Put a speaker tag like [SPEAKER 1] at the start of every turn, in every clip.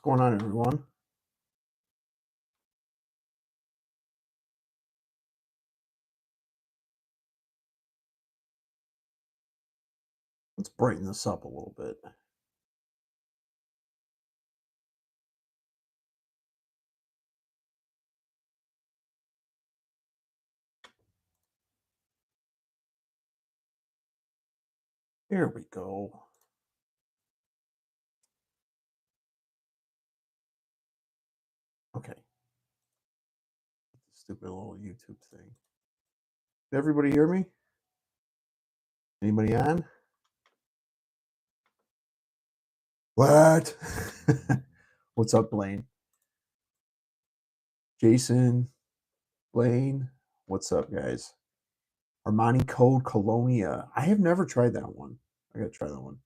[SPEAKER 1] What's going on, everyone? Let's brighten this up a little bit. Here we go. Okay. Stupid little YouTube thing. Did everybody hear me? Anybody on? What? What's up, Blaine? Jason, Blaine, what's up, guys? Armani Code Colonia. I have never tried that one. I gotta try that one.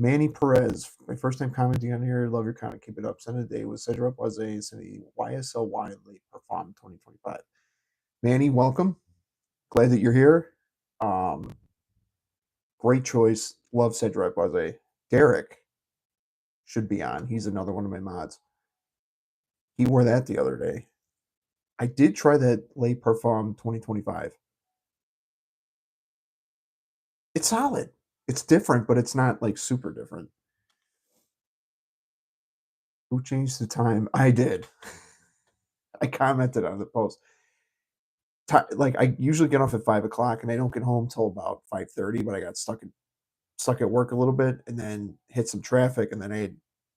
[SPEAKER 1] Manny Perez, my first time commenting on here. Love your comment. Keep it up. Send a day with Cedric Wazay and send the YSLY late perform 2025. Manny, welcome. Glad that you're here. Great choice. Love Cedric Wazay. Derek should be on. He's another one of my mods. He wore that the other day. I did try that Le Parfum 2025. It's solid. It's different, but it's not like super different. Who changed the time? I did. I commented on the post. Like I usually get off at 5 o'clock, and I don't get home till about 5:30. But I got stuck at work a little bit, and then hit some traffic, and then I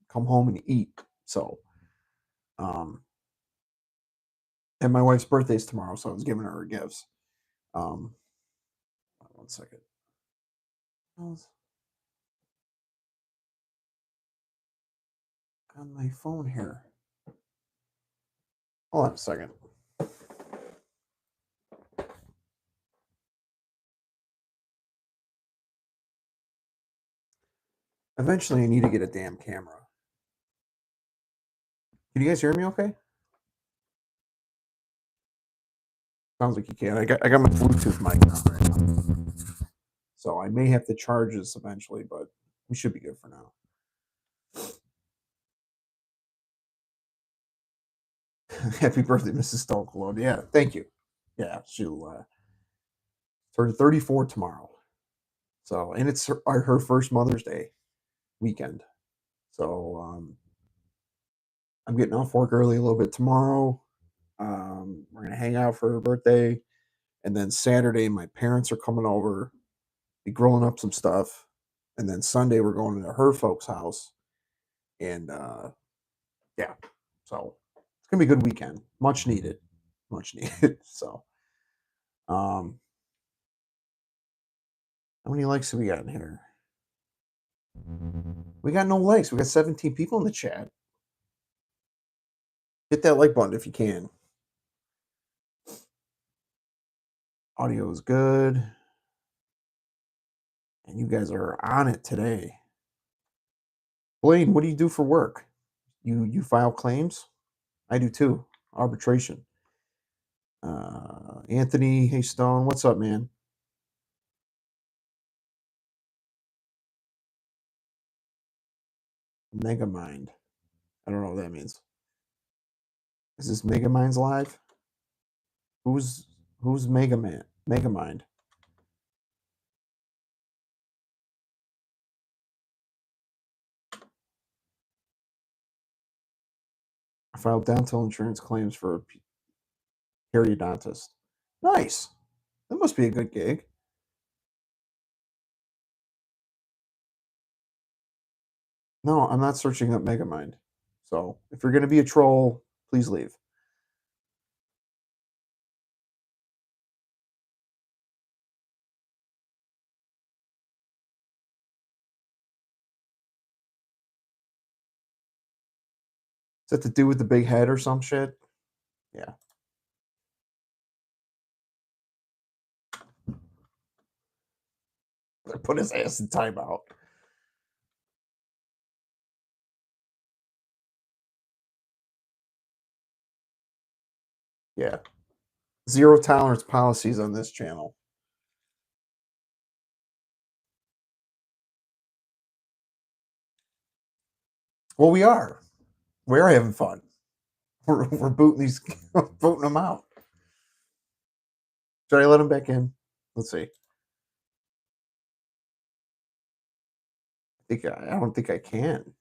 [SPEAKER 1] come home and eat. So, and my wife's birthday's tomorrow, so I was giving her gifts. One second. On my phone here. Hold on a second. Eventually, I need to get a damn camera. Can you guys hear me okay? Sounds like you can. I got my Bluetooth mic on right now. So I may have to charge this eventually, but we should be good for now. Happy birthday, Mrs. Stone Cologne. Yeah, thank you. Yeah, she'll turn 34 tomorrow. So, and it's her first Mother's Day weekend. So, I'm getting off work early a little bit tomorrow. We're going to hang out for her birthday. And then Saturday, my parents are coming over, be grilling up some stuff. And then Sunday, we're going to her folks' house. And yeah, so it's going to be a good weekend. Much needed. Much needed. So, how many likes have we got in here? We got no likes. We got 17 people in the chat. Hit that like button if you can. Audio is good. And you guys are on it today. Blaine, what do you do for work? You file claims? I do too. Arbitration. Anthony, hey Stone, what's up, man? Megamind. I don't know what that means. Is this Megamind's live? Who's Megamind? Megamind. I filed dental insurance claims for a periodontist. Nice. That must be a good gig. No, I'm not searching up Megamind. So if you're going to be a troll, please leave. Is that to do with the big head or some shit? Yeah. I put his ass in timeout. Yeah. Zero tolerance policies on this channel. Well, we are. We're having fun. We're booting these, booting them out. Should I let them back in? Let's see. I don't think I can.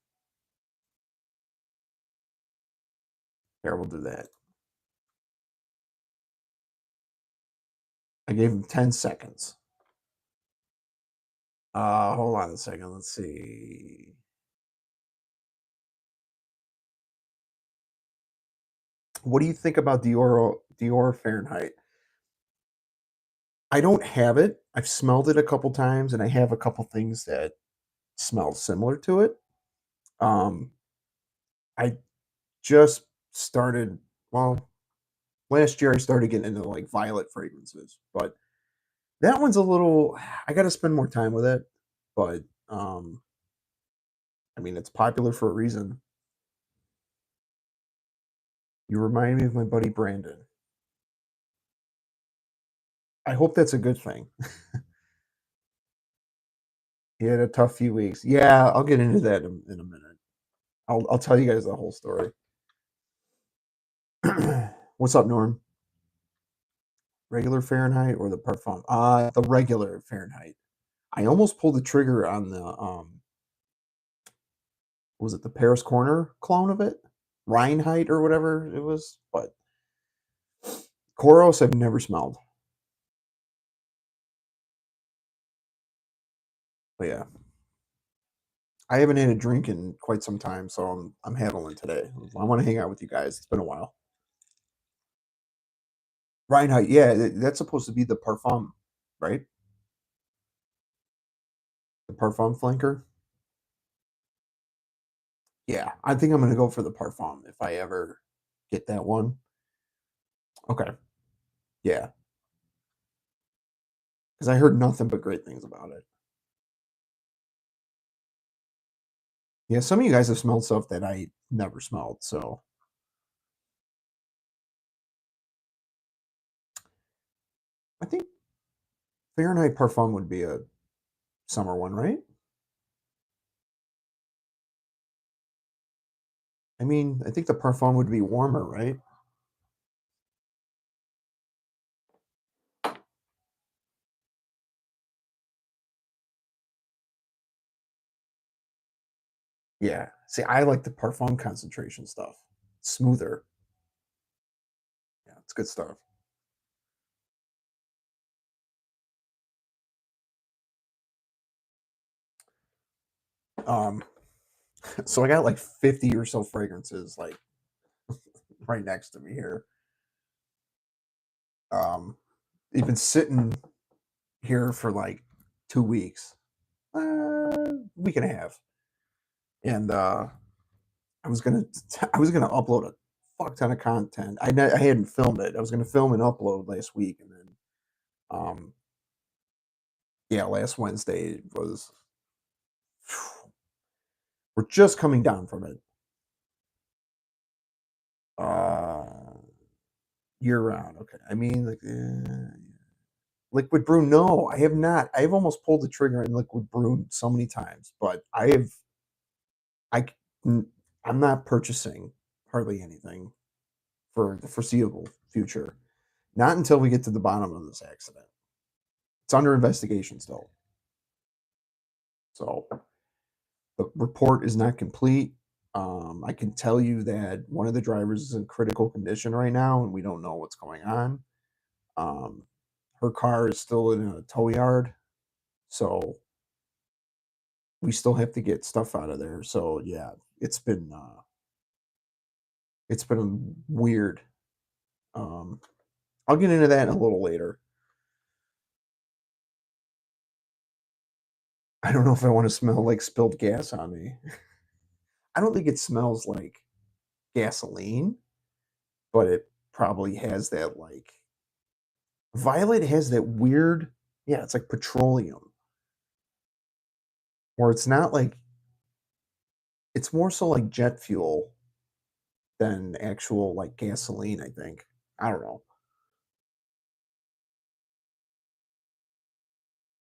[SPEAKER 1] Here, we'll do that. I gave him 10 seconds. Hold on a second. Let's see. What do you think about Dior Fahrenheit? I don't have it. I've smelled it a couple times, and I have a couple things that smell similar to it. Um, I just started, well, last year I started getting into like violet fragrances, but that one's a little, I got to spend more time with it. But I mean, it's popular for a reason. You remind me of my buddy Brandon. I hope that's a good thing. He had a tough few weeks. Yeah, I'll get into that in a minute. I'll tell you guys the whole story. What's up, Norm? Regular Fahrenheit or the parfum? The regular Fahrenheit. I almost pulled the trigger on the was it the Paris Corner clone of it? Reinheit or whatever it was, but Koros I've never smelled. But yeah, I haven't had a drink in quite some time, so I'm handling today. I want to hang out with you guys. It's been a while. Reinheit, yeah, that's supposed to be the parfum, right? The parfum flanker. Yeah, I think I'm gonna go for the parfum if I ever get that one. Okay, yeah, because I heard nothing but great things about it. Yeah, some of you guys have smelled stuff that I never smelled, so I think Fahrenheit Parfum would be a summer one, right? I mean, I think the Parfum would be warmer, right? Yeah. See, I like the Parfum concentration stuff. Smoother. Yeah, it's good stuff. Um, so I got like 50 or so fragrances like right next to me here. They've been sitting here for like 2 weeks, week and a half, and I was gonna I was gonna upload a fuck ton of content. I hadn't filmed it. I was gonna film and upload last week, and then um yeah, last Wednesday was. We're just coming down from it. Uh, Year round. Okay. I mean, like liquid brew. No, I have not. I've almost pulled the trigger in liquid brew so many times, but I c- I'm not purchasing hardly anything for the foreseeable future. Not until we get to the bottom of this accident. It's under investigation still. So the report is not complete. I can tell you that one of the drivers is in critical condition right now, and we don't know what's going on. Um, Her car is still in a tow yard, so we still have to get stuff out of there. So yeah, it's been uh, it's been weird. Um, I'll get into that a little later. I don't know if I want to smell like spilled gas on me. I don't think it smells like gasoline, but it probably has that like violet has that weird, yeah, it's like petroleum, where it's not like it's more so like jet fuel than actual like gasoline, I think. I don't know.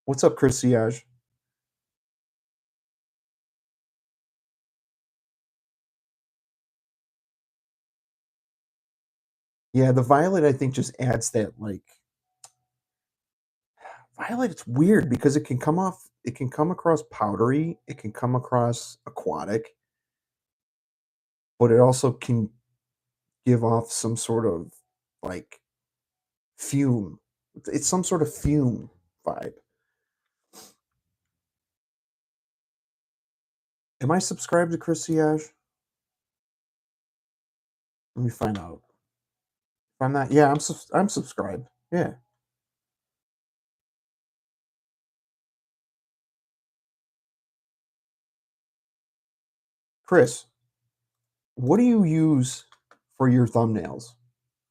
[SPEAKER 1] What's up, Chris Siage? Yeah, the violet I think just adds that like violet. It's weird because it can come across powdery, it can come across aquatic, but it also can give off some sort of like fume. It's some sort of fume vibe. Am I subscribed to Chris Siage? Let me find out. If I'm not, yeah, I'm subscribed. Yeah, Chris, what do you use for your thumbnails?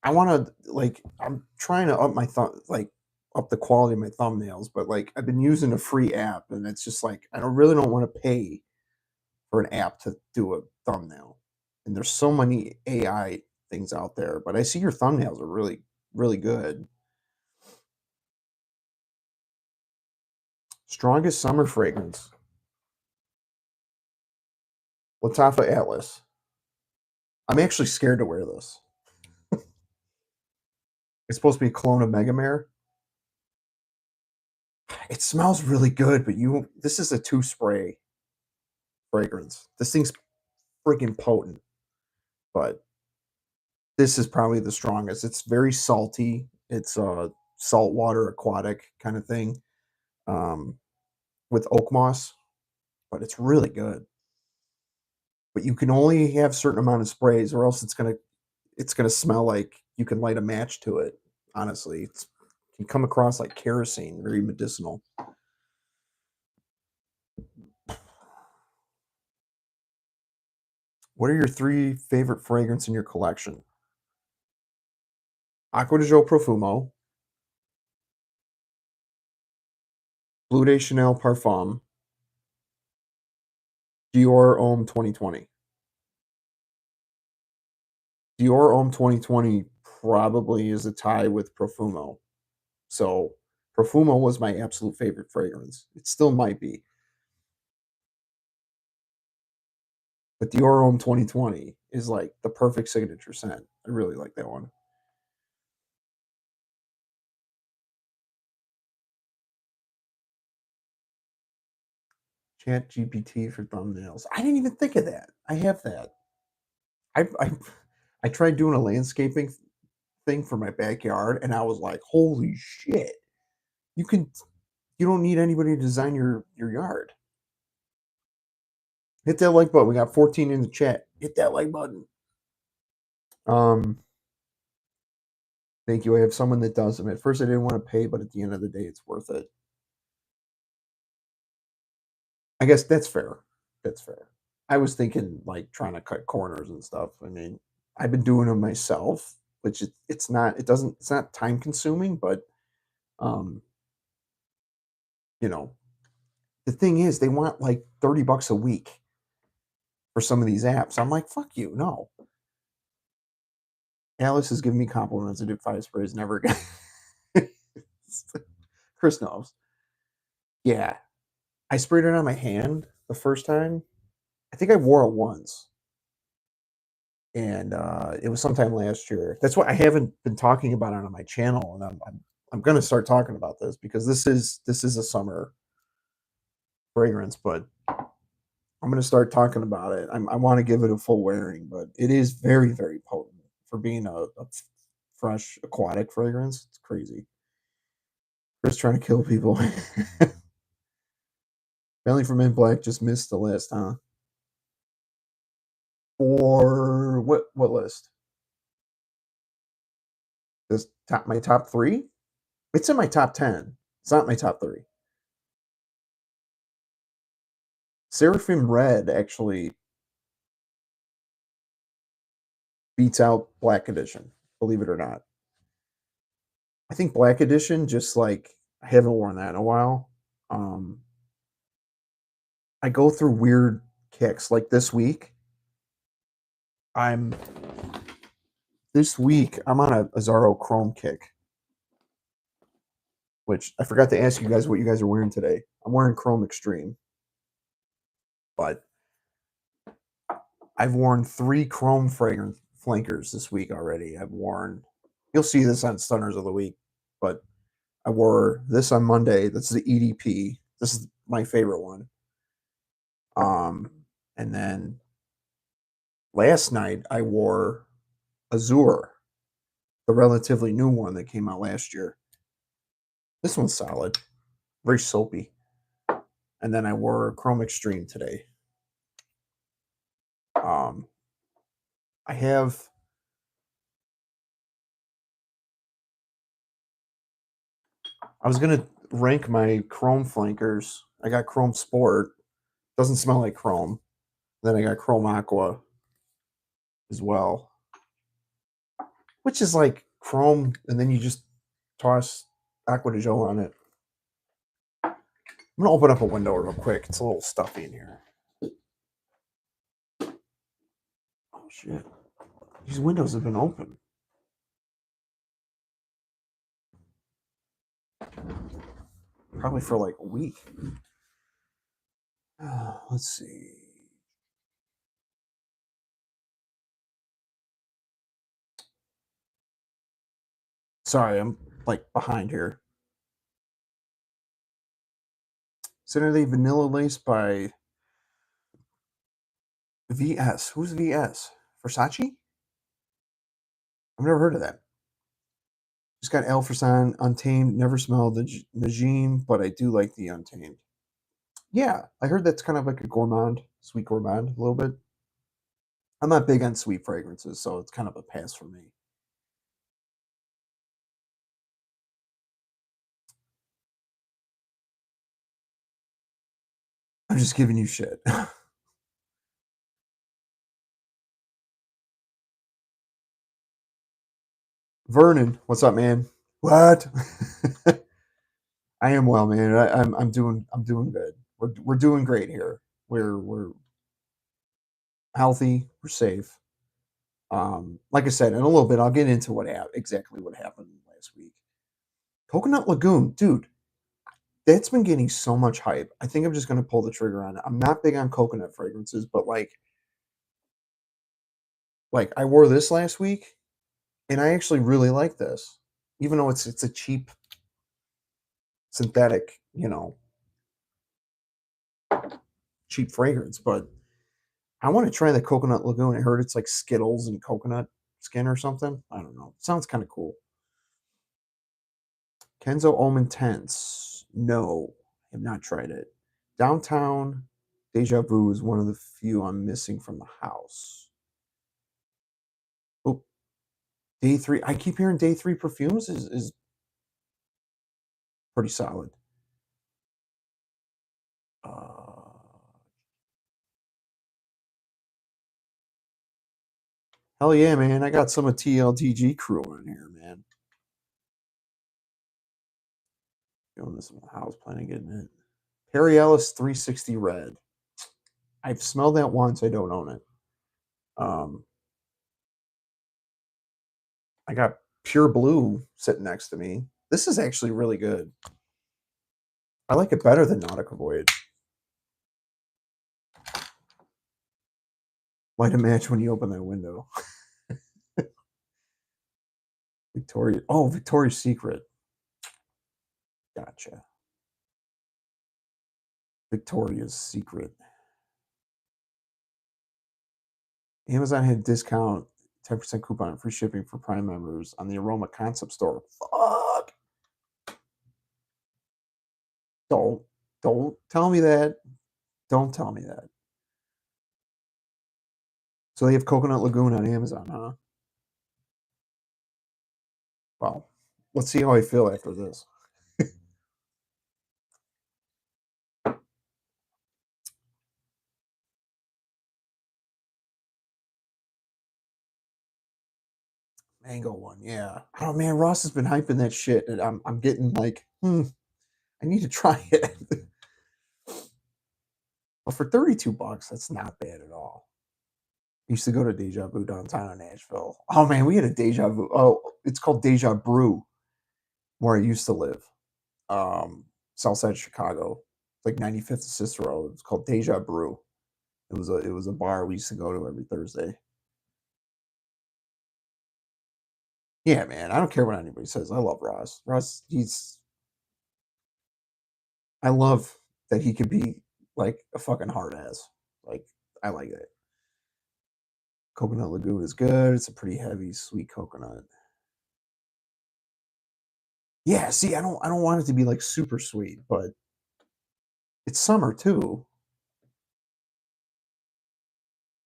[SPEAKER 1] I want to like I'm trying to up my thumb like up the quality of my thumbnails, but like I've been using a free app, and it's just like I don't want to pay for an app to do a thumbnail. And there's so many AI things out there, but I see your thumbnails are really good. Strongest summer fragrance. Latafa Atlas. I'm actually scared to wear this. It's supposed to be a clone of Megamare. It smells really good, but you this is a two spray fragrance. This thing's freaking potent, but this is probably the strongest. It's very salty. It's a saltwater aquatic kind of thing, um, with oak moss, but it's really good. But you can only have certain amount of sprays, or else it's gonna smell like you can light a match to it. Honestly, it can come across like kerosene, very medicinal. What are your three favorite fragrance in your collection? Acqua di Gio Profumo, Blue de Chanel Parfum, Dior Homme 2020. Dior Homme 2020 probably is a tie with Profumo. So Profumo was my absolute favorite fragrance. It still might be, but Dior Homme 2020 is like the perfect signature scent. I really like that one. Chat GPT for thumbnails. I didn't even think of that. I have that. I I tried doing a landscaping thing for my backyard, and I was like, "Holy shit! You can you don't need anybody to design your yard." Hit that like button. We got 14 in the chat. Hit that like button. Um, Thank you. I have someone that does them. At first, I didn't want to pay, but at the end of the day, it's worth it. I guess that's fair. That's fair. I was thinking like trying to cut corners and stuff. I mean, I've been doing them myself, which it's not. It doesn't. It's not time consuming, but um, you know, the thing is, they want like $30 a week for some of these apps. I'm like, fuck you, no. Alice is giving me compliments. I did 5 sprays, never again. Chris knows. Yeah, I sprayed it on my hand the first time. I think I wore it once, and it was sometime last year. That's why I haven't been talking about it on my channel, and I'm going to start talking about this because this is a summer fragrance, but I'm going to start talking about it. I want to give it a full wearing, but it is very potent for being a fresh aquatic fragrance. It's crazy. Just trying to kill people. Family from In Black just missed the list, huh? Or what list? This top my top three? It's in my top 10. It's not my top three. Seraphim Red actually beats out Black Edition, believe it or not. I think Black Edition just like I haven't worn that in a while. Um, I go through weird kicks. Like I'm this week I'm on a Azaro Chrome kick, which I forgot to ask you guys what you guys are wearing today. I'm wearing Chrome Extreme, but I've worn three Chrome fragrance flankers this week already. I've worn You'll see this on Stunners of the Week, but I wore this on Monday. That's the EDP. This is my favorite one. Um, and then last night I wore Azure, the relatively new one that came out last year. This one's solid, very soapy. And then I wore Chrome Extreme today. Um, I have I was gonna rank my Chrome flankers. I got Chrome Sport. Doesn't smell like Chrome. Then I got Chrome Aqua as well, which is like Chrome, and then you just toss Aqua de Joe on it. I'm gonna open up a window real quick. It's a little stuffy in here. Oh shit! These windows have been open. Probably for like a week. Let's see. Sorry, I'm like behind here. Saturday Vanilla Lace by VS. Who's VS? Versace? I've never heard of that. Just got Alphasan, Untamed. Never smelled the Najim, but I do like the Untamed. Yeah, I heard that's kind of like a gourmand, sweet gourmand, a little bit. I'm not big on sweet fragrances, so it's kind of a pass for me. I'm just giving you shit. Vernon, what's up, man? What? I am well, man. I'm doing good. We're doing great here. We're healthy. We're safe. Like I said, in a little bit, I'll get into exactly what happened last week. Coconut Lagoon, dude, that's been getting so much hype. I think I'm just gonna pull the trigger on it. I'm not big on coconut fragrances, but like I wore this last week, and I actually really like this, even though it's a cheap synthetic, cheap fragrance. But I want to try the Coconut Lagoon. I heard it's like Skittles and coconut skin or something. I don't know. Sounds kind of cool. Kenzo Omen Tense. No, I have not tried it. Downtown Deja Vu is one of the few I'm missing from the house. Oh, day three. I keep hearing day three perfumes is pretty solid. Uh, hell yeah, man. I got some of TLTG crew in here, man. Doing this in the house, planning getting it. Perry Ellis 360 Red. I've smelled that once. I don't own it. Um, I got Pure Blue sitting next to me. This is actually really good. I like it better than Nautica Voyage. Light a match when you open that window. Victoria. Oh, Victoria's Secret. Gotcha. Victoria's Secret. Amazon had discount 10% coupon free shipping for Prime members on the Aroma Concept Store. Fuck. Don't don't tell me that. Don't tell me that. So they have Coconut Lagoon on Amazon, huh? Well, let's see how I feel after this. Mango one, yeah. Oh man, Ross has been hyping that shit, and I'm getting like, I need to try it. But for $32, that's not bad at all. I used to go to Deja Vu downtown in Nashville. Oh man, we had a Deja Vu. Oh, it's called Deja Brew, where I used to live. Um, South side of Chicago. It's like 95th and Cicero. It's called Deja Brew. It was a bar we used to go to every Thursday. Yeah, man. I don't care what anybody says. I love Ross. Ross, I love that he could be like a fucking hard ass. Like, I like it. Coconut Lagoon is good. It's a pretty heavy, sweet coconut. Yeah, see, I don't want it to be like super sweet, but it's summer too.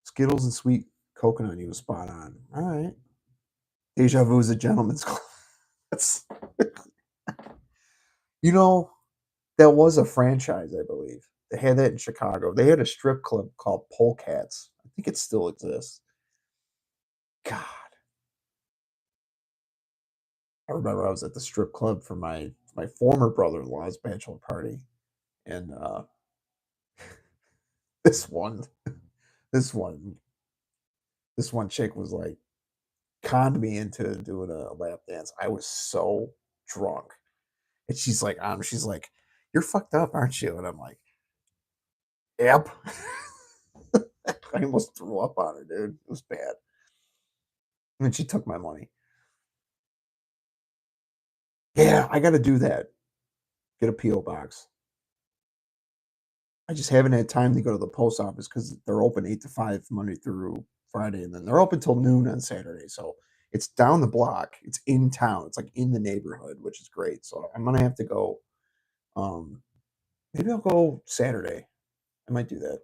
[SPEAKER 1] Skittles and sweet coconut, you was spot on. All right. Deja Vu is a gentleman's club. That's you know, that was a franchise, I believe. They had that in Chicago. They had a strip club called Polecats. I think it still exists. God, I remember I was at the strip club for my former brother-in-law's bachelor party, and this one, this one, this one chick was like conned me into doing a lap dance. I was so drunk, and she's like, "You're fucked up, aren't you?" And I'm like, "Yep." I almost threw up on her, dude. It was bad. And then she took my money. Yeah, I got to do that. Get a PO box. I just haven't had time to go to the post office because they're open 8 to 5 Monday through Friday, and then they're open till noon on Saturday. So it's down the block. It's in town. It's like in the neighborhood, which is great. So I'm gonna have to go. Um, Maybe I'll go Saturday. I might do that.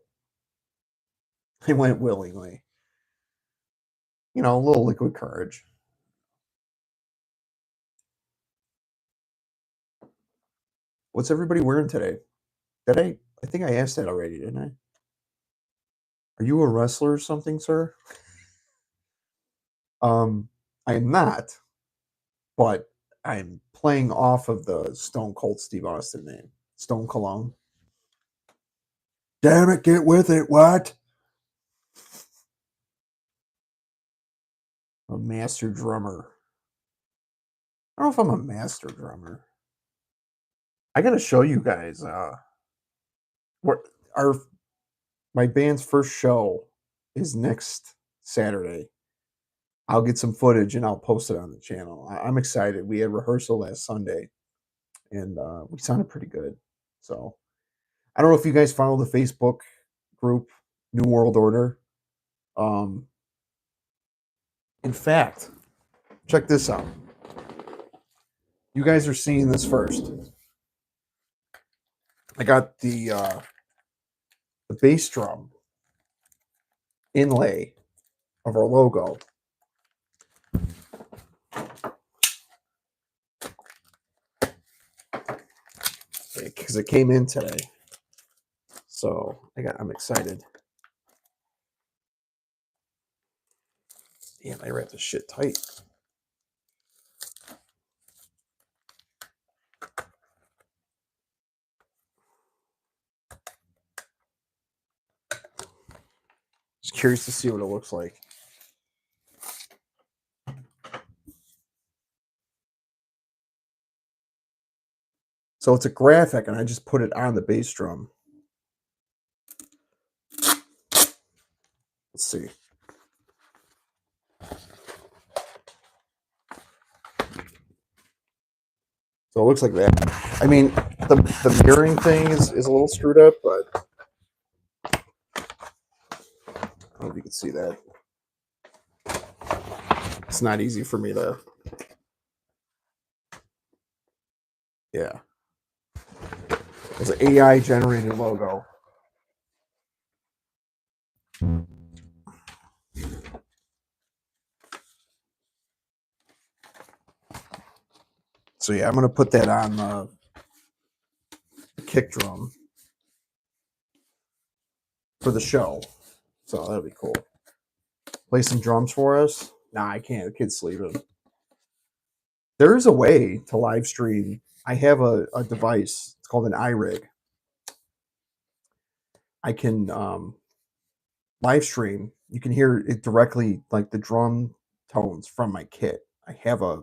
[SPEAKER 1] I went willingly. A little liquid courage. What's everybody wearing today? Did I? I think I asked that already, didn't I? Are you a wrestler or something, sir? I am not, but I'm playing off of the Stone Cold Steve Austin name, Stone Cologne. Damn it, get with it, what? A master drummer. I don't know if I'm a master drummer. I gotta show you guys what our my band's first show is next Saturday. I'll get some footage and I'll post it on the channel. I'm excited. We had rehearsal last Sunday and we sounded pretty good. So I don't know if you guys follow the Facebook group New World Order. Um, in fact, check this out. You guys are seeing this first. I got the bass drum inlay of our logo. Because it came in today. So I'm excited. Damn, I wrapped this shit tight. Just curious to see what it looks like. So it's a graphic, and I just put it on the bass drum. Let's see. So it looks like that. I mean, the mirroring thing is a little screwed up, but I don't know if you can see that. It's not easy for me to. Yeah. It's an AI generated logo. So yeah, I'm gonna put that on the kick drum for the show. So that'll be cool. Play some drums for us? Nah, I can't. The kid's sleeping. There is a way to live stream. I have a device. It's called an iRig. I can live stream. You can hear it directly, like the drum tones from my kit. I have a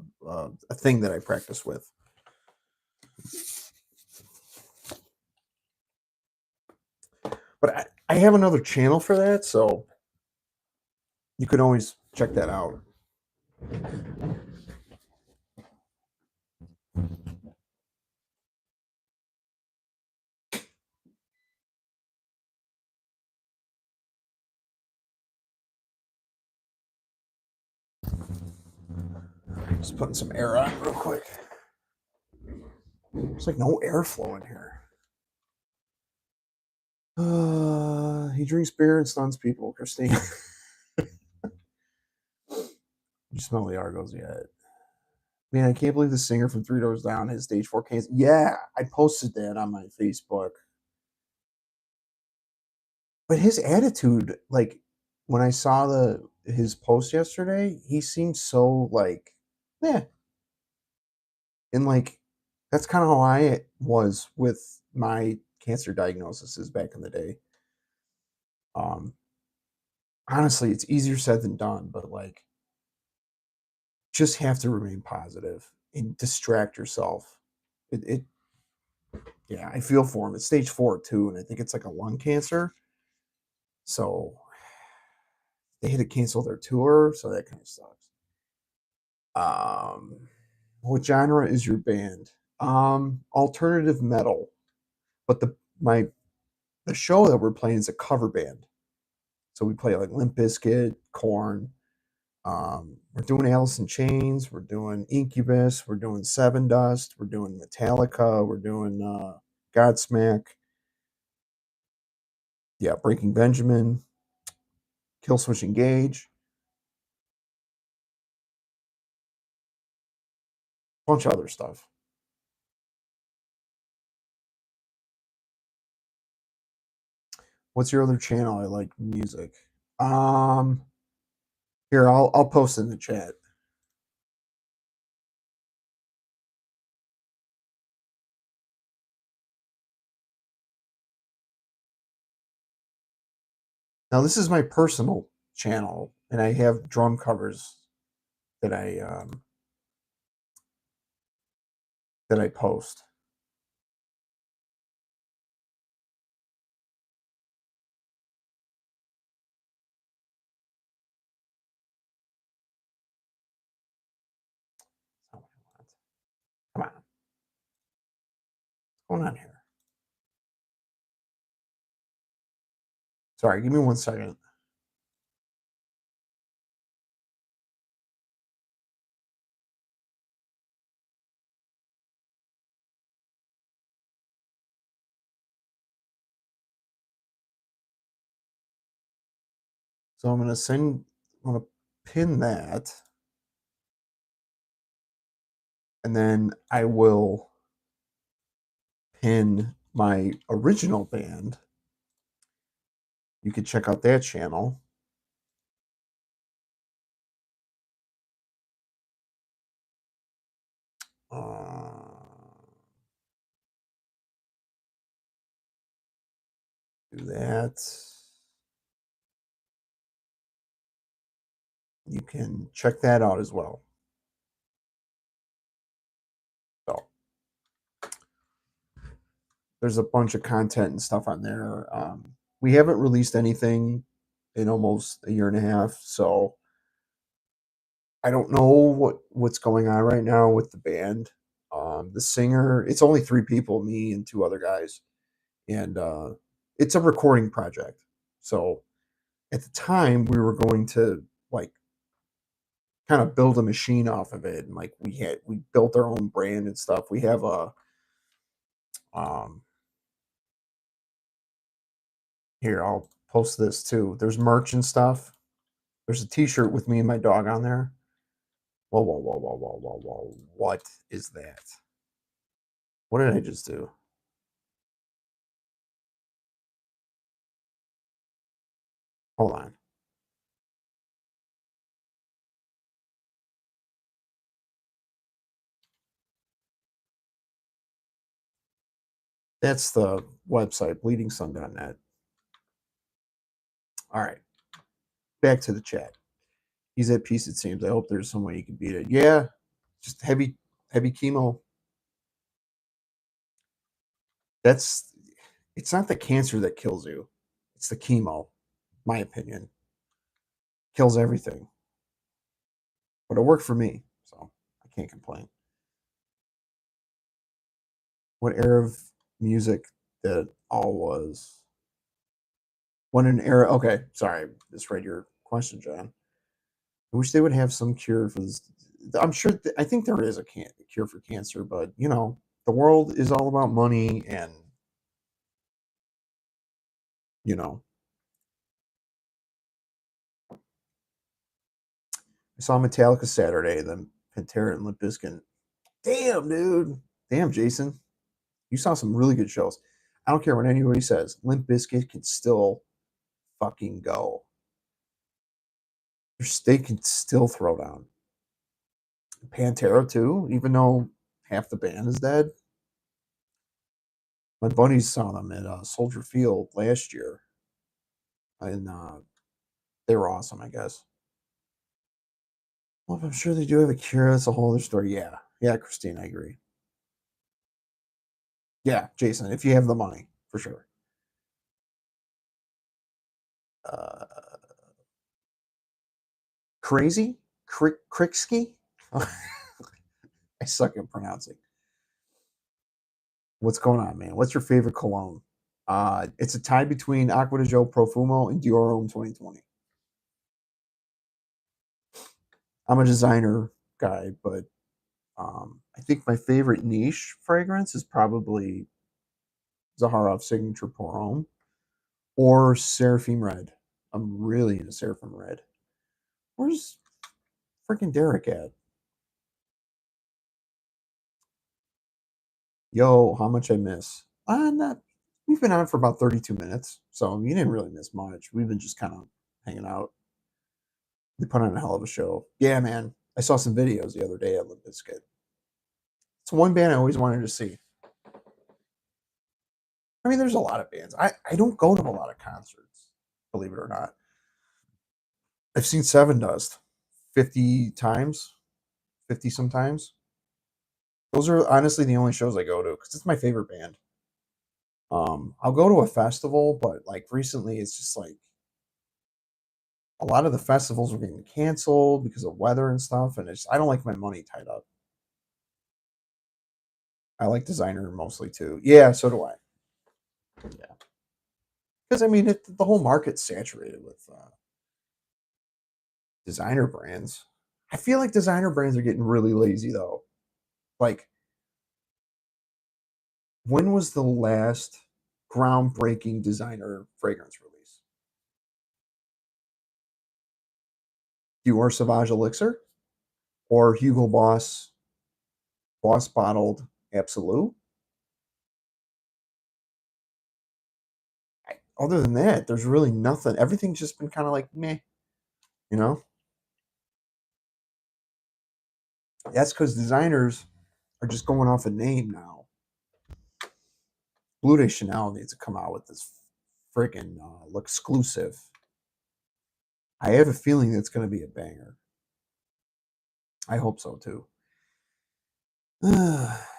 [SPEAKER 1] thing that I practice with. But I have another channel for that, so you can always check that out. Just putting some air on real quick. There's like no airflow in here. He drinks beer and stuns people. Christine, you smell the Argos yet? Man, I can't believe the singer from Three Doors Down has stage 4 cancer. Yeah, I posted that on my Facebook. But his attitude, like when I saw his post yesterday, he seemed so like, yeah, and like that's kind of how I was with my cancer diagnoses back in the day. Um, Honestly, it's easier said than done, but like just have to remain positive and distract yourself. It yeah, I feel for him. It's stage 4 too, and I think it's like a lung cancer. So they had to cancel their tour, so that kind of sucks. Um, what genre is your band? Alternative metal, but the show that we're playing is a cover band. So we play like Limp Bizkit, Corn. We're doing Alice in Chains. We're doing Incubus. We're doing Seven Dust. We're doing Metallica. We're doing Godsmack. Yeah, Breaking Benjamin, Killswitch Engage, a bunch of other stuff. What's your other channel? I like music. Um, Here I'll post in the chat. Now this is my personal channel, and I have drum covers that I post. Come on, what's going on here? Sorry, give me 1 second. So I'm gonna pin that, and then I will pin my original band. You can check out that channel. Do that. You can check that out as well. So there's a bunch of content and stuff on there. We haven't released anything in almost a year and a half, so I don't know what's going on right now with the band. The singer, it's only 3 people, me and 2 other guys, and it's a recording project. So at the time, we were going to like kind of build a machine off of it, and like we built our own brand and stuff. We have a um here, I'll post this too. There's merch and stuff. There's a T-shirt with me and my dog on there. Whoa, whoa, whoa, whoa, whoa, whoa, whoa! What is that? What did I just do? Hold on. That's the website, bleedingsun.net. All right, back to the chat. He's at peace, it seems. I hope there's some way you can beat it. Yeah, just heavy chemo. That's it's not the cancer that kills you. It's the chemo, my opinion. Kills everything. But it worked for me, so I can't complain. What era of music that all was? When an era okay, sorry, just read your question, John. I wish they would have some cure for this. I'm sure. I think there is a cure for cancer, but the world is all about money, and you know, I saw Metallica Saturday, then Pantera and Limp Bizkit. Damn, dude. Damn, Jason. You saw some really good shows. I don't care what anybody says. Limp Bizkit can still fucking go. They can still throw down. Pantera too, even though half the band is dead. My buddies saw them at Soldier Field last year, and they were awesome. I guess. Well, I'm sure they do have a cure. That's a whole other story. Yeah, yeah, Christine, I agree. Yeah, Jason, if you have the money, for sure. Uh, Crazy, Kriksky. I suck at pronouncing. What's going on, man? What's your favorite cologne? It's a tie between Acqua di Gio Profumo and Dior Homme 2020. I'm a designer guy, but I think my favorite niche fragrance is probably Zaharoff Signature Pour Homme or Seraphim Red. I'm really into Seraphim Red. Where's freaking Derek at? Yo, how much I miss? Not. We've been on for about 32 minutes, so you didn't really miss much. We've been just kind of hanging out. They put on a hell of a show. Yeah, man. I saw some videos the other day at Limp Bizkit. It's one band I always wanted to see. I mean, there's a lot of bands. I don't go to a lot of concerts, believe it or not. I've seen Seven Dust 50 times, 50 sometimes. Those are honestly the only shows I go to because it's my favorite band. I'll go to a festival, but like recently, it's just like a lot of the festivals were getting canceled because of weather and stuff, and I don't like my money tied up. I like designer mostly too. Yeah, so do I. Yeah, because I mean, the whole market's saturated with designer brands. I feel like designer brands are getting really lazy though. Like, when was the last groundbreaking designer fragrance release? Dior Sauvage Elixir or Hugo Boss bottled Absolute? Other than that, there's really nothing. Everything's just been kind of like meh, you know? That's because designers are just going off a name now. Blue de Chanel needs to come out with this freaking exclusive. I have a feeling that's going to be a banger. I hope so too.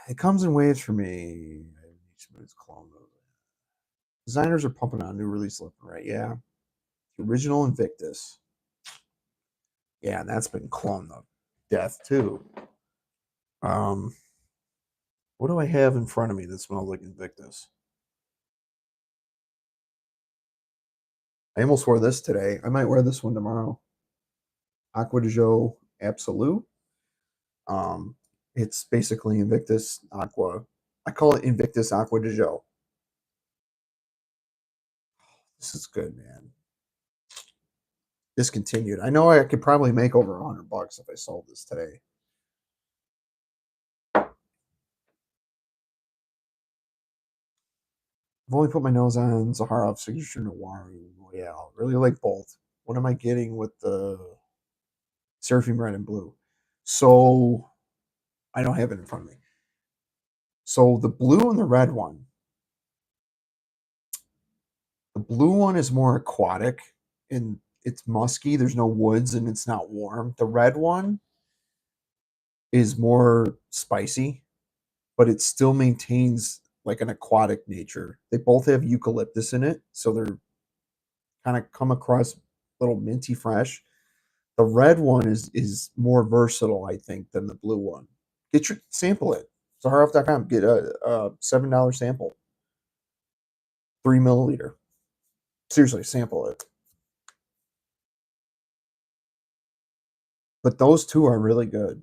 [SPEAKER 1] It comes in waves for me. Smooth clone. Designers are pumping out new release left and right. Yeah, the original Invictus. Yeah, and that's been cloned to death too. Um, what do I have in front of me that smells like Invictus? I almost wore this today. I might wear this one tomorrow. Aqua de Joe Absolute. Um, it's basically Invictus Aqua. I call it Invictus Aqua de Joe. This is good, man. Discontinued. I know I could probably make over $100 if I sold this today. I've only put my nose on Zaharoff Signature Noir and Royale. Really like both. What am I getting with the Seraphim Red and Blue? So I don't have it in front of me. So the blue one is more aquatic and it's musky. There's no woods and it's not warm. The red one is more spicy, but it still maintains like an aquatic nature. They both have eucalyptus in it, so they're kind of come across a little minty fresh. The red one is more versatile, I think, than the blue one. Get your sample it. Zaharoff.com. Get a $7 sample, 3 milliliter. Seriously, sample it. But those two are really good.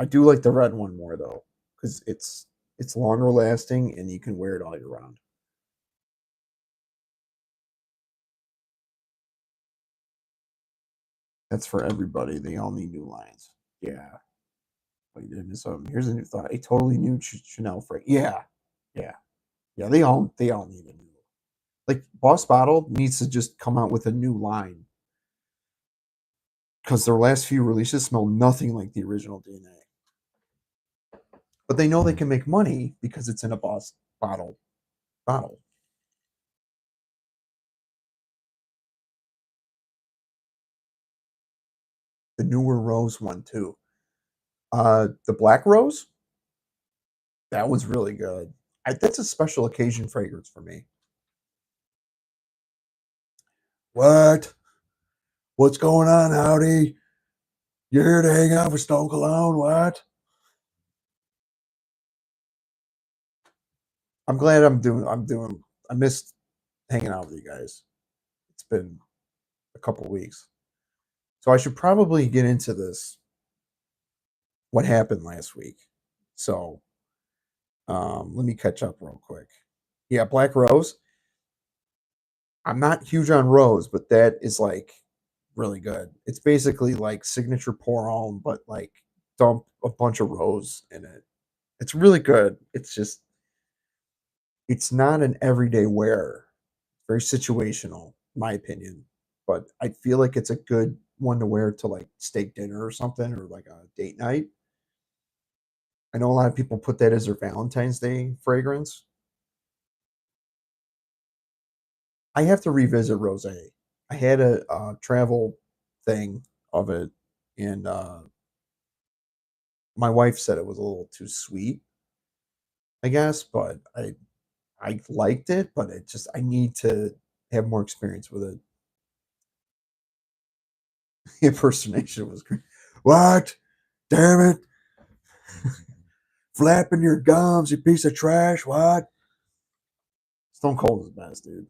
[SPEAKER 1] I do like the red one more though, because it's longer lasting and you can wear it all year round. That's for everybody. They all need new lines. Yeah. Wait, here's a new thought. A totally new Chanel fragrance. Yeah. Yeah. Yeah. They all need a new, like Boss Bottle needs to just come out with a new line because their last few releases smell nothing like the original DNA. But they know they can make money because it's in a Boss bottle. The newer rose one too. The black rose, that was really good. That's a special occasion fragrance for me. What? What's going on, Howdy? You're here to hang out with Stone Cologne? What? I'm glad I'm doing. I missed hanging out with you guys. It's been a couple weeks. So I should probably get into this. What happened last week? So let me catch up real quick. Yeah, Black Rose. I'm not huge on rose, but that is like really good. It's basically like signature pour on, but like dump a bunch of rose in it. It's really good. It's not an everyday wear. Very situational, in my opinion. But I feel like it's a good one to wear to like steak dinner or something or like a date night. I know a lot of people put that as their Valentine's Day fragrance. I have to revisit rosé. I had a travel thing of it, and my wife said it was a little too sweet, I guess, but I liked it, but it just I need to have more experience with it. The impersonation was great. What? Damn it! Flapping your gums, you piece of trash. What? Stone Cold is the best, dude.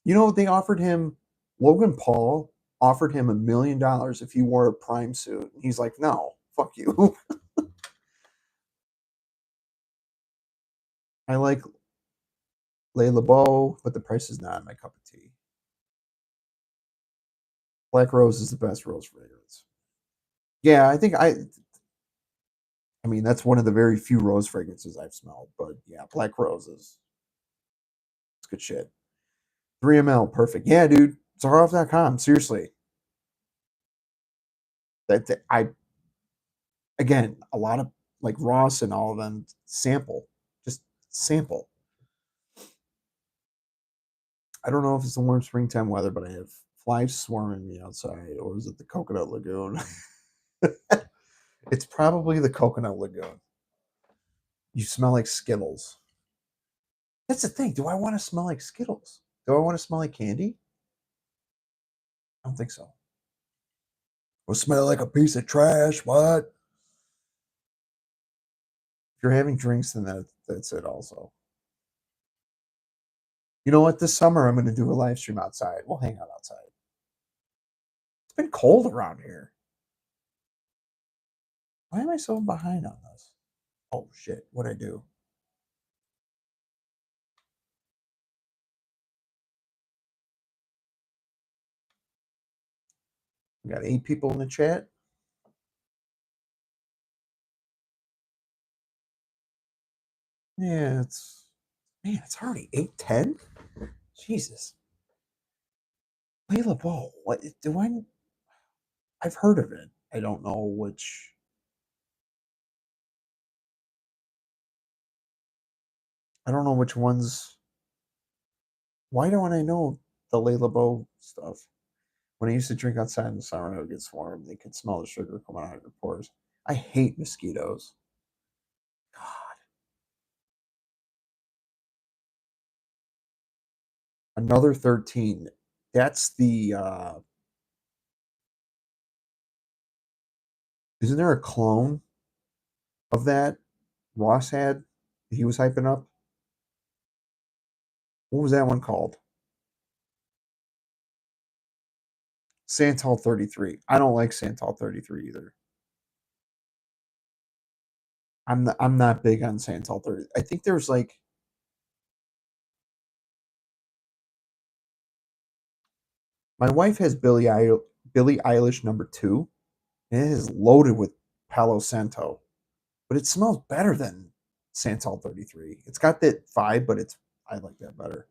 [SPEAKER 1] You know what they offered him? Logan Paul offered him $1 million if he wore a prime suit. He's like, no, fuck you. I like Le LeBeau, but the price is not my cup of tea. Black Rose is the best rose fragrance. Yeah, I mean that's one of the very few rose fragrances I've smelled, but yeah, Black Rose is it's good shit. 3 ml, perfect. Yeah, dude. Zaharoff.com. Seriously. I again a lot of like Ross and all of them sample. Just sample. I don't know if it's the warm springtime weather, but I have flies swarming me outside, or is it the coconut lagoon? It's probably the coconut lagoon. You smell like Skittles. That's the thing. Do I want to smell like Skittles? Do I want to smell like candy? I don't think so. Will smell like a piece of trash. What? If you're having drinks, then that's it. Also, you know what? This summer I'm going to do a live stream outside. We'll hang out outside. It's been cold around here. Why am I so behind on this? Oh shit! What I do? We got 8 people in the chat. Yeah, it's man. It's already 8:10. Jesus. Layla Bow. What do I? I've heard of it. I don't know which. I don't know which ones. Why don't I know the Layla Bow stuff? When I used to drink outside in the summer, I would get swarmed. They could smell the sugar coming out of your pores. I hate mosquitoes. God. Another 13. That's the isn't there a clone of that Ross had that he was hyping up? What was that one called? Santal 33. I don't like Santal 33 either. I'm not big on Santal 30. I think there's like my wife has Billie Eilish number 2, and it is loaded with Palo Santo, but it smells better than Santal 33. It's got that vibe, but I like that better.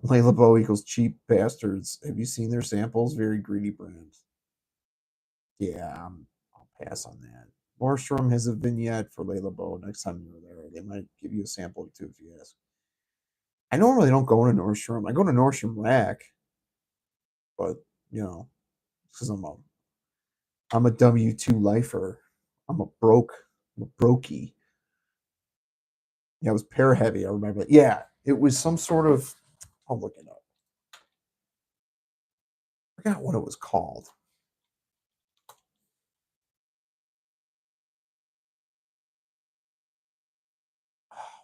[SPEAKER 1] Layla Bow equals cheap bastards. Have you seen their samples? Very greedy brands. Yeah, I'll pass on that. Nordstrom has a vignette for Layla Bow. Next time you're there, they might give you a sample too if you ask. I normally don't go to Nordstrom. I go to Nordstrom Rack, but you know, because I'm a W-2 lifer. I'm a brokey. Yeah, it was pear heavy. I remember. Yeah, it was some sort of. I'll look it up. I forgot what it was called.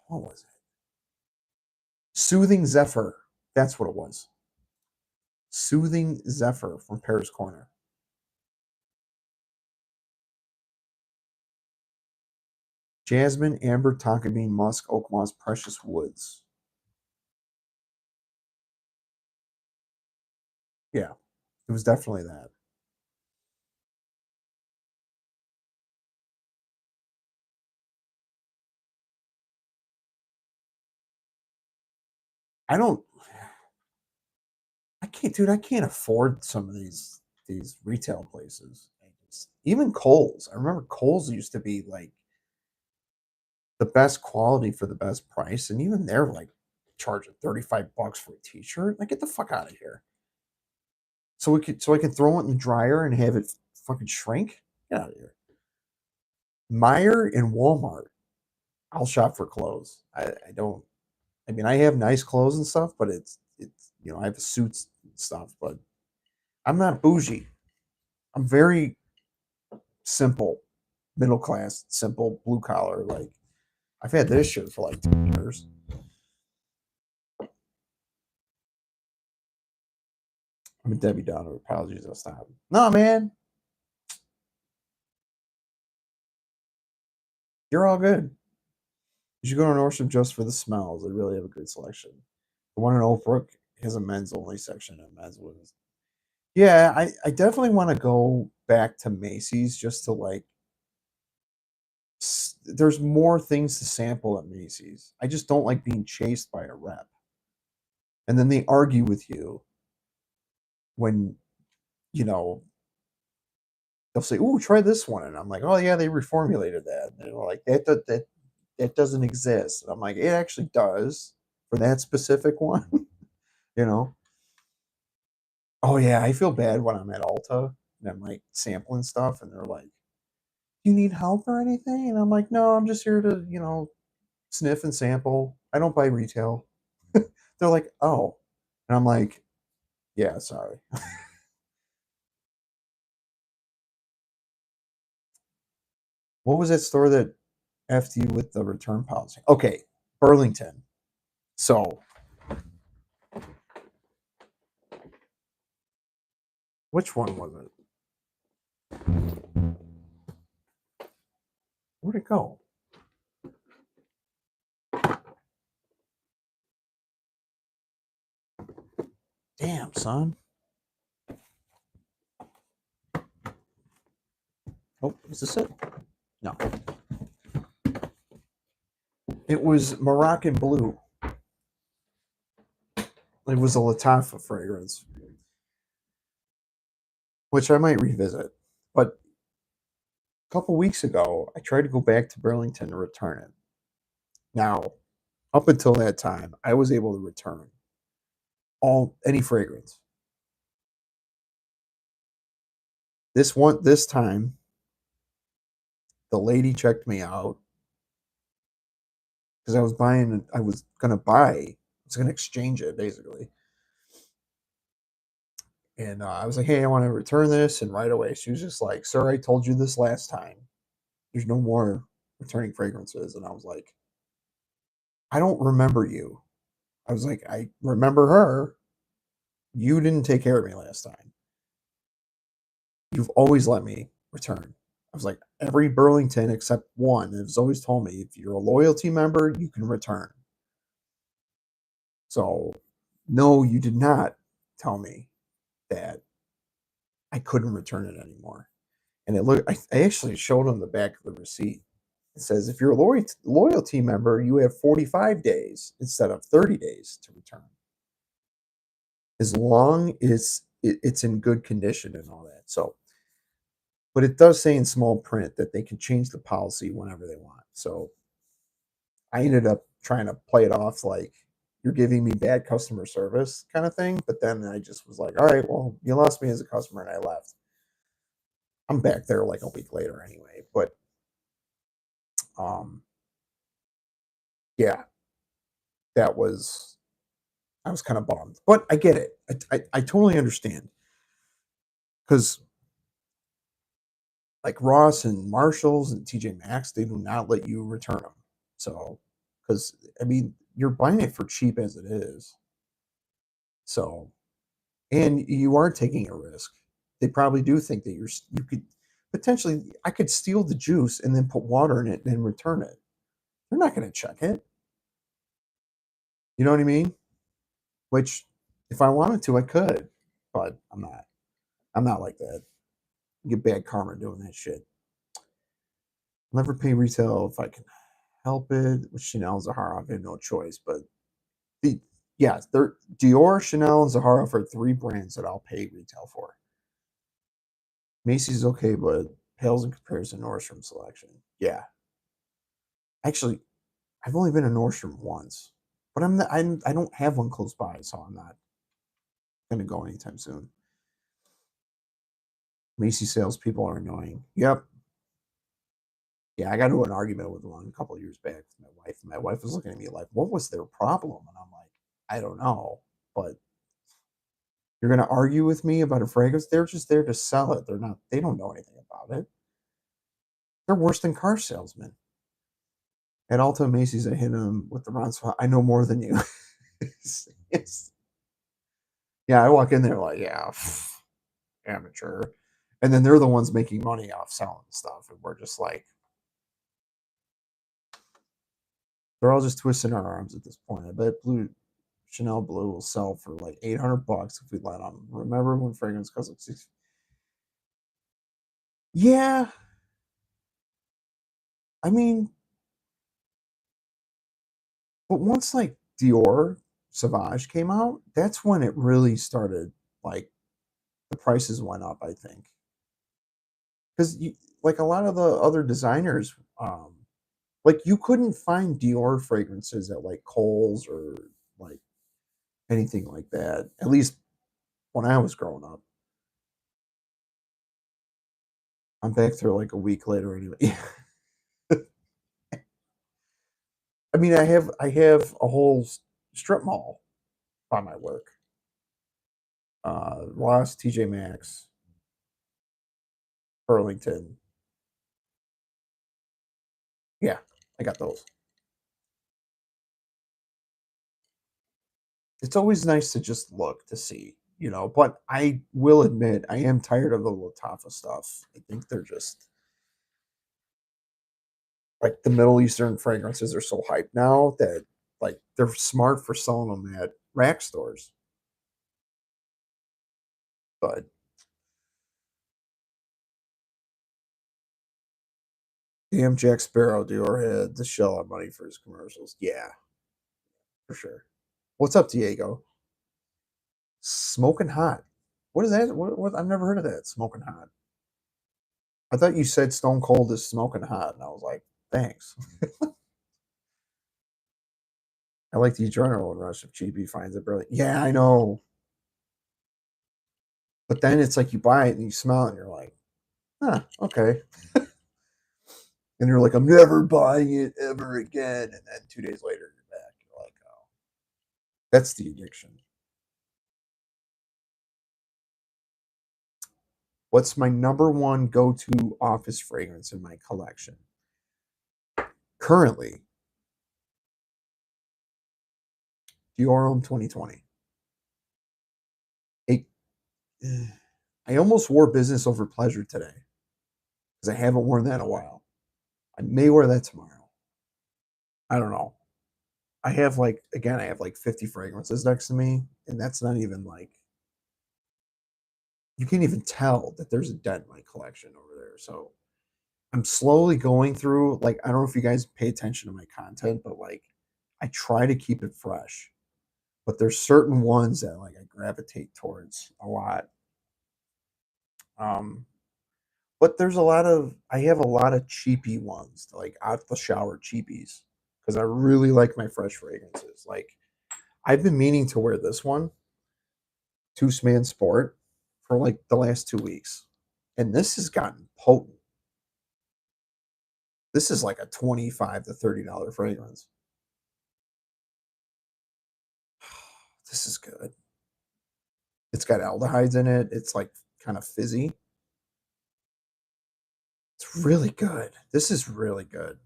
[SPEAKER 1] What was it? Soothing Zephyr. That's what it was. Soothing Zephyr from Paris Corner. Jasmine, amber, tonka bean, musk, oak moss, precious woods. Yeah, it was definitely that. I don't. I can't, dude. I can't afford some of these retail places. Even Kohl's. I remember Kohl's used to be like the best quality for the best price, and even they're like charging $35 for a t-shirt. Like, get the fuck out of here. So I can throw it in the dryer and have it fucking shrink. Get out of here. Meyer and Walmart. I'll shop for clothes. I don't. I mean, I have nice clothes and stuff, but it's I have suits and stuff, but I'm not bougie. I'm very simple, middle class, simple, blue collar. Like, I've had this shirt for like 2 years. I'm a Debbie Downer. Apologies, I'll stop. No, man, you're all good. You should go to Nordstrom just for the smells. They really have a good selection. The one in Oak Brook has a men's only section and men's women's. Yeah, I definitely want to go back to Macy's just to like. There's more things to sample at Macy's. I just don't like being chased by a rep, and then they argue with you when you know they'll say, "Ooh, try this one," and I'm like, "Oh yeah, they reformulated that." And they're like, "That doesn't exist." And I'm like, "It actually does for that specific one." you know? Oh yeah, I feel bad when I'm at Ulta and I'm like sampling stuff, and they're like, "You need help or anything?" And I'm like, "No, I'm just here to sniff and sample. I don't buy retail." They're like, "Oh," and I'm like, "Yeah, sorry." What was that store that effed you with the return policy? Okay, Burlington. So, which one was it? Where'd it go? Damn, son. Oh, is this it? No. It was Moroccan Blue. It was a Latafa fragrance, which I might revisit. But a couple weeks ago, I tried to go back to Burlington to return it. Now, up until that time, I was able to return all any fragrance. This time, the lady checked me out because I was I was gonna exchange it basically. And I was like, "Hey, I want to return this." And right away, she was just like, "Sir, I told you this last time. There's no more returning fragrances." And I was like, "I don't remember you." I was like, "I remember her. You didn't take care of me last time. You've always let me return." I was like, every Burlington except one has always told me if you're a loyalty member, you can return. So, no, you did not tell me that I couldn't return it anymore. And I actually showed them the back of the receipt. It says if you're a loyalty member, you have 45 days instead of 30 days to return, as long as it's in good condition and all that. So, but it does say in small print that they can change the policy whenever they want. So I ended up trying to play it off like you're giving me bad customer service kind of thing. But then I just was like, all right, well, you lost me as a customer and I left. I'm back there like a week later anyway. But um, yeah, that was, I was kind of bummed. But I get it. I totally understand because like Ross and Marshalls and TJ Maxx, they do not let you return them. So, because I mean, you're buying it for cheap as it is. So, and you are taking a risk. They probably do think that you could potentially, I could steal the juice and then put water in it and then return it. They're not going to check it. You know what I mean? Which, if I wanted to, I could, but I'm not. I'm not like that. I get bad karma doing that shit. I'll never pay retail if I can help it. With Chanel and Zahara, I have no choice. But the yeah, they're Dior, Chanel, and Zahara for three brands that I'll pay retail for. Macy's is okay, but pales in comparison to Nordstrom selection. Yeah, actually, I've only been to Nordstrom once, but I don't have one close by, so I'm not gonna go anytime soon. Macy's salespeople are annoying. Yep. Yeah, I got into an argument with one a couple of years back with my wife. My wife was looking at me like, "What was their problem?" And I'm like, "I don't know, but you're gonna argue with me about a fragrance? They're just there to sell it. They're not. They don't know anything about it. They're worse than car salesmen." At Ulta and Macy's, I hit them with the Ron Swan. I know more than you. It's- yeah, I walk in there like, yeah, amateur. And then they're the ones making money off selling stuff. And we're just like, they're all just twisting our arms at this point. I bet Chanel Blue will sell for like 800 bucks if we let them. Remember when fragrance costs like six? Yeah, I mean, but once like Dior Sauvage came out, that's when it really started. Like the prices went up, I think, because like a lot of the other designers, like you couldn't find Dior fragrances at like Kohl's or like anything like that. At least when I was growing up. I'm back there like a week later anyway. I mean, I have a whole strip mall by my work. Ross, TJ Maxx, Burlington. Yeah, I got those. It's always nice to just look to see, but I will admit I am tired of the Lattafa stuff. I think they're just like the Middle Eastern fragrances are so hyped now that like they're smart for selling them at rack stores. But damn, Jack Sparrow Dior had the shell out money for his commercials. Yeah, for sure. What's up, Diego? Smoking hot. What is that? What? I've never heard of that. Smoking hot. I thought you said Stone Cold is smoking hot, and I was like, thanks. I like the adrenaline rush if GB finds it brilliant. Yeah, I know. But then it's like you buy it and you smell it and you're like, huh, okay. And you're like, I'm never buying it ever again. And then 2 days later, you're back. You're like, oh, that's the addiction. What's my number one go to office fragrance in my collection? Currently, Dior Homme 2020. It, I almost wore business over pleasure today. because I haven't worn that in a while. I may wear that tomorrow. I don't know. I have like again, I have like 50 fragrances next to me, and that's not even like you can't even tell that there's a dent in my collection over there. So I'm slowly going through like I don't know if you guys pay attention to my content, but like I try to keep it fresh. But there's certain ones that like I gravitate towards a lot. Um, but there's a lot of I have a lot of cheapy ones, like out the shower cheapies, because I really like my fresh fragrances. Like I've been meaning to wear this one, Two Man Sport, for like the last 2 weeks, and this has gotten potent. This is like a $25 to $30 fragrance. This is good. It's got aldehydes in it. It's like kind of fizzy. It's really good. This is really good.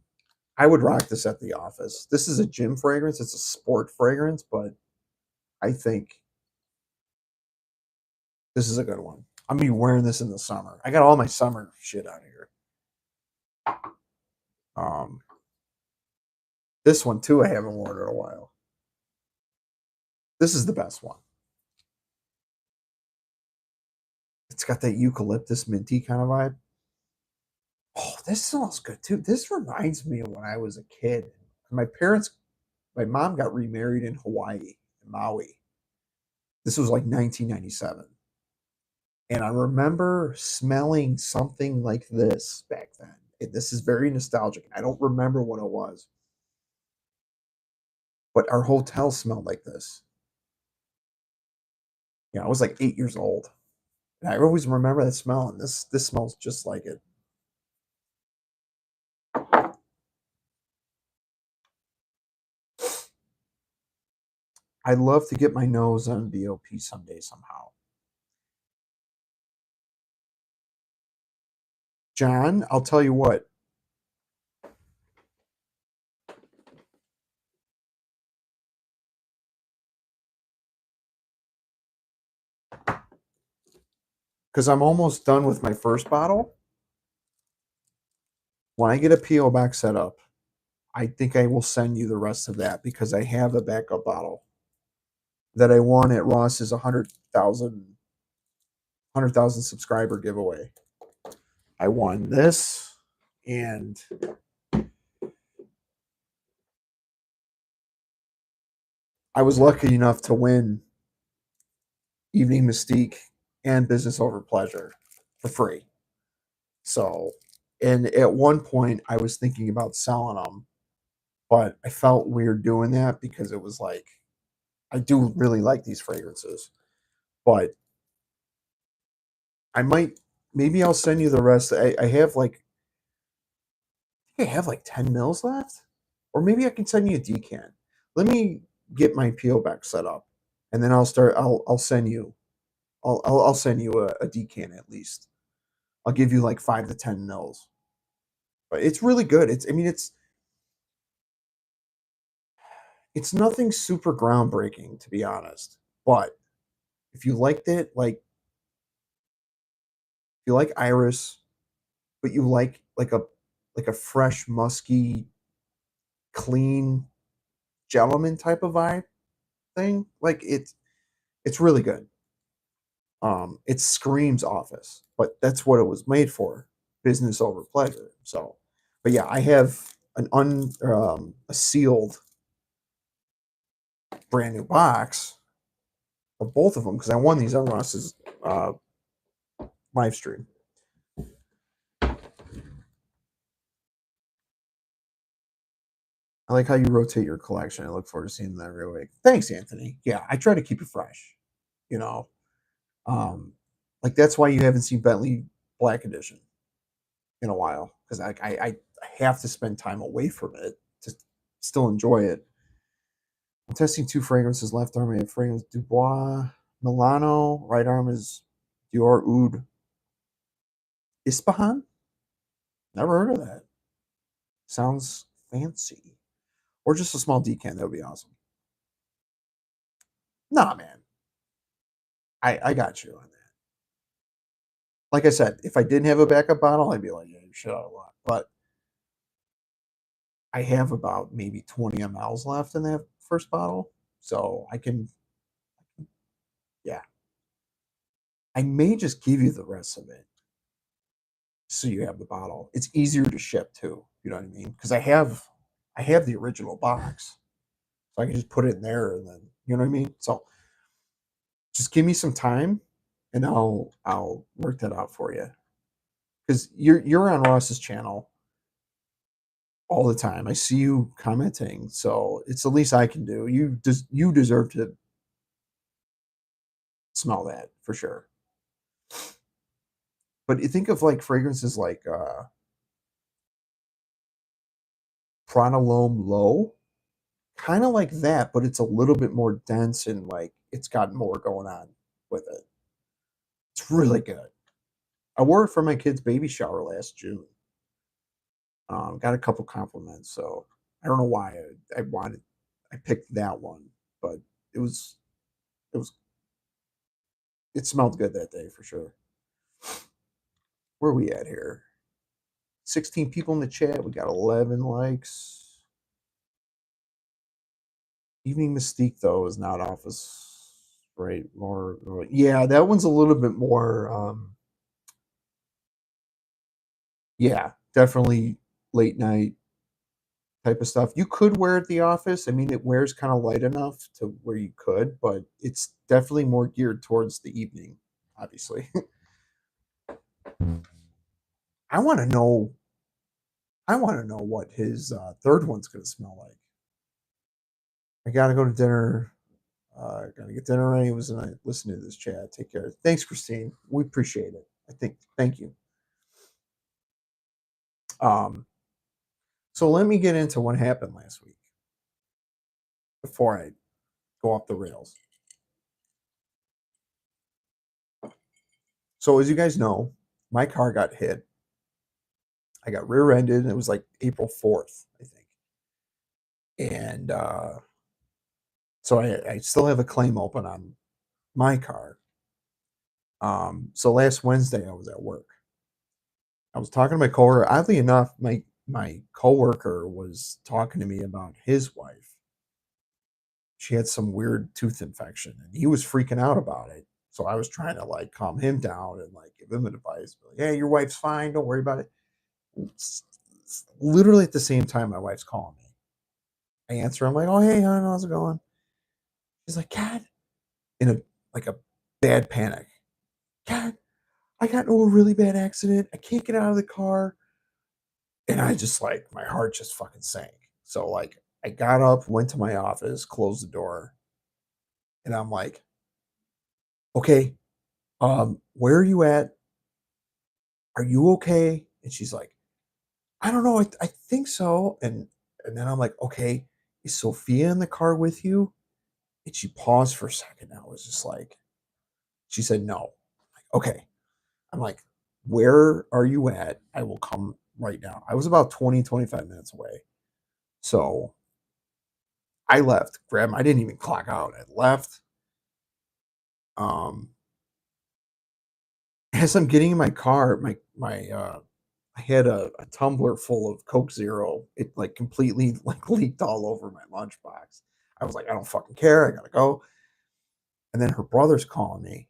[SPEAKER 1] I would rock this at the office. This is a gym fragrance. It's a sport fragrance, but I think this is a good one. I'm gonna be wearing this in the summer. I got all my summer shit out here. Um, this one too, I haven't worn in a while. This is the best one. It's got that eucalyptus minty kind of vibe. Oh, this smells good too. This reminds me of when I was a kid. My parents, my mom got remarried in Hawaii, in Maui. This was like 1997. And I remember smelling something like this back then. This is very nostalgic. I don't remember what it was, but our hotel smelled like this. Yeah, I was like 8 years old. And I always remember that smell, and this smells just like it. I'd love to get my nose on BOP someday somehow. John, I'll tell you what, because I'm almost done with my first bottle. When I get a PO box set up, I think I will send you the rest of that because I have a backup bottle that I won at Ross's 100,000 subscriber giveaway. I won this, and I was lucky enough to win Evening Mystique and Business Over Pleasure for free. So, and at one point, I was thinking about selling them, but I felt weird doing that because it was like, I do really like these fragrances, but I might, maybe I'll send you the rest. I have like, I think I have like 10 mils left, or maybe I can send you a decan. Let me get my PO back set up, and then I'll send you. I'll send you a decan at least. I'll give you like 5 to 10 mils, but it's really good. It's I mean it's nothing super groundbreaking to be honest, but if you liked it, like if you like iris, but you like a fresh, musky, clean gentleman type of vibe thing, like it's really good. It screams office, but that's what it was made for, business over pleasure. So, but yeah, I have a sealed brand new box of both of them because I won these on Ross's uh, live stream. I like how you rotate your collection. I look forward to seeing that every week. Thanks, Anthony. Yeah, I try to keep it fresh. You know, um, like that's why you haven't seen Bentley Black Edition in a while because I have to spend time away from it to still enjoy it. I'm testing two fragrances. Left arm, I have fragrance Dubois Milano. Right arm is Dior Oud Ispahan. Never heard of that. Sounds fancy. Or just a small decan. That would be awesome. Nah, man. I got you on that. like I said, if I didn't have a backup bottle, I'd be like, yeah, you shit out a lot. But I have about maybe 20 mLs left in that first bottle. So I can, yeah, I may just give you the rest of it so you have the bottle. It's easier to ship too. You know what I mean? Because I have the original box, so I can just put it in there and then you know what I mean. So just give me some time, and I'll work that out for you. Because you're on Ross's channel all the time. I see you commenting, so it's the least I can do. You deserve to smell that for sure. But you think of like fragrances like Pronolome Low, kind of like that, but it's a little bit more dense and like it's got more going on with it. It's really good. I wore it for my kid's baby shower last June. Got a couple compliments, so I don't know why I picked that one, but it was it was it smelled good that day for sure. Where are we at here? 16 people in the chat. We got 11 likes. Evening Mystique though is not office right more yeah, that one's a little bit more yeah, definitely late night type of stuff. You could wear it at the office. I mean, it wears kind of light enough to where you could, but it's definitely more geared towards the evening, obviously. I want to know I want to know what his third one's going to smell like. I got to go to dinner. Got to get dinner ready. Was listening to this chat. Take care. Thanks, Christine. We appreciate it. I think. Thank you. Um, so let me get into what happened last week before I go off the rails. So as you guys know, my car got hit. I got rear-ended, and it was like April 4th, I think. And so I still have a claim open on my car. So last Wednesday I was at work. I was talking to my coworker. Oddly enough, my coworker was talking to me about his wife. She had some weird tooth infection, and he was freaking out about it. So I was trying to like calm him down and like give him advice. Like, hey, your wife's fine. Don't worry about it. Literally at the same time, my wife's calling me. I answer. I'm like, oh hey, hon, how's it going? She's like, God, in a like a bad panic. God, I got into a really bad accident. I can't get out of the car. And I just like my heart just fucking sank. So like I got up, went to my office, closed the door, and I'm like, okay, where are you at? Are you okay? And she's like, I don't know, I think so. And then I'm like, okay, is Sophia in the car with you? And she paused for a second. I was just like, she said no. I'm like, okay. I'm like, where are you at? I will come right now. I was about 20, 25 minutes away. So I left, grabbed, I didn't even clock out. I left. Um, as I'm getting in my car, I had a tumbler full of Coke Zero. It like completely like leaked all over my lunchbox. I was like, I don't fucking care. I gotta go. And then her brother's calling me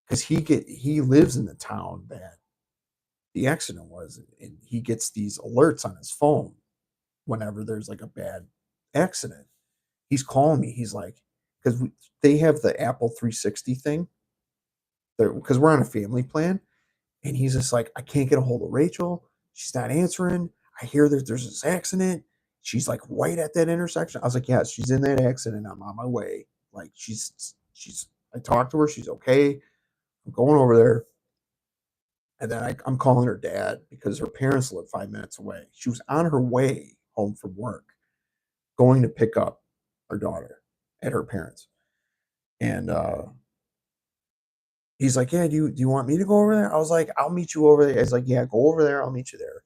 [SPEAKER 1] because he lives in the town that the accident was, and he gets these alerts on his phone whenever there's like a bad accident. He's calling me. He's like, because they have the Apple 360 thing, because we're on a family plan. And he's just like, I can't get a hold of Rachel. She's not answering. I hear that there's this accident. She's like right at that intersection. I was like, yeah, she's in that accident. I'm on my way. Like I talked to her. She's okay. I'm going over there. And then I'm calling her dad because her parents live 5 minutes away. She was on her way home from work, going to pick up her daughter at her parents. And he's like, yeah, do you want me to go over there? I was like, I'll meet you over there. He's like, yeah, go over there. I'll meet you there.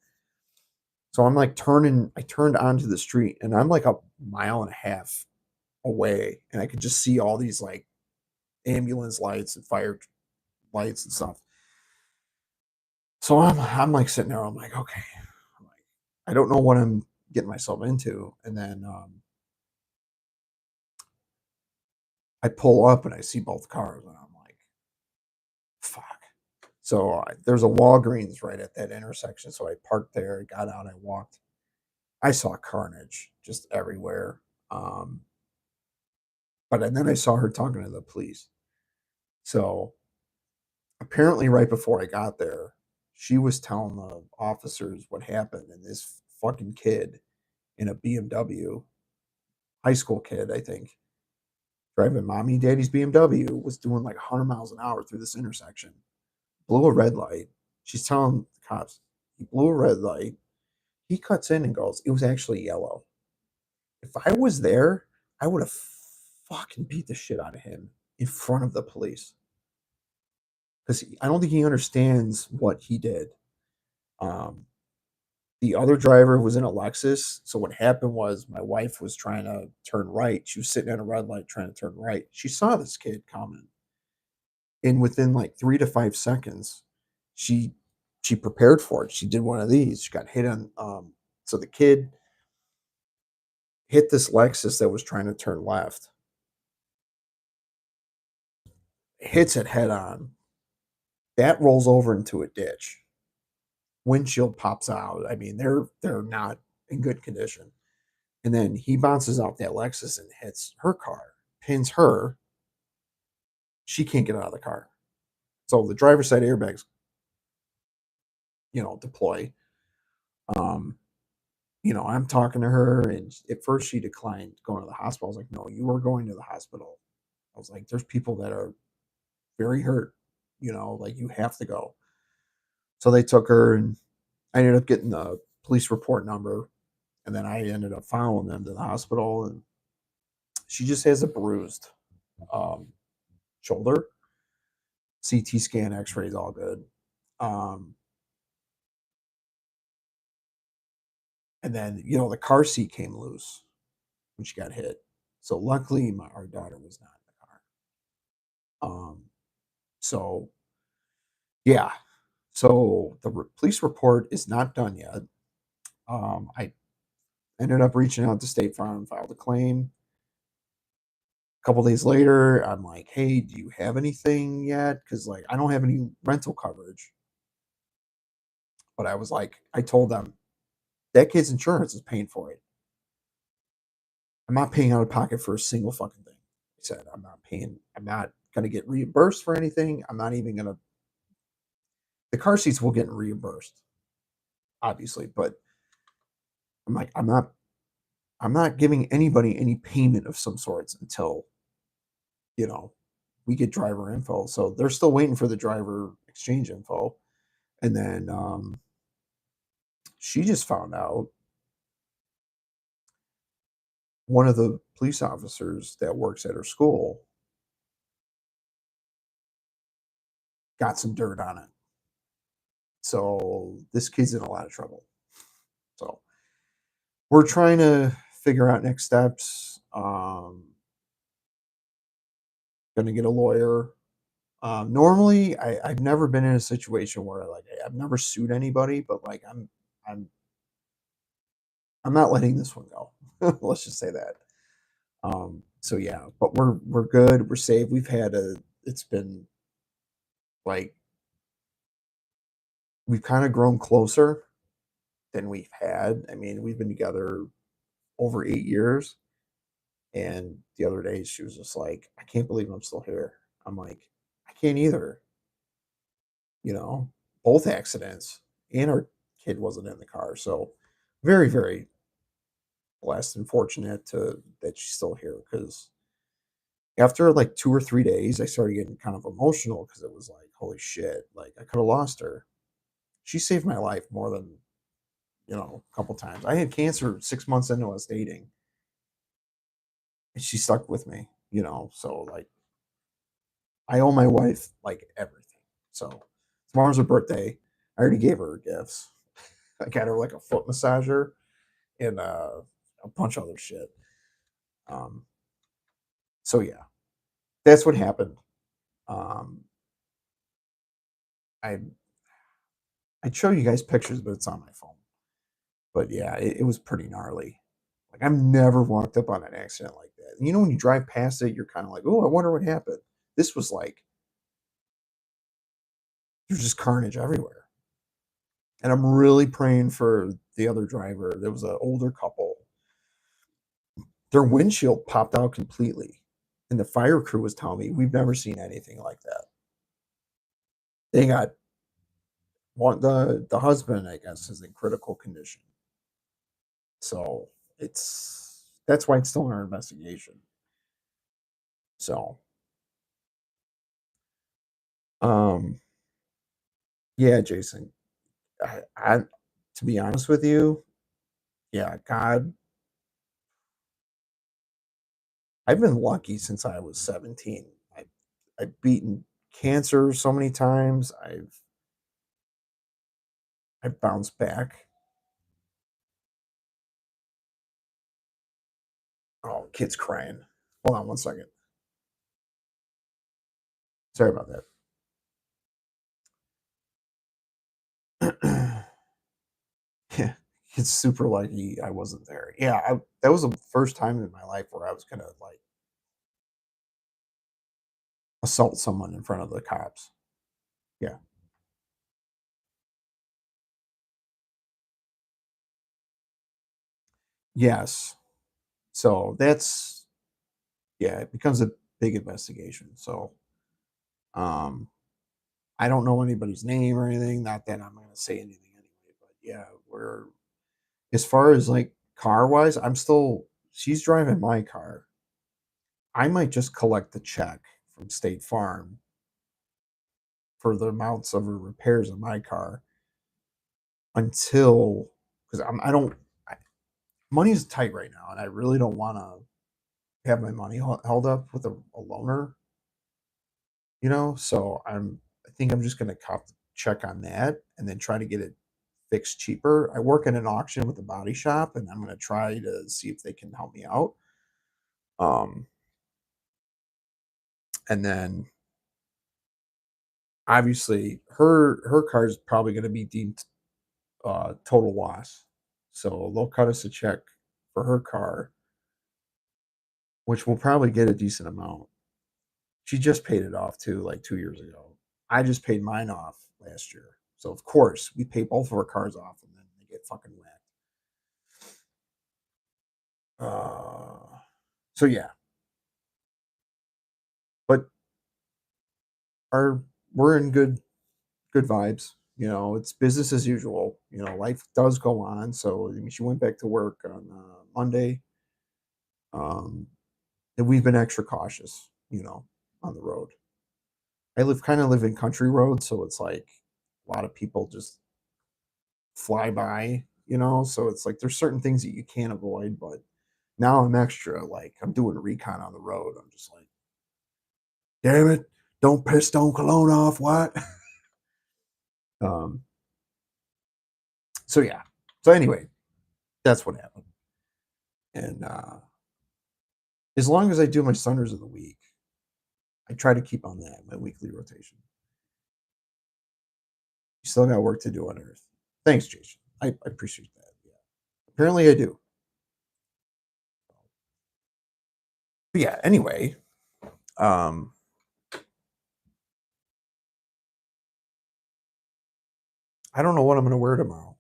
[SPEAKER 1] So I'm like I turned onto the street and I'm like a mile and a half away and I could just see all these like ambulance lights and fire lights and stuff. So I'm like sitting there. I'm like, okay, I'm like, I don't know what I'm getting myself into. And then I pull up and I see both cars, and I'm like, fuck. So there's a Walgreens right at that intersection. So I parked there, got out, I walked. I saw carnage just everywhere. Um, but and then I saw her talking to the police. So apparently, right before I got there, she was telling the officers what happened, and this fucking kid in a BMW, high school kid, I think, driving mommy and daddy's BMW, was doing like 100 miles an hour through this intersection, blew a red light. She's telling the cops, he blew a red light. He cuts in and goes, it was actually yellow. If I was there, I would have fucking beat the shit out of him in front of the police because I don't think he understands what he did. Um, the other driver was in a Lexus. So what happened was my wife was trying to turn right. She was sitting at a red light trying to turn right. She saw this kid coming, and within like 3 to 5 seconds, she she prepared for it. She did one of these. She got hit on. So the kid hit this Lexus that was trying to turn left, hits it head on. That rolls over into a ditch. Windshield pops out. I mean, they're not in good condition. And then he bounces out that Lexus and hits her car, pins her. She can't get out of the car. So the driver's side airbags, deploy. Um, I'm talking to her, and at first she declined going to the hospital. I was like, no, you are going to the hospital. I was like, there's people that are very hurt, like you have to go. So they took her, and I ended up getting the police report number, and then I ended up following them to the hospital, and she just has a bruised um, shoulder. CT scan, X-rays, all good. Um, and then the car seat came loose when she got hit. So luckily, our daughter was not in the car. So yeah, so the police report is not done yet. I ended up reaching out to State Farm, filed a claim. A couple days later, I'm like, hey, do you have anything yet? Because like I don't have any rental coverage. But I was like, I told them that kid's insurance is paying for it. I'm not paying out of pocket for a single fucking thing. I said, I'm not paying. I'm not gonna get reimbursed for anything. I'm not even gonna. The car seats will get reimbursed, obviously, but I'm like, I'm not giving anybody any payment of some sorts until you know we get driver info. So they're still waiting for the driver exchange info, and then she just found out one of the police officers that works at her school got some dirt on it. So this kid's in a lot of trouble. So we're trying to figure out next steps. Going to get a lawyer. Normally, I've never been in a situation where like I've never sued anybody, but like I'm I'm not letting this one go. Let's just say that. So yeah, but we're good. We're safe. It's been like we've kind of grown closer than we've had. I mean, we've been together over 8 years. And the other day, she was just like, I can't believe I'm still here. I'm like, I can't either. You know, both accidents, and our kid wasn't in the car. So, very, very blessed and fortunate that she's still here. Because after like 2 or 3 days, I started getting kind of emotional because it was like, holy shit, like I could have lost her. She saved my life more than, a couple times. I had cancer 6 months into us dating, and she stuck with me, so like I owe my wife like everything. So tomorrow's her birthday. I already gave her gifts. I got her like a foot massager and a bunch of other shit. Um, so yeah, that's what happened. Um, I I'd show you guys pictures, but it's on my phone. But yeah, it was pretty gnarly. Like I've never walked up on an accident like that. And you know, when you drive past it, you're kind of like, oh, I wonder what happened. This was like there's just carnage everywhere. And I'm really praying for the other driver. There was an older couple. Their windshield popped out completely. And the fire crew was telling me, we've never seen anything like that. They got one the husband, I guess, is in critical condition. So that's why it's still under investigation. So um yeah, Jason. I to be honest with you, yeah, God, I've been lucky since I was 17. I've beaten cancer so many times. I've bounced back. Oh, kid's crying. Hold on one second. Sorry about that. Yeah, it's super lucky I wasn't there. Yeah, that was the first time in my life where I was gonna like assault someone in front of the cops. Yeah. Yes. So that's yeah, it becomes a big investigation. So um I don't know anybody's name or anything. Not that I'm gonna say anything anyway, but yeah, we're as far as like car wise, I'm still she's driving my car. I might just collect the check from State Farm for the amounts of her repairs on my car until because I don't I, money's tight right now, and I really don't want to have my money held up with a loaner, you know. So I think I'm just gonna cop the check on that and then try to get it fixed cheaper. I work in an auction with a body shop, and I'm gonna try to see if they can help me out. Um, and then obviously her car is probably gonna be deemed total loss, so they'll cut us a check for her car, which will probably get a decent amount. She just paid it off too, like 2 years ago. I just paid mine off last year, so of course we pay both of our cars off, and then they get fucking whacked. Uh, so yeah, but our we're in good vibes. You know, it's business as usual. You know, life does go on. So I mean, she went back to work on Monday, um, and we've been extra cautious. You know, on the road. I live in country roads, so it's like a lot of people just fly by. You know, so it's like there's certain things that you can't avoid. But now I'm extra like I'm doing recon on the road. I'm just like, damn it, don't piss Stone Cologne off. What? um. So yeah. So anyway, that's what happened. And as long as I do my Sundays of the week, I try to keep on that, my weekly rotation. You still got work to do on Earth. Thanks, Jason. I appreciate that. Yeah. Apparently I do. But yeah, anyway, um, I don't know what I'm going to wear tomorrow.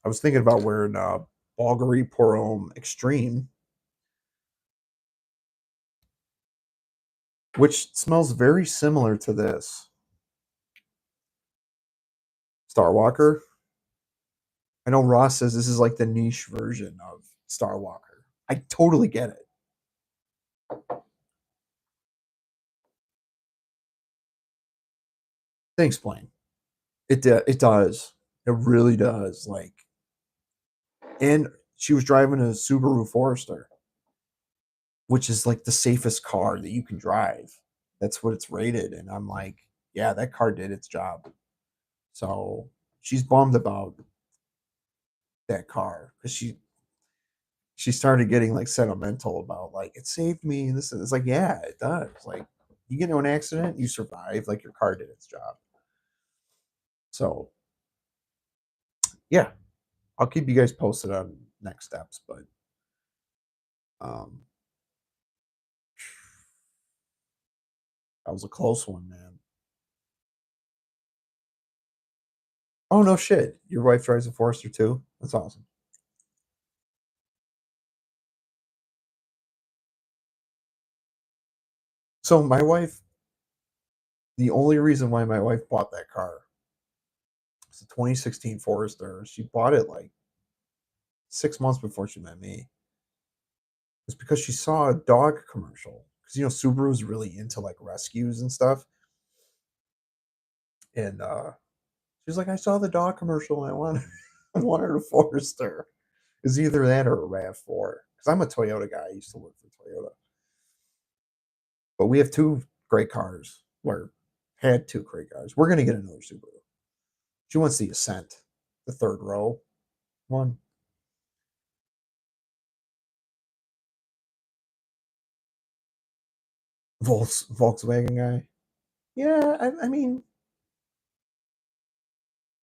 [SPEAKER 1] I was thinking about wearing Bulgari Pour Extreme, which smells very similar to this Star Walker. I know Ross says this is like the niche version of Star Walker. I totally get it. Thanks, Blaine. It does. It really does. Like, and she was driving a Subaru Forester, which is like the safest car that you can drive. That's what it's rated, and I'm like, yeah, that car did its job. So she's bummed about that car because she started getting like sentimental about like it saved me. And this is it's like, yeah, it does. Like You get into an accident, you survive, like your car did its job. So yeah, I'll keep you guys posted on next steps, but um, that was a close one, man. Oh no shit. Your wife drives a Forester too? That's awesome. So my wife, the only reason why my wife bought that car, it's a 2016 Forester. She bought it like 6 months before she met me. It's because she saw a dog commercial. Because Subaru's really into like rescues and stuff. And she's like, I saw the dog commercial and I wanted I wanted a Forester. It's either that or a RAV4. Because I'm a Toyota guy. I used to work for Toyota. But we have two great cars. Or had two great cars. We're gonna get another Subaru. She wants the Ascent, the third row one. Volkswagen guy. Yeah, I mean,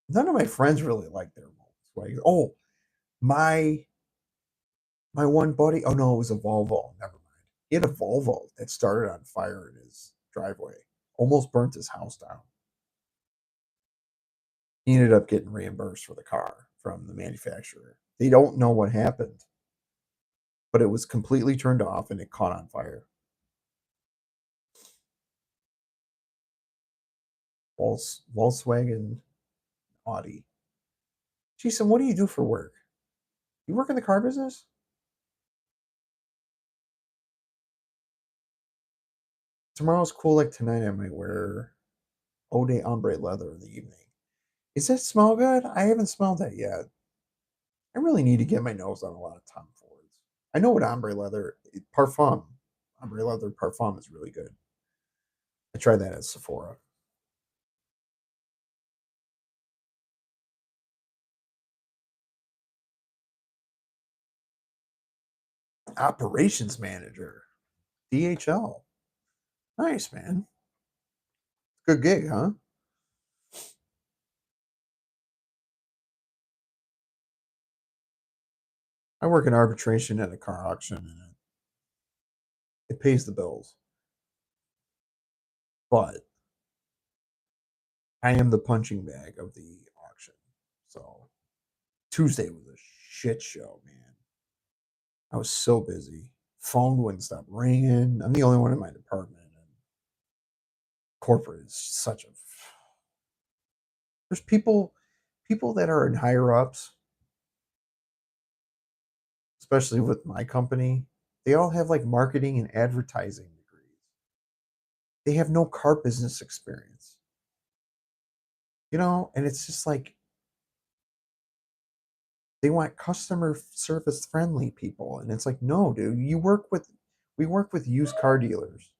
[SPEAKER 1] none of my friends really like their Volkswagen. Oh, my my one buddy. Oh no, it was a Volvo. Never mind. He had a Volvo that started on fire in his driveway. Almost burnt his house down. He ended up getting reimbursed for the car from the manufacturer. They don't know what happened, but it was completely turned off and it caught on fire. Volkswagen Audi. Jason, what do you do for work? You work in the car business? Tomorrow's cool like tonight. I might wear Eau de Ombre leather in the evening. Does that smell good? I haven't smelled that yet. I really need to get my nose on a lot of Tom Fords. I know what ombre leather, parfum, ombre leather parfum is really good. I tried that at Sephora. Operations manager, DHL. Nice, man. Good gig, huh? I work in arbitration at a car auction and it pays the bills. But I am the punching bag of the auction. So Tuesday was a shit show, man. I was so busy. Phone wouldn't stop ringing. I'm the only one in my department. And corporate is such a there's people that are in higher ups, especially with my company. They all have like marketing and advertising degrees. They have no car business experience. And it's just like they want customer service friendly people and it's like no dude, we work with used car dealers.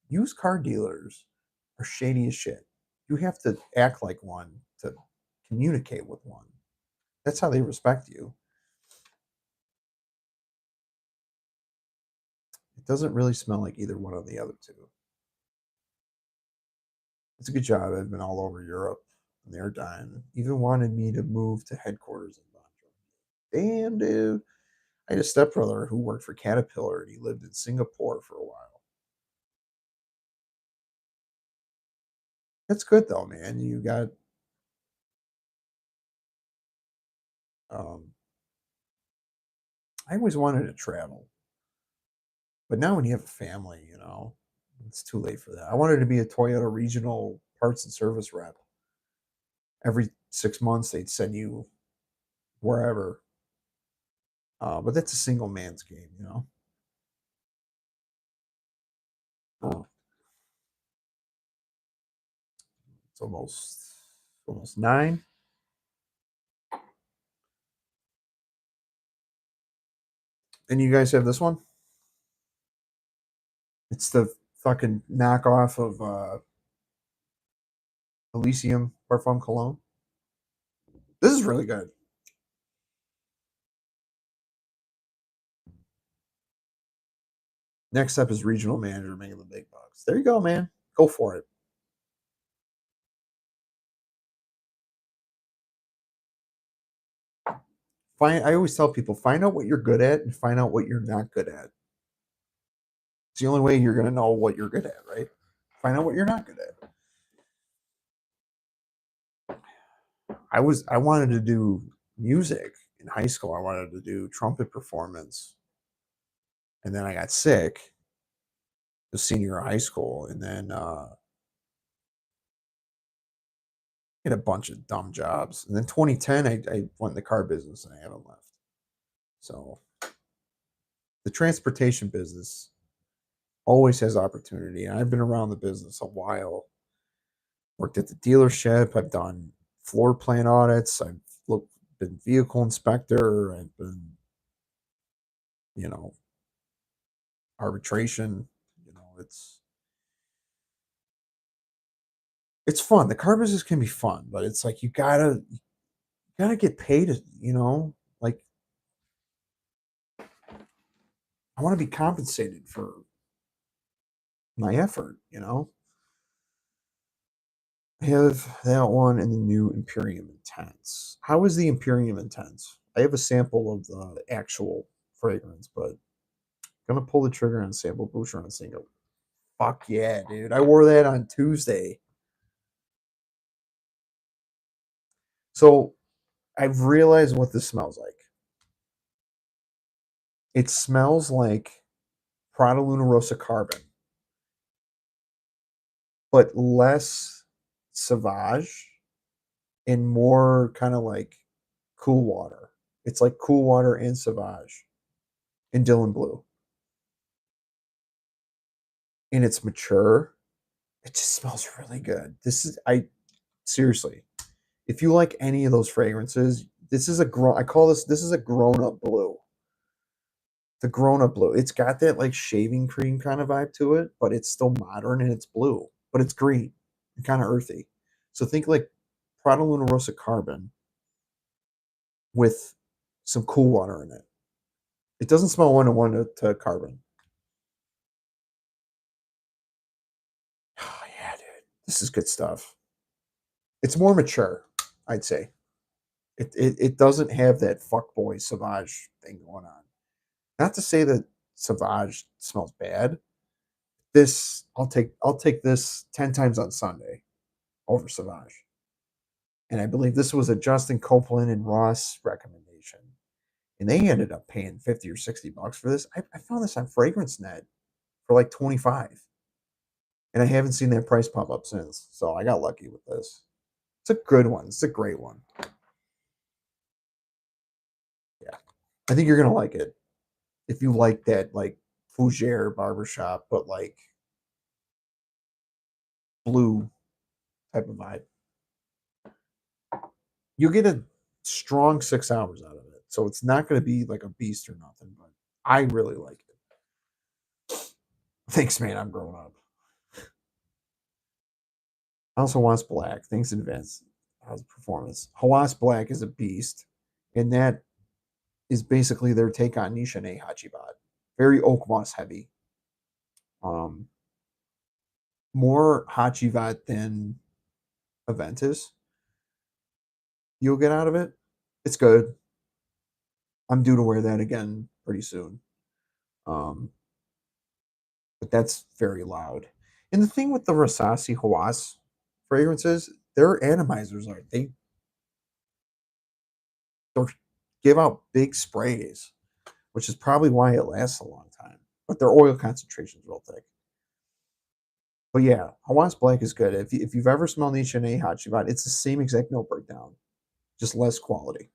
[SPEAKER 1] Used car dealers are shady as shit. You have to act like one to communicate with one. That's how they respect you. It doesn't really smell like either one of the other two. It's a good job. I've been all over Europe and they're dying. Even wanted me to move to headquarters in Bonn. Damn, dude. I had a stepbrother who worked for Caterpillar and he lived in Singapore for a while. That's good though, man. You got um I always wanted to travel. But now when you have a family, it's too late for that. I wanted to be a Toyota regional parts and service rep. Every 6 months they'd send you wherever. But that's a single man's game. Oh, it's almost 9. And you guys have this one? It's the fucking knockoff of Elysium Parfum Cologne. This is really good. Next up is regional manager making the big bucks. There you go, man. Go for it. I always tell people find out what you're good at and find out what you're not good at. It's the only way you're gonna know what you're good at, right? Find out what you're not good at. I wanted to do music in high school. I wanted to do trumpet performance, and then I got sick the senior year of high school, and then had a bunch of dumb jobs. And then 2010, I went in the car business, and I haven't left. So the transportation business always has opportunity, and I've been around the business a while. Worked at the dealership. I've done floor plan audits. Been vehicle inspector. I've been, you know, arbitration. You know, it's fun. The car business can be fun, but it's like you gotta get paid. Like I want to be compensated for my effort. I have that one and the new Imperium Intense. How is the Imperium Intense? I have a sample of the actual fragrance, but I'm gonna pull the trigger on sample booster on single. Fuck yeah, dude! I wore that on Tuesday. So I've realized what this smells like. It smells like Prada Luna Rossa Carbon, but less Sauvage and more kind of like Cool Water. It's like Cool Water and Sauvage and Dylan Blue. And it's mature. It just smells really good. I seriously, if you like any of those fragrances, I call this is a grown up blue. The grown up blue. It's got that like shaving cream kind of vibe to it, but it's still modern and it's blue, but it's green and kind of earthy. So think like Prada Luna Rossa Carbon with some cool water in it. It doesn't smell one to one to carbon. Oh yeah, dude. This is good stuff. It's more mature, I'd say. It doesn't have that fuckboy Sauvage thing going on. Not to say that Sauvage smells bad. I'll take this 10 times on Sunday over Sauvage. And I believe this was a Justin Copeland and Ross recommendation. And they ended up paying 50 or $60 for this. I found this on Fragrance Net for like 25. And I haven't seen that price pop up since. So I got lucky with this. It's a good one. It's a great one. Yeah. I think you're gonna like it. If you like that like fougere barbershop, but like blue type of vibe. You'll get a strong 6 hours out of it. So it's not gonna be like a beast or nothing, but I really like it. Thanks, man. I'm growing up. I also wants black. Thanks in advance. How's the performance? Hawas Black is a beast, and that is basically their take on Nishane Hachibat. Very oak moss heavy. Um, More Hachivat than Aventus. You'll get out of it. It's good. I'm due to wear that again pretty soon. Um, but that's very loud. And the thing with the Rasasi Hawas fragrances, their atomizers they give out big sprays, which is probably why it lasts a long time. But their oil concentration is real thick. But yeah, Hawas Black is good. If you've ever smelled Nichane Hachiban, it's the same exact note breakdown, just less quality.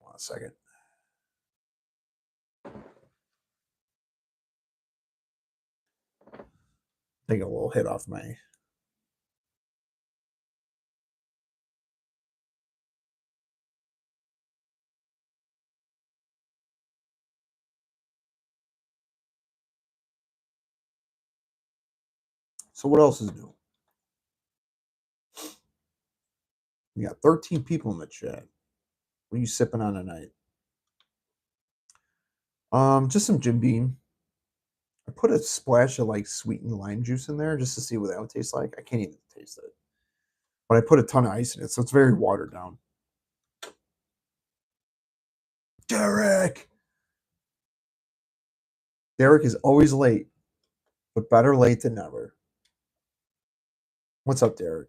[SPEAKER 1] Hold on a second. Take a little hit off my. So what else is new? We got 13 people in the chat. What are you sipping on tonight? Just some Jim Beam. I put a splash of like sweetened lime juice in there just to see what that would taste like. I can't even taste it, but I put a ton of ice in it, so it's very watered down. Derek, Derek is always late, but better late than never. What's up, Derek?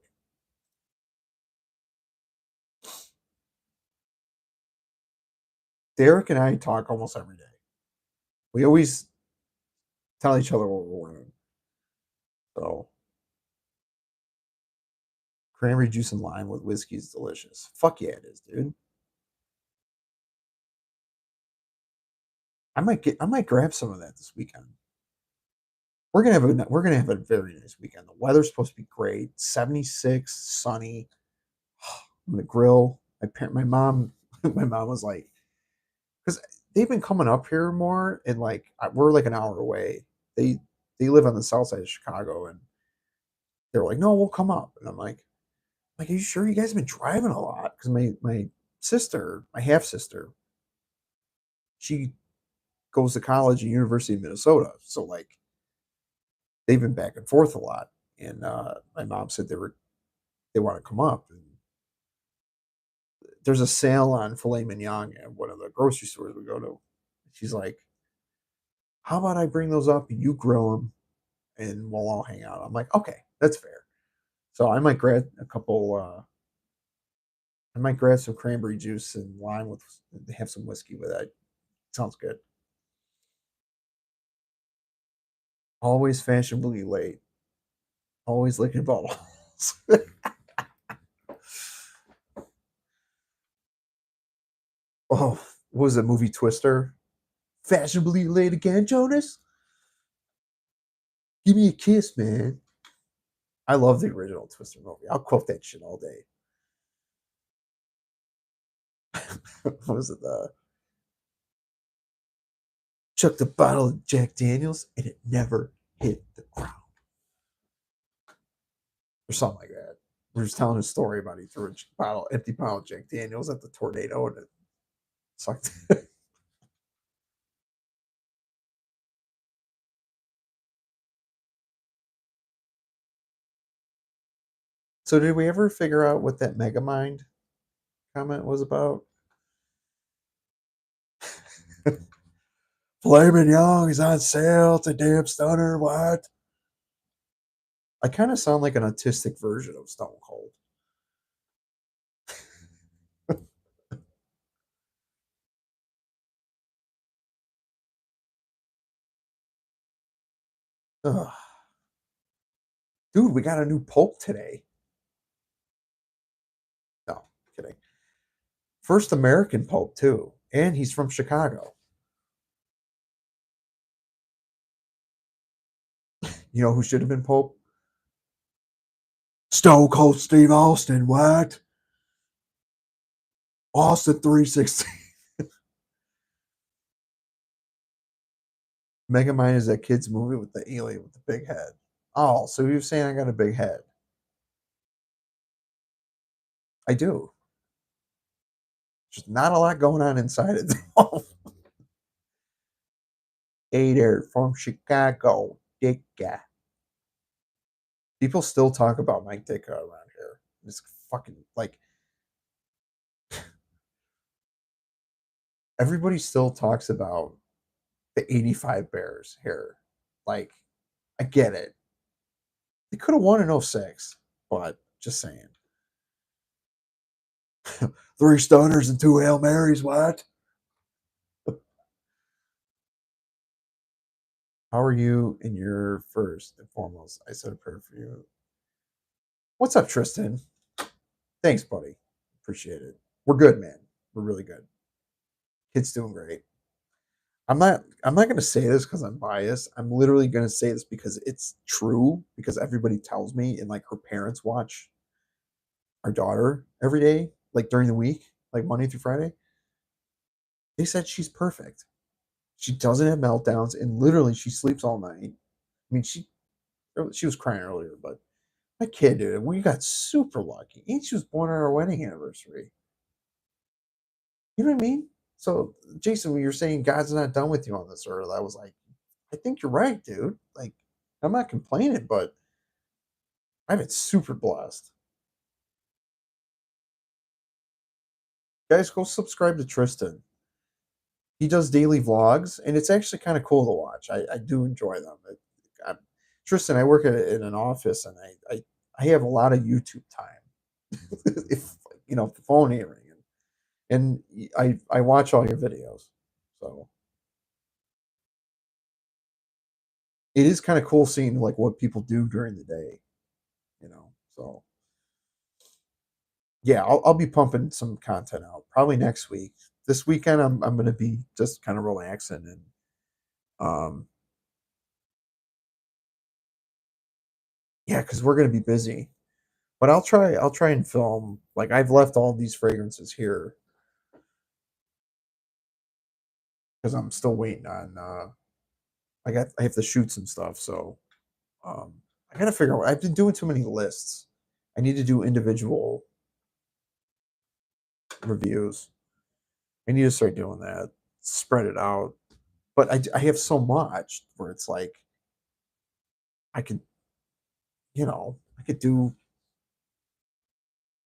[SPEAKER 1] Derek and I talk almost every day. We always tell each other what we're wearing. So cranberry juice and lime with whiskey is delicious. Fuck yeah, it is, dude. I might grab some of that this weekend. We're gonna have a very nice weekend. The weather's supposed to be great. 76, sunny. I'm gonna grill. My mom my mom was like, because they've been coming up here more, and like we're like an hour away. They live on the south side of Chicago, and they're like, no, we'll come up. And I'm like, are you sure you guys have been driving a lot? Because my sister, my half sister, she goes to college at University of Minnesota, so like they've been back and forth a lot. And my mom said they want to come up. And there's a sale on filet mignon at one of the grocery stores we go to. She's like, how about I bring those up and you grill them and we'll all hang out. I'm like, okay, that's fair. So I might grab a couple. I might grab some cranberry juice and lime with have some whiskey with it. Sounds good. Always fashionably late. Always licking bottles. Oh, what was the movie Twister? Fashionably late again, Jonas? Give me a kiss, man. I love the original Twister movie. I'll quote that shit all day. What was it? Chucked a bottle of Jack Daniels and it never hit the ground. Or something like that. We're just telling a story about he threw empty bottle of Jack Daniels at the tornado and it sucked. So did we ever figure out what that Megamind comment was about? Flaming Young is on sale. It's a damn stunner. What? I kind of sound like an autistic version of Stone Cold. Ugh. Dude, we got a new Pope today. No, kidding. First American Pope, too. And he's from Chicago. You know who should have been Pope? Stone Cold Steve Austin. What? Austin 316. Megamind is that kid's movie with the alien with the big head. Oh, so you're saying I got a big head? I do. There's not a lot going on inside it. Hey there, from Chicago, Dicka. People still talk about Mike Ditka around here. It's fucking like everybody still talks about the 85 Bears here. Like, I get it. They could have won in '06, but just saying. Three stunners and two Hail Marys, what? How are you in your first and foremost? I said a prayer for you. What's up, Tristan? Thanks, buddy. Appreciate it. We're good, man. We're really good. Kid's doing great. I'm not gonna say this because I'm biased. I'm literally gonna say this because it's true, because everybody tells me, and like her parents watch our daughter every day, like during the week, like Monday through Friday. They said she's perfect. She doesn't have meltdowns, and literally she sleeps all night. I mean, she was crying earlier, but My kid, dude, we got super lucky. And she was born on our wedding anniversary. You know what I mean? So, Jason, when you're saying God's not done with you on this earth, I was like, I think you're right, dude. Like, I'm not complaining, but I've been super blessed. Guys, go subscribe to Tristan. He does daily vlogs, and it's actually kind of cool to watch. I do enjoy them. I, Tristan, I work in an office, and I have a lot of YouTube time. If if the phone ain't ringing, and I watch all your videos, so it is kind of cool seeing like what people do during the day. So yeah, I'll be pumping some content out probably next week. This weekend, I'm gonna be just kind of relaxing and um yeah, because we're gonna be busy. But I'll try and film. Like I've left all these fragrances here because I'm still waiting on. I have to shoot some stuff, so um, I gotta figure out. I've been doing too many lists. I need to do individual reviews. I need to start doing that. Spread it out. But I have so much where it's like I could I could do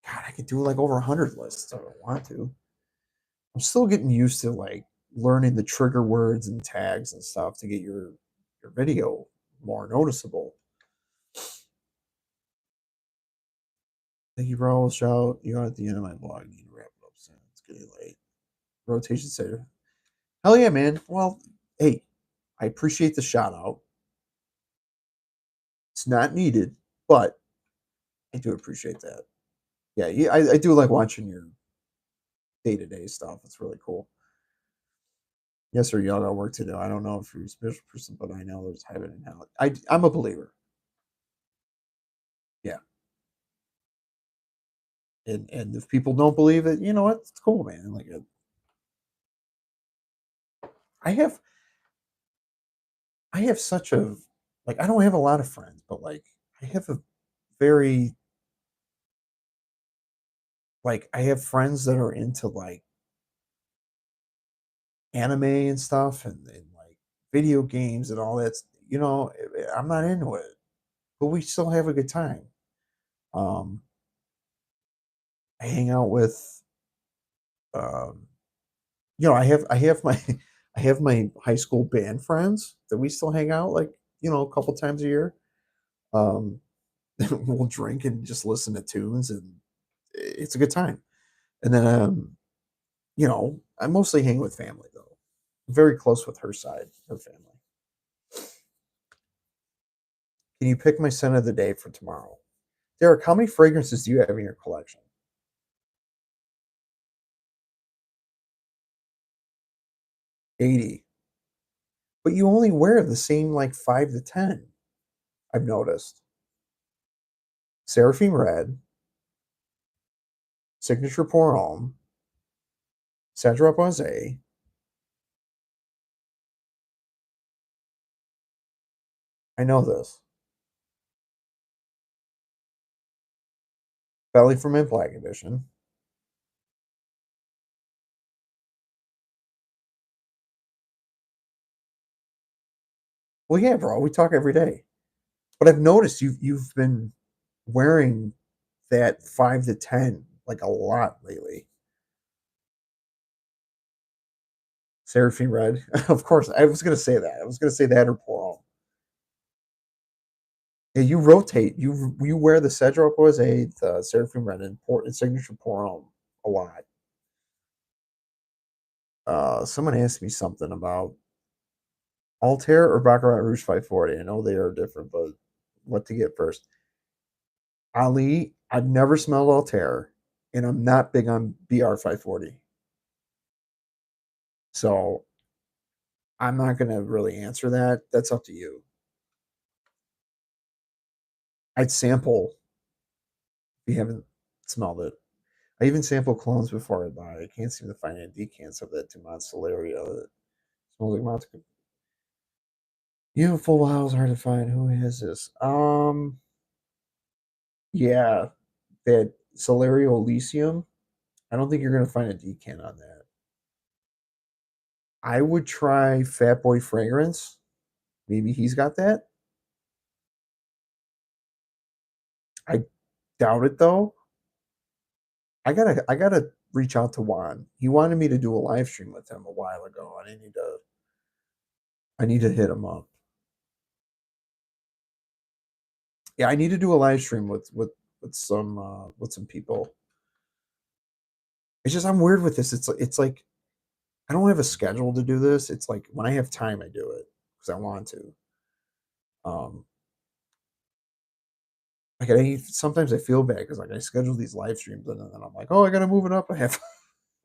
[SPEAKER 1] God I could do like over 100 lists if I want to. I'm still getting used to like learning the trigger words and tags and stuff to get your video more noticeable. Thank you for all the shout. You're at the end of my vlog. I need to wrap it up soon. It's getting late. Rotation saver. Hell yeah, man. Well, hey, I appreciate the shout out. It's not needed, but I do appreciate that. Yeah, I do like watching your day to day stuff. It's really cool. Yes, sir. Y'all got work to do. I don't know if you're a spiritual person, but I know there's heaven and hell. I'm a believer. Yeah, and if people don't believe it, you know what? It's cool, man. Like I have I have such a like I don't have a lot of friends, but like I have a very like I have friends that are into like anime and stuff and like video games and all that. I'm not into it, but we still have a good time. Um, I hang out with um, I have my I have my high school band friends that we still hang out like a couple times a year. Um, we'll drink and just listen to tunes, and it's a good time. And then I mostly hang with family though. I'm very close with her side, her family. Can you pick my scent of the day for tomorrow? Derek, how many fragrances do you have in your collection? 80. But you only wear the same like 5 to 10, I've noticed. Seraphim Red, Signature Pour Homme, Cedra Boise, I know this. Belly Ferment Black Edition. Well, yeah, bro, we talk every day. But I've noticed you've been wearing that 5 to 10 like a lot lately. Seraphim Red. Of course, I was gonna say that. I was gonna say that or Pour. Yeah, you rotate. You wear the Cedro Rose, the Seraphim Red, and Signature Pour a lot. Someone asked me something about Altair or Baccarat Rouge 540. I know they are different, but what to get first? Ali, I've never smelled Altair, and I'm not big on BR 540. So I'm not gonna really answer that. That's up to you. I'd sample if you haven't smelled it. I even sample clones before I buy. I can't seem to find any decants of that Dumont Solario that smells like Monte. You have full house hard to find. Who is this? Yeah, that Celerio Elysium. I don't think you're gonna find a decan on that. I would try Fat Boy Fragrance. Maybe he's got that. I doubt it though. I gotta reach out to Juan. He wanted me to do a live stream with him a while ago, and I need to hit him up. Yeah, I need to do a live stream with some people. It's just I'm weird with this. It's like I don't have a schedule to do this. It's like when I have time, I do it because I want to. Um, like sometimes I feel bad because like I schedule these live streams and then I'm like, oh, I gotta move it up a half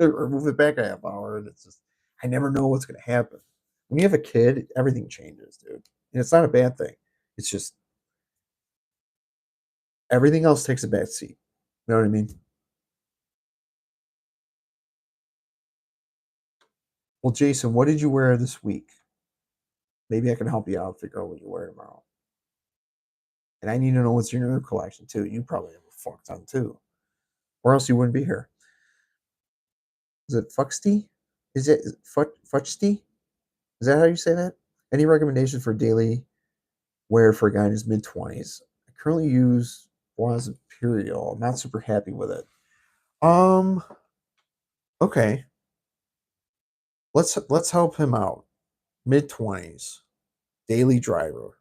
[SPEAKER 1] or move it back a half hour, and it's just I never know what's gonna happen. When you have a kid, everything changes, dude, and it's not a bad thing. It's just everything else takes a back seat. You know what I mean? Well, Jason, what did you wear this week? Maybe I can help you out figure out what you wear tomorrow. And I need to know what's in your collection too. You probably have a fuck ton too, or else you wouldn't be here. Is it Fuxty? Is it Fuxty? Is that how you say that? Any recommendations for daily wear for a guy in his mid 20s? I currently use Bois Imperial. I'm not super happy with it. Um. Okay. Let's help him out. Mid 20s, daily driver.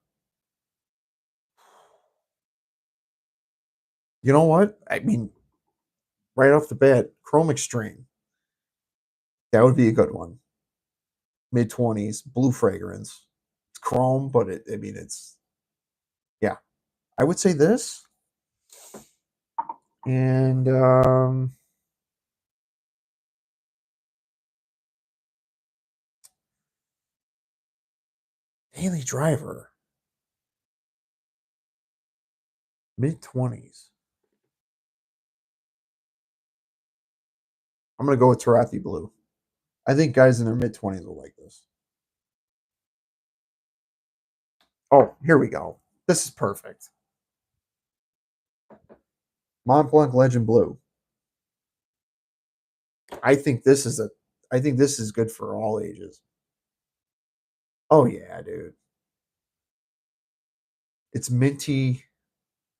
[SPEAKER 1] You know what? I mean, right off the bat, Chrome Extreme. That would be a good one. Mid 20s, blue fragrance. It's chrome, but I mean, it's, yeah. I would say this. And daily driver, mid 20s. I'm going to go with Tarathi Blue. I think guys in their mid 20s will like this. Oh, here we go. This is perfect. Mont Blanc Legend Blue. I think this is a I think this is good for all ages. Oh yeah, dude. It's minty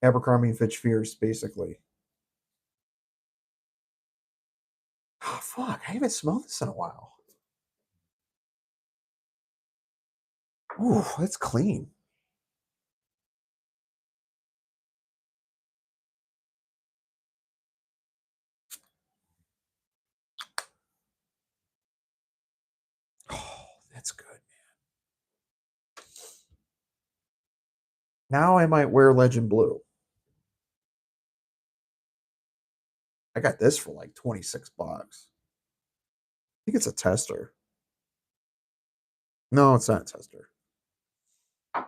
[SPEAKER 1] Abercrombie and Fitch Fierce, basically. Oh fuck, I haven't smelled this in a while. Ooh, that's clean. Oh, that's good. Now I might wear Legend Blue. I got this for like 26 bucks. I think it's a tester. No, it's not a tester. I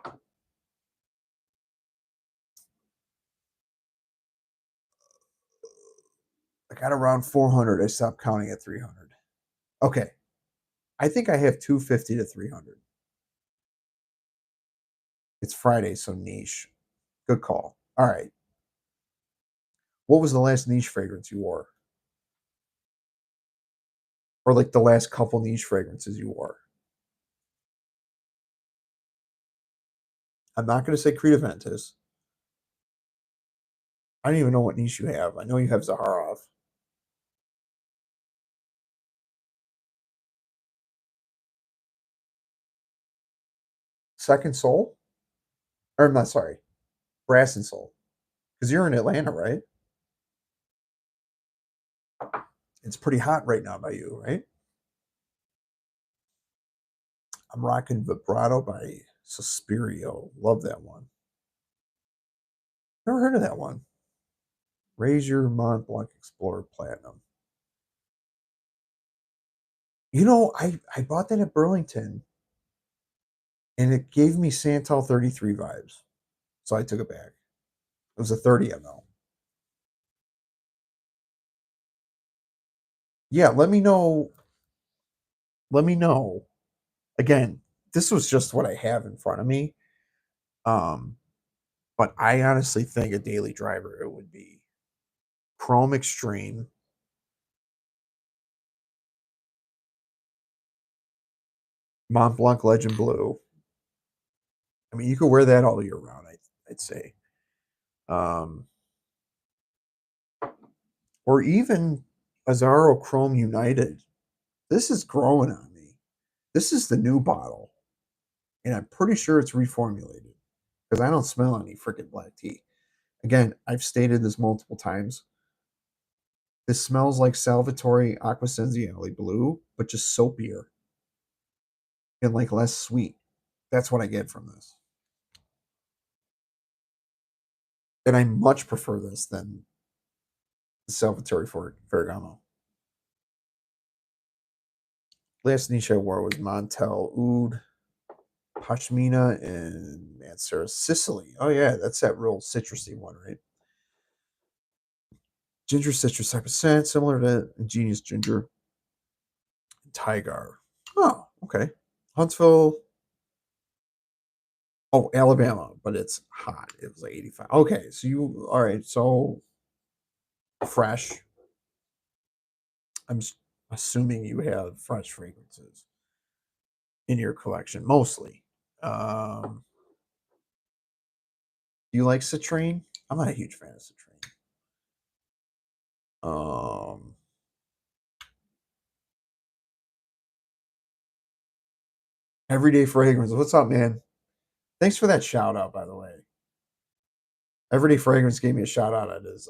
[SPEAKER 1] got around 400. I stopped counting at 300. Okay. I think I have 250 to 300. It's Friday, so niche. Good call. All right. What was the last niche fragrance you wore? Or like the last couple niche fragrances you wore? I'm not going to say Creed Aventus. I don't even know what niche you have. I know you have Zaharov. Second Soul? Or I'm not sorry. Brass and Soul. Because you're in Atlanta, right? It's pretty hot right now by you, right? I'm rocking Vibrato by Suspirio. Love that one. Never heard of that one. Raise your Mont Blanc Explorer Platinum. I bought that at Burlington and it gave me Santal 33 vibes. So I took it back. It was a 30 ml. Yeah, let me know. Let me know. Again, this was just what I have in front of me. Um, But I honestly think a daily driver it would be Chrome Extreme, Mont Blanc Legend Blue. I mean, you could wear that all year round. I'd say, um, or even Azaro Chrome United. This is growing on me. This is the new bottle, and I'm pretty sure it's reformulated because I don't smell any freaking black tea. Again, I've stated this multiple times. This smells like Salvatore Acquasenziale Blue, but just soapier and like less sweet. That's what I get from this. And I much prefer this than the Salvatore Ferragamo. Last niche I wore was Montel Oud, Pashmina, and Mansura Sicily. Oh, yeah, that's that real citrusy one, right? Ginger citrus type of scent, similar to Ingenious Ginger. Tigar. Oh, okay. Huntsville. Oh, Alabama, but it's hot. It was like 85. Okay, so you, all right, so fresh. I'm assuming you have fresh fragrances in your collection, mostly. Do you like citrine? I'm not a huge fan of citrine. Um, Everyday fragrance. What's up, man? Thanks for that shout out, by the way. Everyday fragrance gave me a shout out at his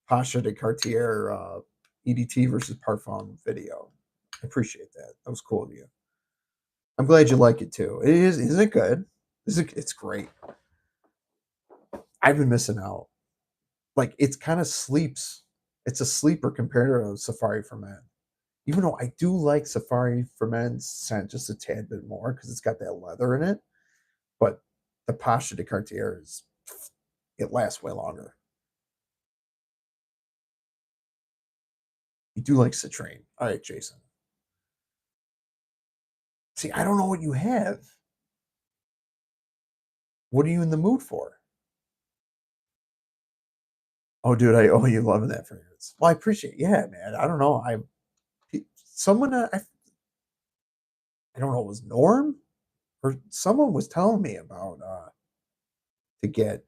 [SPEAKER 1] Pasha de Cartier EDT versus Parfum video. I appreciate that. That was cool of you. I'm glad you like it too. It is. Isn't it good? It's great. I've been missing out. Like it's kind of sleeps. It's a sleeper compared to Safari for Men. Even though I do like Safari for Men's scent just a tad bit more because it's got that leather in it. But the Pasha de Cartier is it lasts way longer. You do like citrine. All right, Jason. See, I don't know what you have. What are you in the mood for? Oh, dude, I owe you loving that fragrance. Well, I appreciate. Yeah, man. I don't know. Someone I don't know. It was Norm or someone was telling me about to get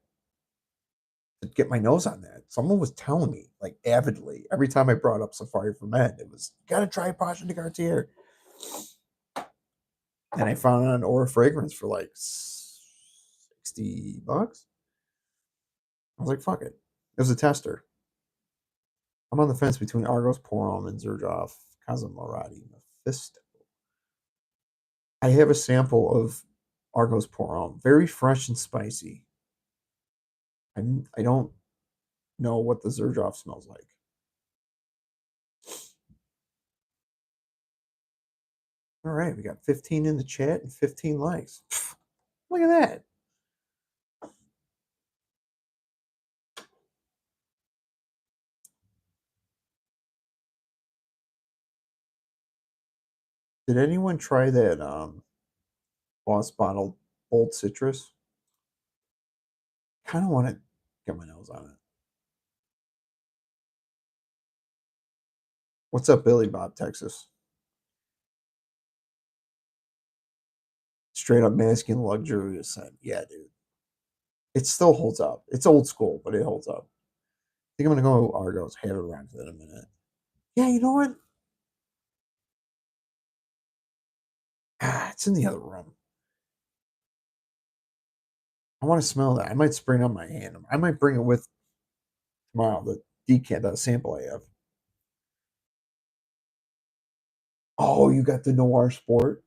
[SPEAKER 1] to get my nose on that. Someone was telling me like avidly every time I brought up Safari for Men. It was you gotta try Passion de Cartier, and I found it on Aura Fragrance for like $60. I was like, fuck it. It was a tester. I'm on the fence between Argos Porom and Zerjoff Casamorati Mephisto. I have a sample of Argos Porom, very fresh and spicy. I don't know what the Zerjoff smells like. All right, we got 15 in the chat and 15 likes. Look at that. Did anyone try that Boss Bottle Bold Citrus? Kind of want to get my nose on it. What's up, Billy Bob, Texas? Straight up masculine luxurious scent. Yeah, dude. It still holds up. It's old school, but it holds up. I think I'm gonna go Argos. Have it around for that in a minute. Yeah, you know what? Ah, it's in the other room. I want to smell that. I might spray it on my hand. I might bring it with tomorrow. The decant, the sample I have. Oh, you got the Noir Sport.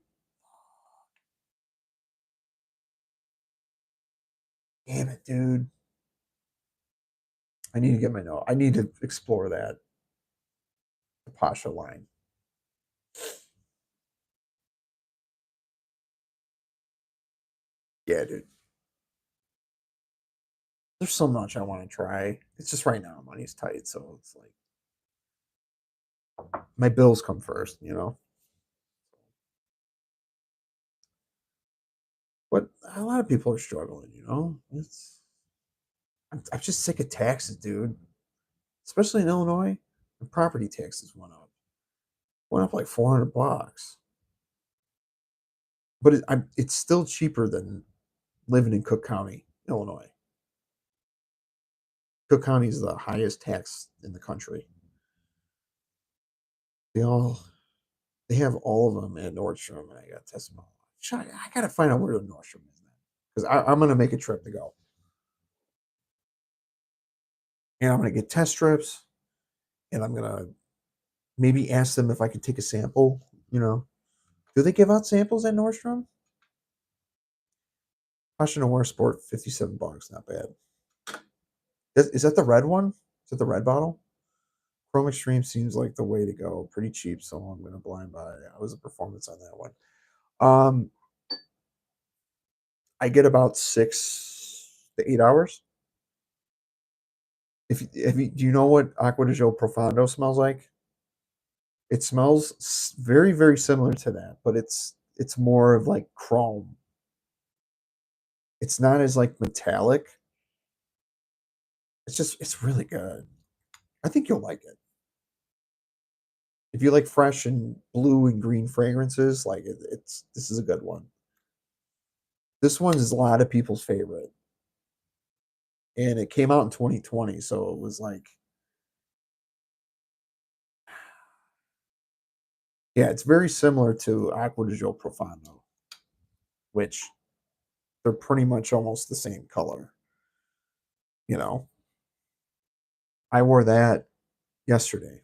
[SPEAKER 1] Damn it, dude. I need to get my note. I need to explore that. The Pasha line. Yeah, dude. There's so much I want to try. It's just right now money's tight, so it's like my bills come first, you know. But a lot of people are struggling, you know. It's I'm just sick of taxes, dude. Especially in Illinois, the property taxes went up like $400, but it's still cheaper than living in Cook County, Illinois. Cook County is the highest tax in the country. They all they have all of them at Nordstrom, and I got to test them all. I got to find out where the Nordstrom is now because I'm going to make a trip to go, and I'm going to get test strips, and I'm going to maybe ask them if I can take a sample. Do they give out samples at Nordstrom? Fashion Aware Sport, $57, not bad. Is that the red one? Is that the red bottle? Chrome Extreme seems like the way to go. Pretty cheap, so I'm going to blind buy. I was a performance on that one. I get about 6 to 8 hours. Do you know what Aqua di Gio Profondo smells like? It smells very, very similar to that, but it's more of like chrome. It's not as like metallic. It's really good. I think you'll like it. If you like fresh and blue and green fragrances, like this is a good one. This one is a lot of people's favorite, and it came out in 2020, so it was like, yeah, it's very similar to Aqua di Gio Profondo, which they're pretty much almost the same color. You know, I wore that yesterday.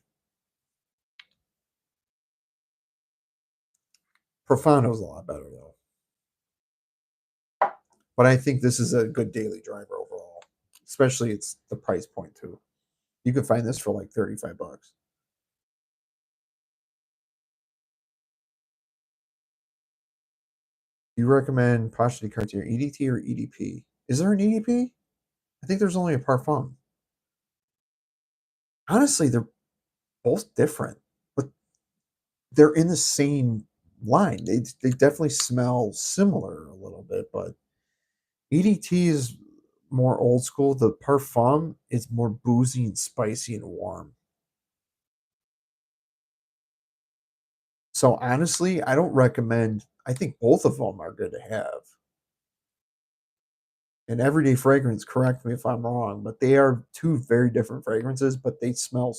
[SPEAKER 1] Profondo's a lot better though, but I think this is a good daily driver overall. Especially it's the price point too. You can find this for like $35. Do you recommend Pacha di Cartier EDT or EDP? Is there an EDP? I think there's only a Parfum. Honestly, they're both different, but they're in the same line. They definitely smell similar a little bit, but EDT is more old school. The Parfum is more boozy and spicy and warm. So honestly, I don't recommend. I think both of them are good to have. And everyday fragrance, correct me if I'm wrong, but they are two very different fragrances, but they smell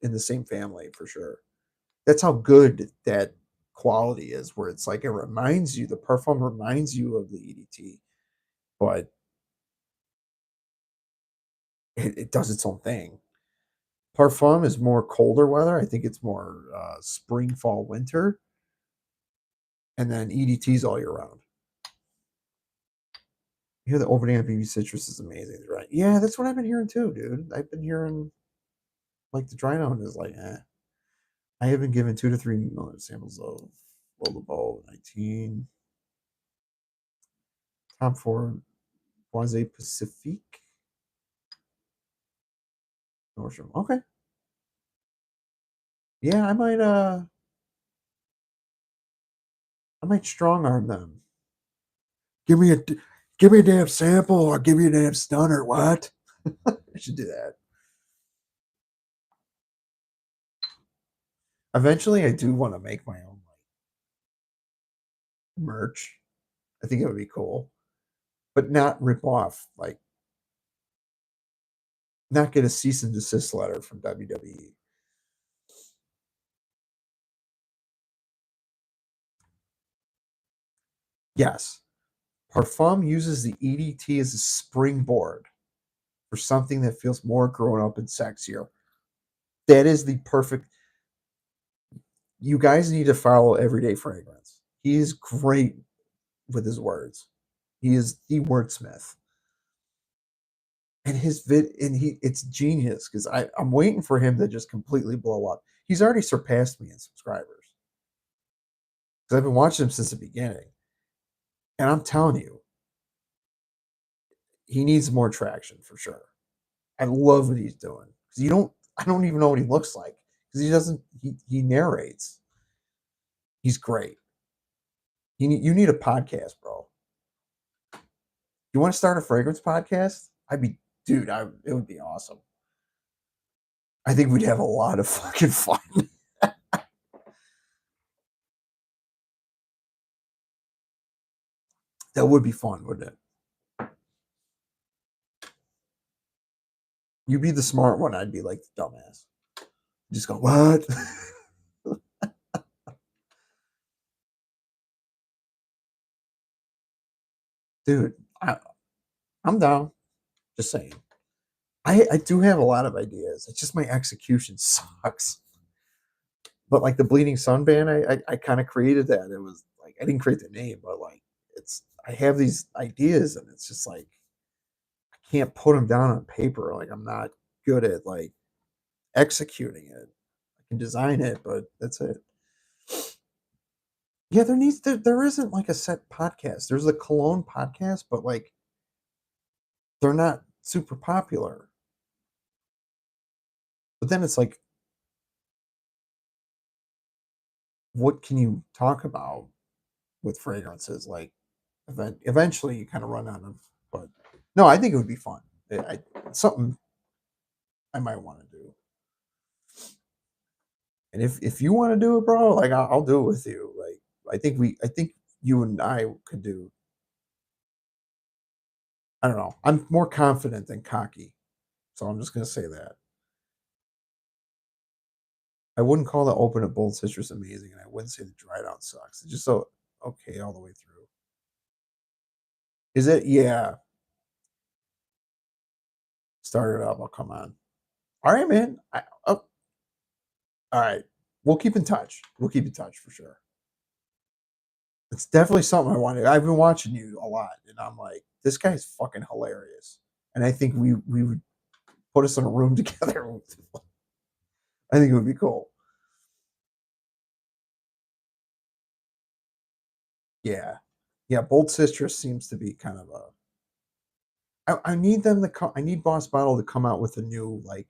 [SPEAKER 1] in the same family for sure. That's how good that quality is, where it's like it reminds you, the Parfum reminds you of the EDT, but it does its own thing. Parfum is more colder weather. I think it's more spring, fall, winter, and then EDT's all year round. You hear the Overnight BB Citrus is amazing, right? Yeah, that's what I've been hearing too, dude. I've been hearing like the dry note is like, eh. I have been given 2 to 3 samples of Lollabo 19, Tom Ford, Boise Pacifique, Nordstrom. Okay, yeah, I might strong arm them. Give me a, give me a damn sample, or give me a damn stunner. What? I should do that. Eventually, I do want to make my own merch. I think it would be cool, but not rip off, like not get a cease and desist letter from WWE. Yes, Parfum uses the EDT as a springboard for something that feels more grown up and sexier. That is the perfect. You guys need to follow Everyday Fragrance. He is great with his words. He is the wordsmith. And his it's genius because I'm waiting for him to just completely blow up. He's already surpassed me in subscribers because I've been watching him since the beginning. And I'm telling you, he needs more traction for sure. I love what he's doing because I don't even know what he looks like because he doesn't, he narrates. He's great. You need a podcast, bro. You want to start a fragrance podcast? Dude, it would be awesome. I think we'd have a lot of fucking fun. That would be fun, wouldn't it? You'd be the smart one. I'd be like the dumbass. Just go, what? Dude, I'm down. Just saying. I do have a lot of ideas. It's just my execution sucks. But like the Bleeding Sun band, I kind of created that. It was like I didn't create the name, but like it's I have these ideas and it's just like I can't put them down on paper. Like I'm not good at like executing it. I can design it, but that's it. Yeah, there isn't like a set podcast. There's a Cologne podcast, but like they're not super popular. But then it's like, what can you talk about with fragrances? Like, eventually, you kind of run out of. But no, I think it would be fun. Something I might want to do. And if you want to do it, bro, like I'll do it with you. Like, I think you and I could do. I don't know. I'm more confident than cocky, so I'm just gonna say that. I wouldn't call the open at Bold Citrus amazing, and I wouldn't say the dry down sucks. It's just so okay all the way through. Is it? Yeah. Start it up. I'll come on. All right, man. Oh, all right. We'll keep in touch. We'll keep in touch for sure. It's definitely something I wanted. I've been watching you a lot, and I'm like, this guy's fucking hilarious. And I think we would put us in a room together. I think it would be cool. Yeah, yeah. Bold Citrus seems to be kind of a. I need them to come. I need Boss Bottle to come out with a new like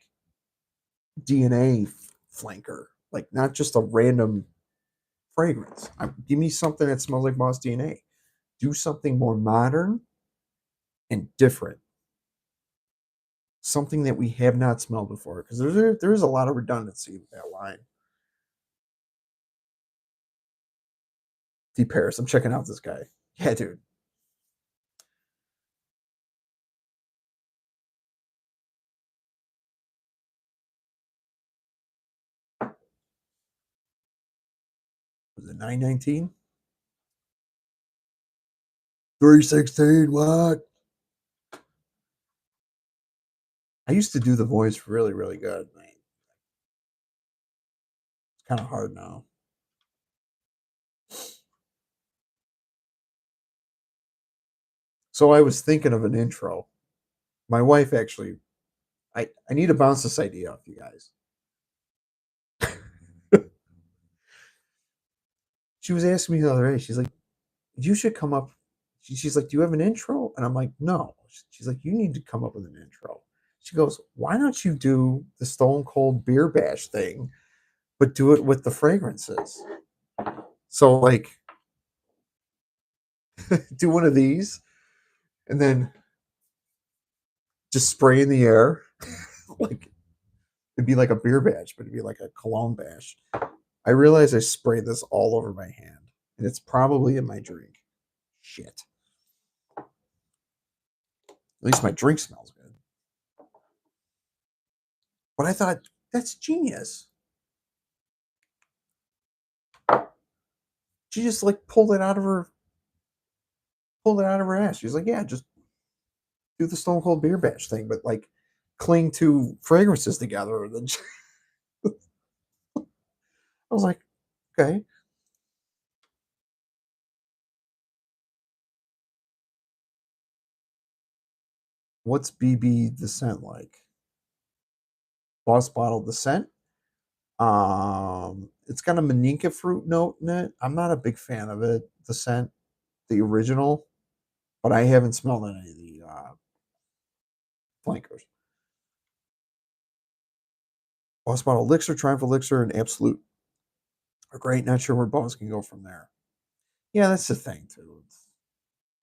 [SPEAKER 1] DNA flanker, like not just a random fragrance. Give me something that smells like Boss DNA. Do something more modern and different. Something that we have not smelled before, because there's a lot of redundancy with that line. D Paris, I'm checking out this guy. Yeah, dude. Was it 919? 316, what? I used to do the voice really, really good. Man. It's kind of hard now. So I was thinking of an intro. My wife actually, I need to bounce this idea off you guys. She was asking me the other day, she's like, you should come up. She's like, do you have an intro? And I'm like, no. She's like, you need to come up with an intro. She goes, why don't you do the Stone Cold Beer Bash thing, but do it with the fragrances? So, like, do one of these and then just spray in the air. Like, it'd be like a beer bash, but it'd be like a cologne bash. I realize I sprayed this all over my hand, and it's probably in my drink. Shit. At least my drink smells good. But I thought, that's genius. She just like pulled it out of her ass. She's like, yeah, just do the Stone Cold Beer Bash thing, but like cling to fragrances together. And then I was like, okay, what's BB the scent like? Boss Bottle the scent. It's got a Maninka fruit note in it. I'm not a big fan of it. The scent, the original, but I haven't smelled any of the flankers. Boss Bottle Elixir, Triumph Elixir, and Absolute are great. Not sure where boss can go from there. Yeah, that's the thing too.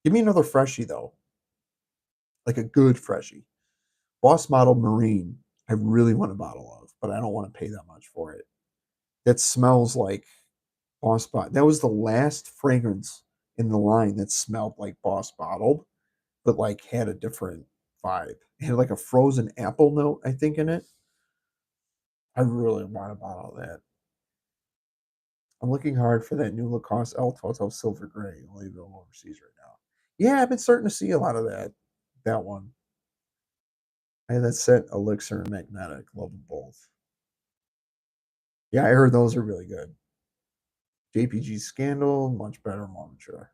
[SPEAKER 1] Give me another freshie though, like a good freshie. Boss Model Marine, I really want a bottle of, but I don't want to pay that much for it. That smells like Boss Bot. That was the last fragrance in the line that smelled like Boss Bottled, but like had a different vibe. It had like a frozen apple note, I think, in it. I really want a bottle of that. I'm looking hard for that new Lacoste L Toto Silver Gray, only available overseas right now. Yeah, I've been starting to see a lot of that one. I had that set Elixir and Magnetic. Love them both. Yeah, I heard those are really good. JPG Scandal, much better, more mature.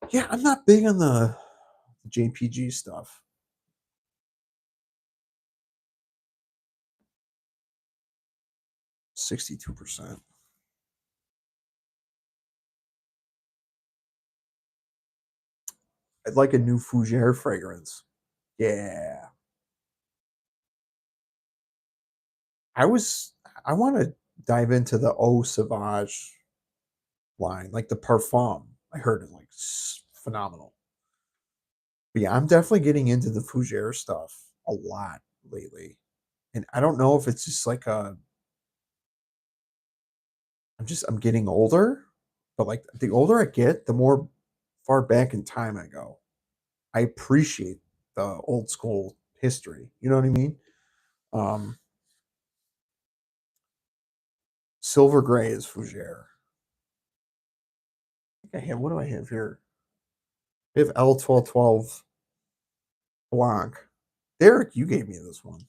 [SPEAKER 1] Yeah, I'm not big on the JPG stuff. 62%. I'd like a new Fougere fragrance. Yeah. I was I want to dive into the Eau Sauvage line, like the parfum. I heard is like phenomenal. But yeah, I'm definitely getting into the Fougere stuff a lot lately. And I don't know if it's just like I'm getting older, but like the older I get, the more far back in time I go. I appreciate the old school history. You know what I mean? Um, Silver Gray is Fougere. I have, what do I have here? I have L 1212 Blanc. Derek, you gave me this one.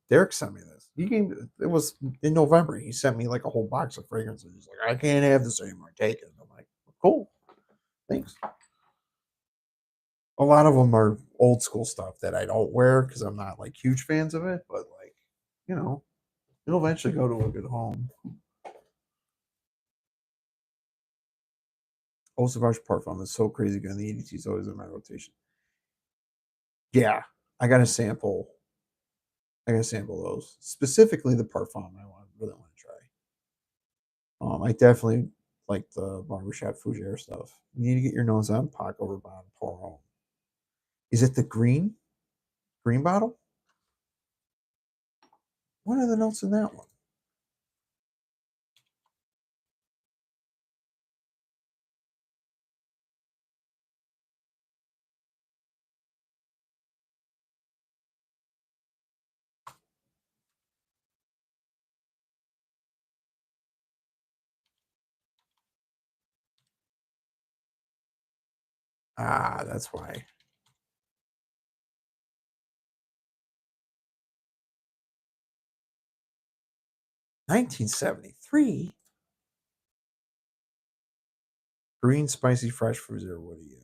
[SPEAKER 1] Derek sent me this. He gave me, it was in November. He sent me like a whole box of fragrances. He's like, I can't have this anymore. Take it. I'm like, cool. Thanks. A lot of them are old school stuff that I don't wear because I'm not like huge fans of it, but like, you know, it'll eventually go to a good home. Eau Sauvage Parfum is so crazy good. And the EDT is always in my rotation. Yeah, I got to sample. I got to sample those. Specifically the Parfum really want to try. I definitely like the barbershop fougere stuff. You need to get your nose on Paco Rabanne pour home. Is it the green bottle? What are the notes in that one? Ah, that's why. 1973. Green, spicy, fresh fruits or woody.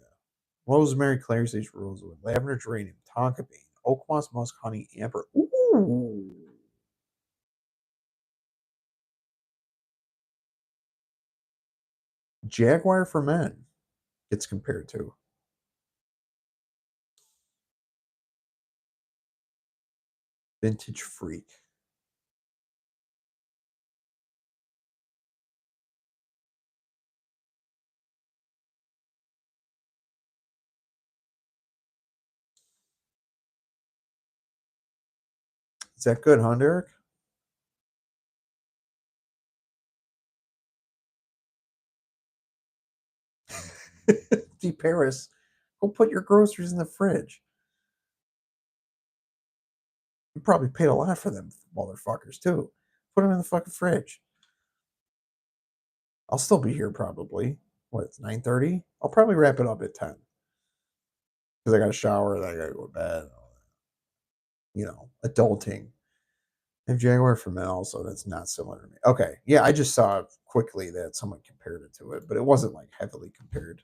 [SPEAKER 1] Rosemary, clary sage, rosewood, lavender, geranium, tonka bean, oak moss, musk, honey, amber. Ooh. Jaguar for men gets compared to. Vintage freak. Is that good, huh, Derek? D. Paris, go put your groceries in the fridge. You probably paid a lot for them motherfuckers too. Put them in the fucking fridge. I'll still be here probably. What, it's 9:30? I'll probably wrap it up at 10 because I got to shower and I got to go to bed. You know, adulting. And Jaguar for men also, that's not similar to me. Okay. Yeah, I just saw quickly that someone compared it to it, but it wasn't like heavily compared.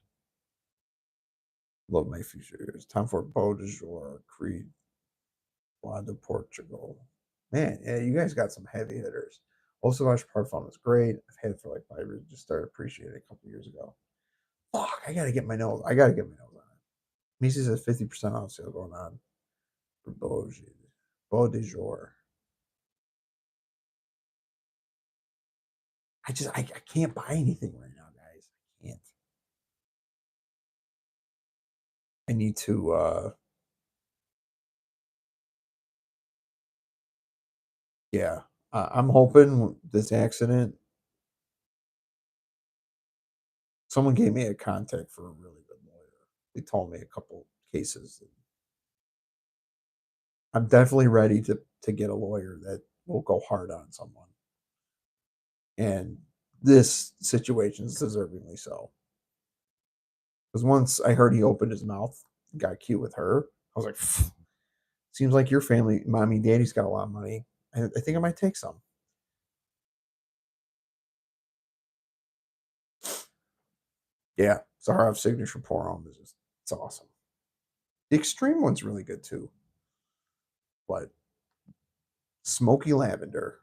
[SPEAKER 1] Love my future. It's time for Beau de Jour, Creed, Blonde de Portugal. Man, yeah, you guys got some heavy hitters. Sauvage Parfum is great. I've had it for like 5 years. Just started appreciating it a couple years ago. Fuck, I gotta get my nose. I gotta get my nose on it. Macy's has 50% off sale going on for Beau de Jour. I can't buy anything right now, guys. I can't. I need to Yeah. I'm hoping this accident, someone gave me a contact for a really good lawyer. They told me a couple cases. I'm definitely ready to get a lawyer that will go hard on someone. And this situation is deservingly so. Because once I heard he opened his mouth, got cute with her, I was like, "Pfft, seems like your family, mommy, daddy's got a lot of money. I think I might take some." Yeah, Zaharoff signature pour on is just, it's awesome. The extreme one's really good too, but smoky lavender,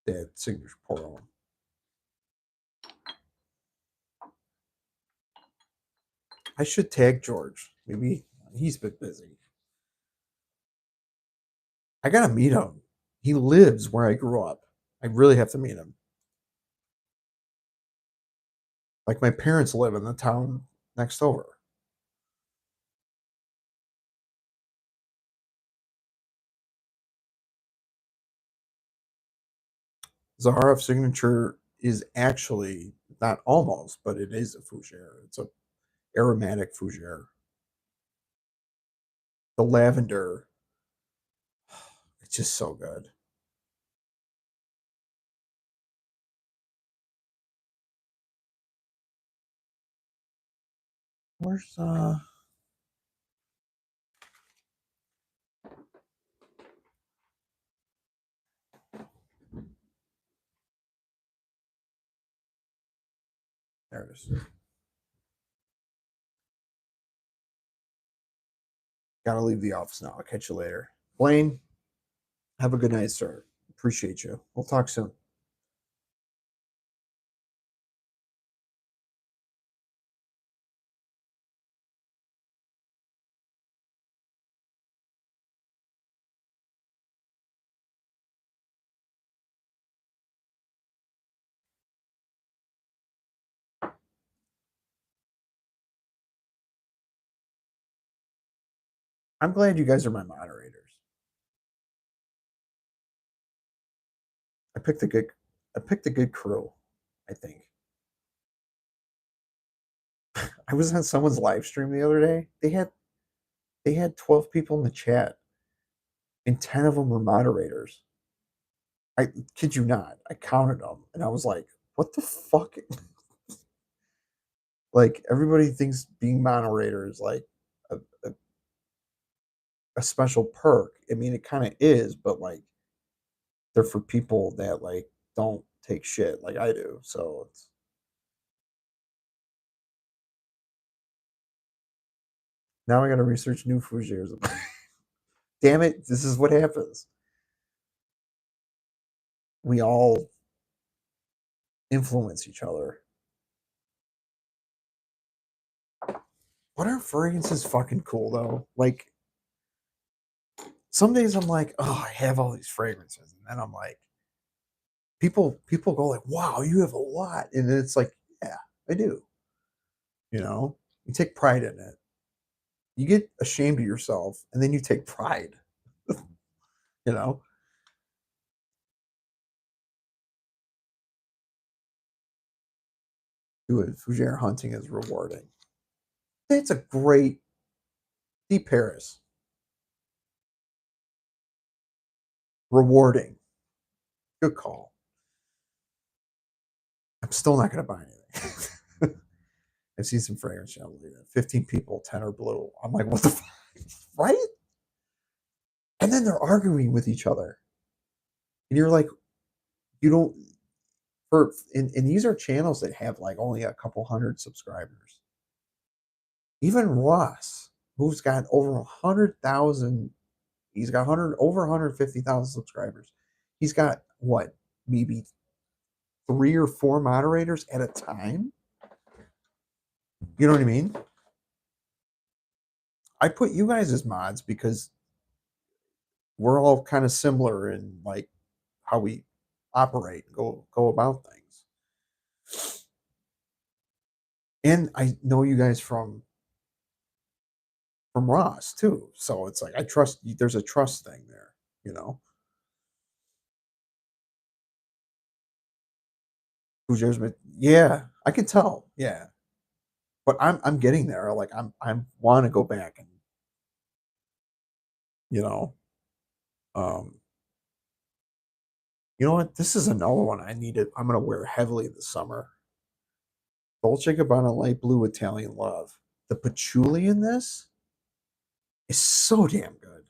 [SPEAKER 1] that signature pour on. I should tag George. Maybe he's been busy. I gotta meet him. He lives where I grew up. I really have to meet him. Like my parents live in the town next over. Zaharoff signature is actually not almost, but it is a fougere. It's a aromatic fougere. The lavender, it's just so good. Where's there it is. Gotta leave the office now. I'll catch you later. Blaine, have a good night, sir. Appreciate you. We'll talk soon. I'm glad you guys are my moderators. I picked a good I picked a good crew, I think. I was on someone's live stream the other day. They had 12 people in the chat and 10 of them were moderators. I kid you not. I counted them and I was like, what the fuck? Like everybody thinks being moderator is like a, a, a special perk. I mean, it kind of is, but like they're for people that like don't take shit like I do. So it's now I got to research new fougères. Damn it! This is what happens. We all influence each other. What are fragrances fucking cool though? Like some days I'm like, oh, I have all these fragrances, and then I'm like, people go like, wow, you have a lot, and then it's like, yeah, I do. You know, you take pride in it. You get ashamed of yourself, and then you take pride. You know, do it. Fougere hunting is rewarding. It's a great deep Paris. Rewarding. Good call. I'm still not going to buy anything. I've seen some fragrance channels. 15 people, 10 are blue. I'm like, what the fuck? Right? And then they're arguing with each other. And you're like, you don't, and these are channels that have like only a couple hundred subscribers. Even Ross, who's got over 100,000, he's got 100, over 150,000 subscribers. He's got what, maybe three or four moderators at a time? You know what I mean? I put you guys as mods because we're all kind of similar in like how we operate, go about things. And I know you guys from Ross too. So it's like I trust there's a trust thing there, you know. Fougères, but yeah, I can tell. Yeah, but I'm getting there. Like I'm want to go back and you know, um, you know what? This is another one I needed. I'm gonna wear heavily this summer. Dolce Gabbana light blue Italian love. The patchouli in this is so damn good.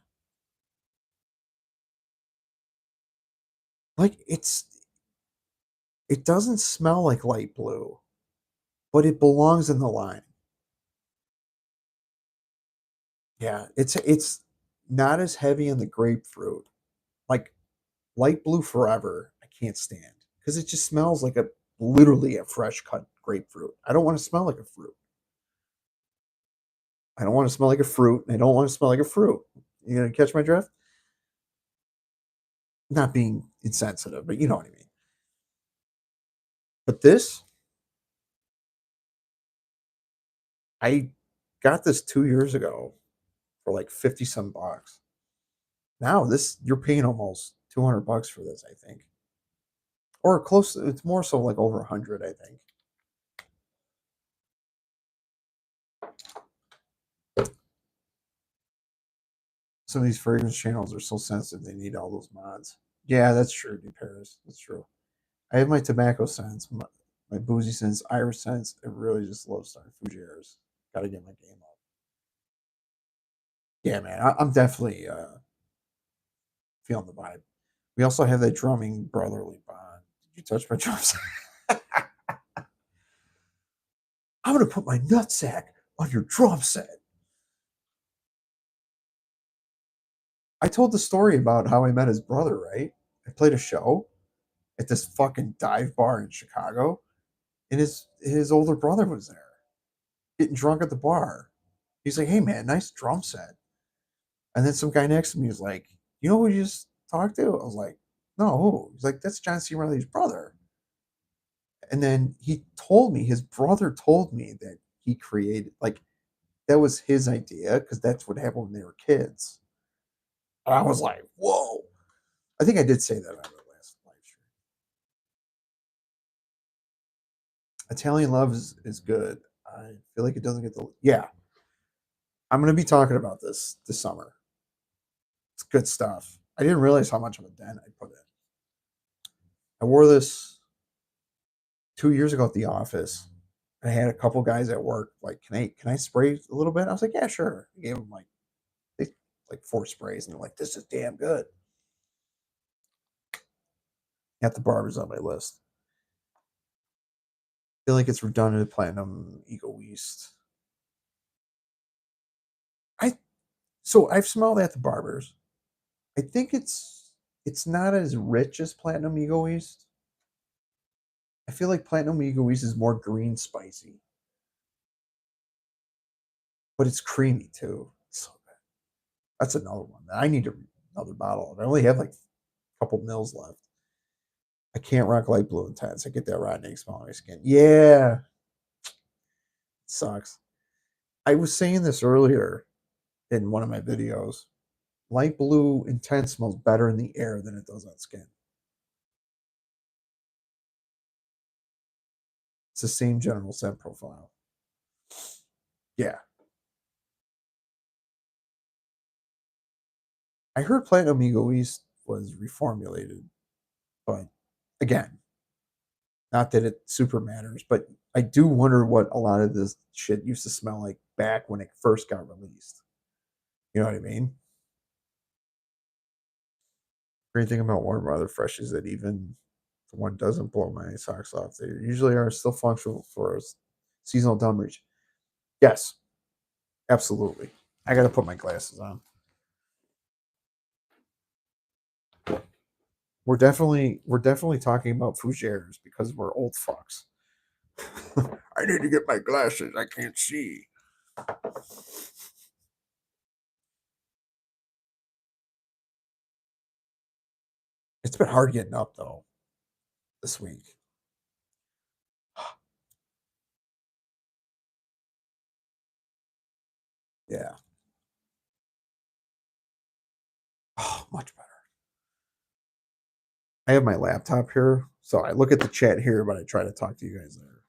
[SPEAKER 1] Like it doesn't smell like light blue, but it belongs in the line. Yeah, it's not as heavy on the grapefruit. Like light blue forever, I can't stand because it just smells like a literally a fresh cut grapefruit. I don't want to smell like a fruit. I don't want to smell like a fruit. I don't want to smell like a fruit. You gonna catch my drift? Not being insensitive, but you know what I mean. But this, I got this 2 years ago for like 50 some bucks. Now this you're paying almost 200 bucks for this, I think. Or close, it's more so like over 100, I think. Some of these fragrance channels are so sensitive they need all those mods. Yeah, that's true, New Paris. That's true. I have my tobacco scents, my boozy scents, Irish scents. I really just love starting Fougères. Got to get my game up. Yeah, man, I'm definitely feeling the vibe. We also have that drumming brotherly bond. Did you touch my drums? I'm gonna put my nutsack on your drum set. I told the story about how I met his brother, right? I played a show at this fucking dive bar in Chicago, and his older brother was there, getting drunk at the bar. He's like, "Hey man, nice drum set." And then some guy next to me was like, "You know who you just talked to?" I was like, "No, who?" He's like, "That's John C. Riley's brother." And then he told me his brother told me that he created like that was his idea because that's what happened when they were kids. And I was like, "Whoa!" I think I did say that on the last live stream. Italian Love is good. I feel like it doesn't get the yeah. I'm gonna be talking about this summer. It's good stuff. I didn't realize how much of a dent I put in. I wore this 2 years ago at the office. I had a couple guys at work like, can I spray a little bit? I was like, yeah, sure. I gave them they, like 4 sprays, and they're like, this is damn good. At the barbers on my list. I feel like it's redundant. Platinum Ego East. I so I've smelled at the barbers. I think it's not as rich as Platinum Ego East. I feel like Platinum Ego East is more green spicy, but it's creamy too. So that's another one. I need another bottle. I only have like a couple mils left. I can't rock light blue intense. I get that rotten egg smell on my skin. Yeah, sucks. I was saying this earlier in one of my videos. Light blue intense smells better in the air than it does on skin. It's the same general scent profile. Yeah. I heard Platinum Ego East was reformulated, but again, not that it super matters, but I do wonder what a lot of this shit used to smell like back when it first got released. You know what I mean? Great thing about warm weather fresh is that even the one doesn't blow my socks off. They usually are still functional for a seasonal dumb reach. Yes, absolutely. I got to put my glasses on. We're definitely talking about fougères because we're old fucks. I need to get my glasses. I can't see. It's been hard getting up though this week. Yeah. Oh, much better. I have my laptop here, So I look at the chat here, but I try to talk to you guys there.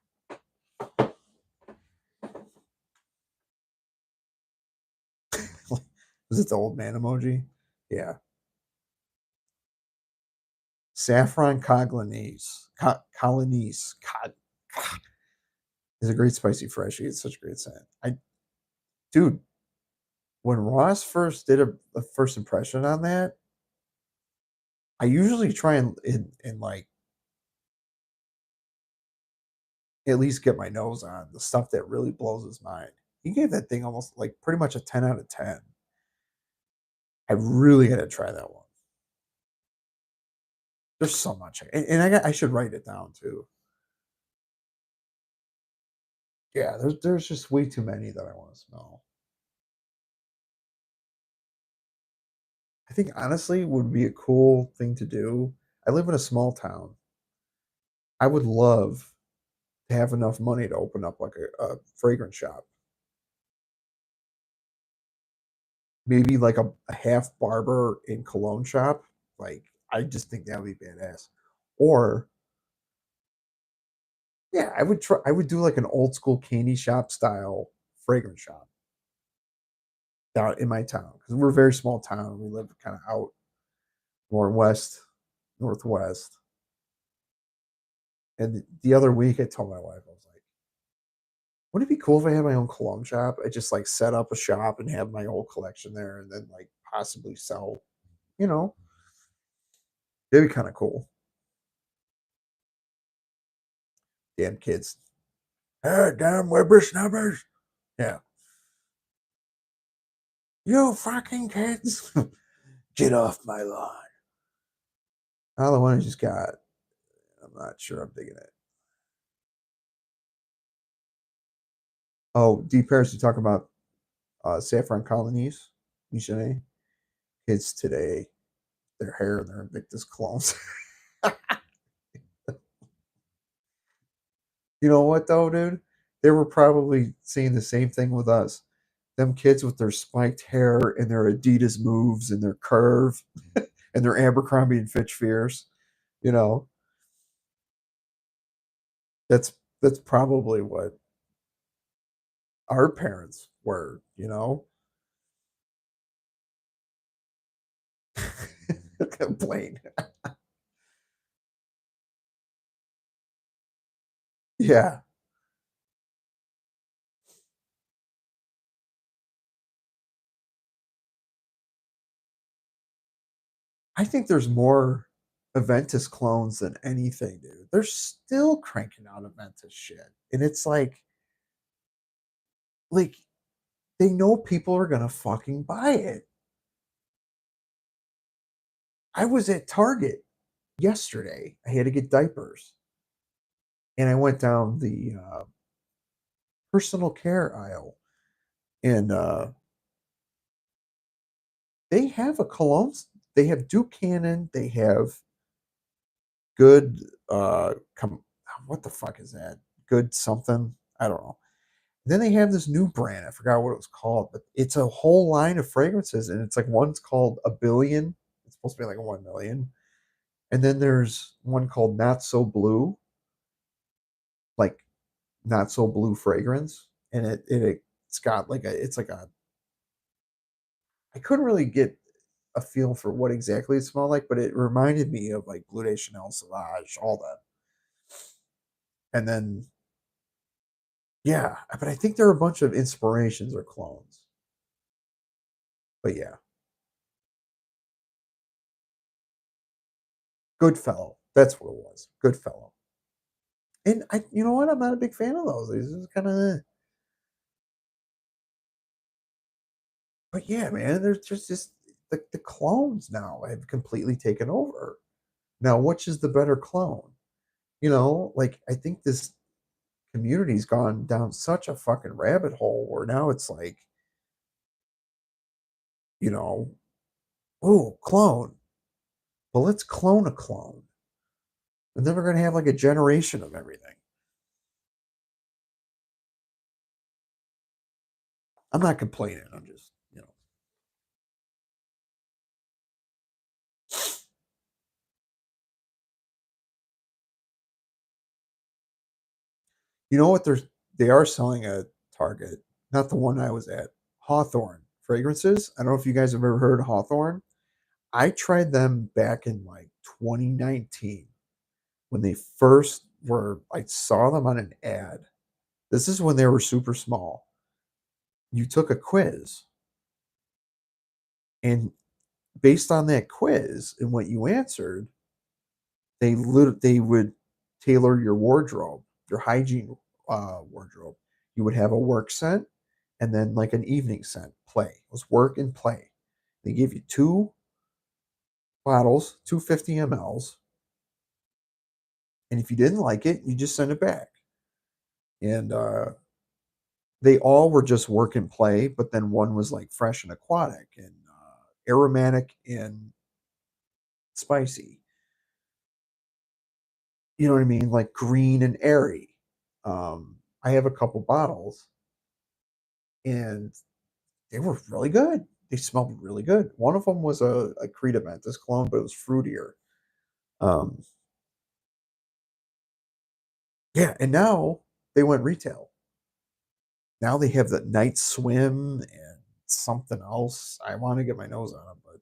[SPEAKER 1] Is it the old man emoji? Yeah. Saffron coglanese. Colonese. Is a great spicy freshie. It's such a great scent. Dude, when Ross first did a first impression on that, I usually try and like at least get my nose on the stuff that really blows his mind. He gave that thing almost like pretty much a 10 out of 10. I really got to try that one. There's so much, and I should write it down too. Yeah, there's just way too many that I want to smell. I think honestly would be a cool thing to do. I live in a small town. I would love to have enough money to open up like a fragrance shop. Maybe like a half barber in Cologne shop. Like I just think that would be badass. Or yeah, I would try. I would do like an old school candy shop style fragrance shop down in my town because we're a very small town. We live kind of out more west, northwest. And the other week, I told my wife, I was like, "Wouldn't it be cool if I had my own cologne shop? I just like set up a shop and have my whole collection there, and then like possibly sell. You know, it'd be kind of cool." Damn kids! Hey, damn whippersnappers! Yeah, you fucking kids! Get off my lawn! Oh, the one I just got. I'm not sure I'm digging it. Oh, D Paris, you talk about saffron colonies, Michelet. Kids today, their hair and their Invictus clones. You know what though, dude? They were probably seeing the same thing with us. Them kids with their spiked hair and their Adidas moves and their curve and their Abercrombie and Fitch fears. You know, that's that's probably what our parents were. You know, complain. Yeah, I think there's more Aventus clones than anything, dude. They're still cranking out Aventus shit, and it's like they know people are gonna fucking buy it. I was at Target yesterday. I had to get diapers, and I went down the personal care aisle, and they have a cologne. They have Duke Cannon. They have good. What the fuck is that? Good something. I don't know. Then they have this new brand. I forgot what it was called, but it's a whole line of fragrances, and it's like one's called a billion. It's supposed to be like 1 million, and then there's one called Not So Blue, like Not So Blue fragrance, and it's got like a it's like a I couldn't really get a feel for what exactly it smelled like, but it reminded me of like Blue de Chanel Sauvage, all that. And then yeah, but I think there are a bunch of inspirations or clones. But yeah, Goodfellow. That's what it was. Goodfellow. And you know what? I'm not a big fan of those. This is kind of, but yeah, man. There's just the clones now have completely taken over. Now, which is the better clone? Like I think this community's gone down such a fucking rabbit hole where now it's like, you know, oh, clone. Well, let's clone a clone, and then we're gonna have like a generation of everything. I'm not complaining. I'm just, You know what? They are selling at Target, not the one I was at. Hawthorne fragrances. I don't know if you guys have ever heard of Hawthorne. I tried them back in like 2019 when they first were. I saw them on an ad. This is when they were super small. You took a quiz, and based on that quiz and what you answered, they would tailor your wardrobe, your hygiene wardrobe. You would have a work scent and then like an evening scent. Play. It was work and play. They give you two bottles, 250 mLs, and if you didn't like it, you just send it back. And they all were just work and play, but then one was like fresh and aquatic and aromatic and spicy. You know what I mean? Like green and airy. I have a couple bottles and they were really good. They smelled really good. One of them was a Creta Ventus cologne, but it was fruitier. Um, yeah, and now they went retail. Now they have the night swim and something else. I want to get my nose on them, but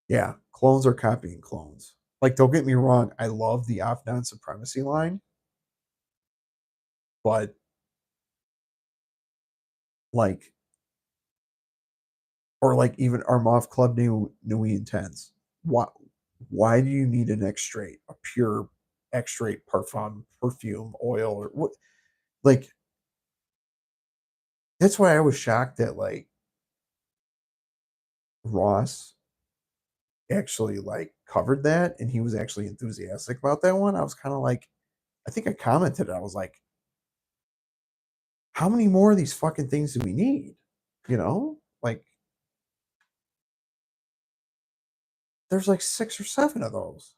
[SPEAKER 1] yeah, clones are copying clones. Like, don't get me wrong, I love the Off Non Supremacy line, but like, or like even Armov Club Nui Intense. Why? Why do you need an extrait, a pure extrait perfume, oil, or what? Like, that's why I was shocked that like Ross actually like covered that and he was actually enthusiastic about that one. I was kind of like, I think I commented, I was like, how many more of these fucking things do we need? You know, like there's like 6 or 7 of those,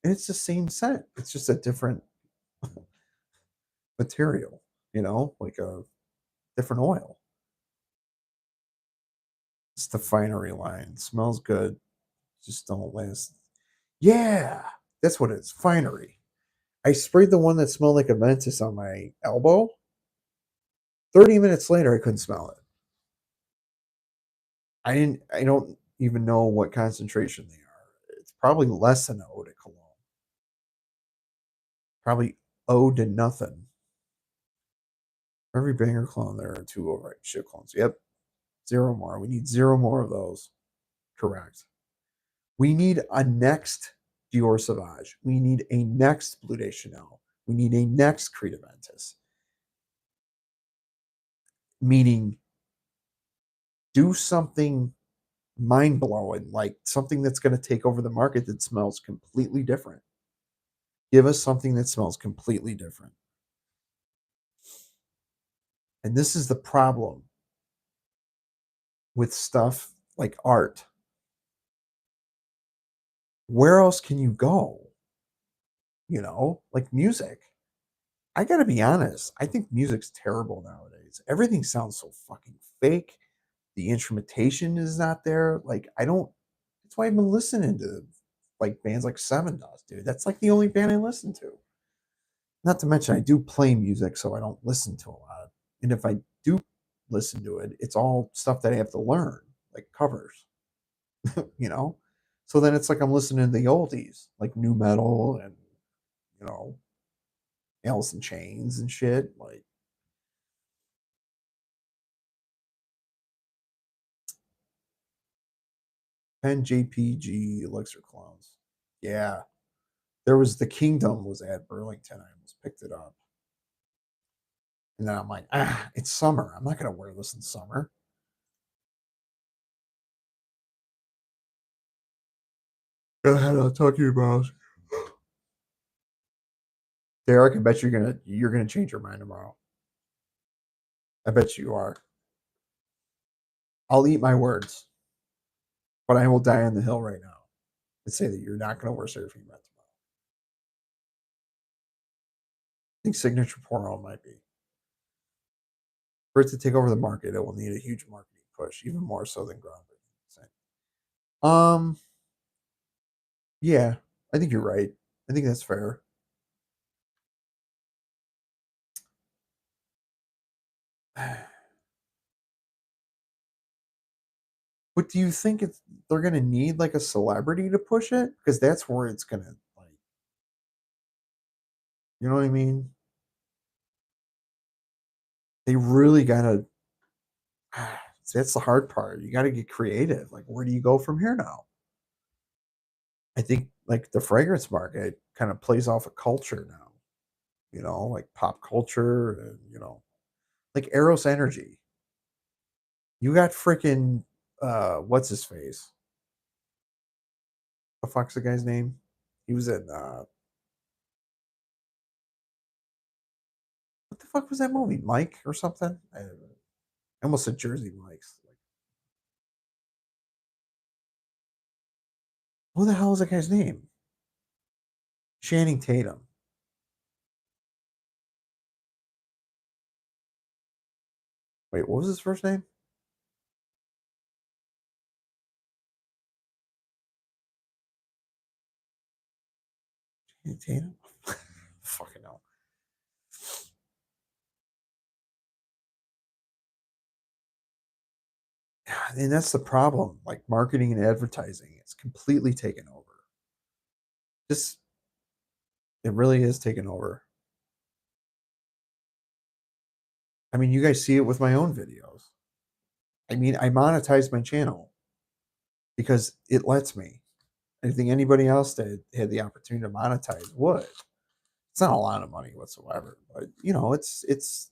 [SPEAKER 1] and it's the same scent. It's just a different material. You know, like a different oil. It's the finery line. Smells good. Just don't last. Yeah, that's what it is. Finery. I sprayed the one that smelled like a Ventus on my elbow. 30 minutes later, I couldn't smell it. I don't even know what concentration they are. It's probably less than eau de cologne. Probably eau to nothing. For every banger clone, there are two overripe shit clones. Yep. Zero more. We need zero more of those. Correct. We need a next Dior Sauvage. We need a next Blue de Chanel. We need a next Creed Aventus. Meaning, do something mind blowing, like something that's going to take over the market that smells completely different. Give us something that smells completely different. And this is the problem with stuff like art. Where else can you go? You know, like music. I gotta be honest. I think music's terrible nowadays. Everything sounds so fucking fake. The instrumentation is not there. Like, I don't. That's why I've been listening to like bands like Seven Dust, dude. That's like the only band I listen to. Not to mention, I do play music, so I don't listen to a lot. And if I do listen to it, it's all stuff that I have to learn, like covers, you know? So then it's like I'm listening to the oldies, like new metal and, you know, Alice in Chains and shit. Like, Pen JPG Elixir Clones. Yeah. There was the Kingdom was at Burlington. I almost picked it up. And then I'm like, it's summer. I'm not going to wear this in summer. Go ahead, I'll talk to you about. Derek, I bet you're gonna change your mind tomorrow. I bet you are. I'll eat my words, but I will die on the hill right now and say that you're not gonna wear surfing red tomorrow. I think signature Poro might be. For it to take over the market, it will need a huge marketing push, even more so than groundbreaking. Um, yeah, I think you're right. I think that's fair. But do you think they're gonna need like a celebrity to push it? Because that's where it's gonna like, you know what I mean? They really gotta. That's the hard part. You got to get creative. Like, where do you go from here now? I think like the fragrance market kind of plays off a culture now. Like pop culture, and like Eros Energy. You got freaking what's his face? The fuck's the guy's name? He was in what the fuck was that movie? Mike or something? I almost said Jersey Mike's. Like, who the hell is that guy's name? Channing Tatum. Wait, what was his first name? Channing Tatum. Fucking hell. And that's the problem. Like marketing and advertising, it's completely taken over. Just it really is taken over. I mean, you guys see it with my own videos. I mean, I monetize my channel because it lets me. I think anybody else that had the opportunity to monetize would. It's not a lot of money whatsoever, but it's.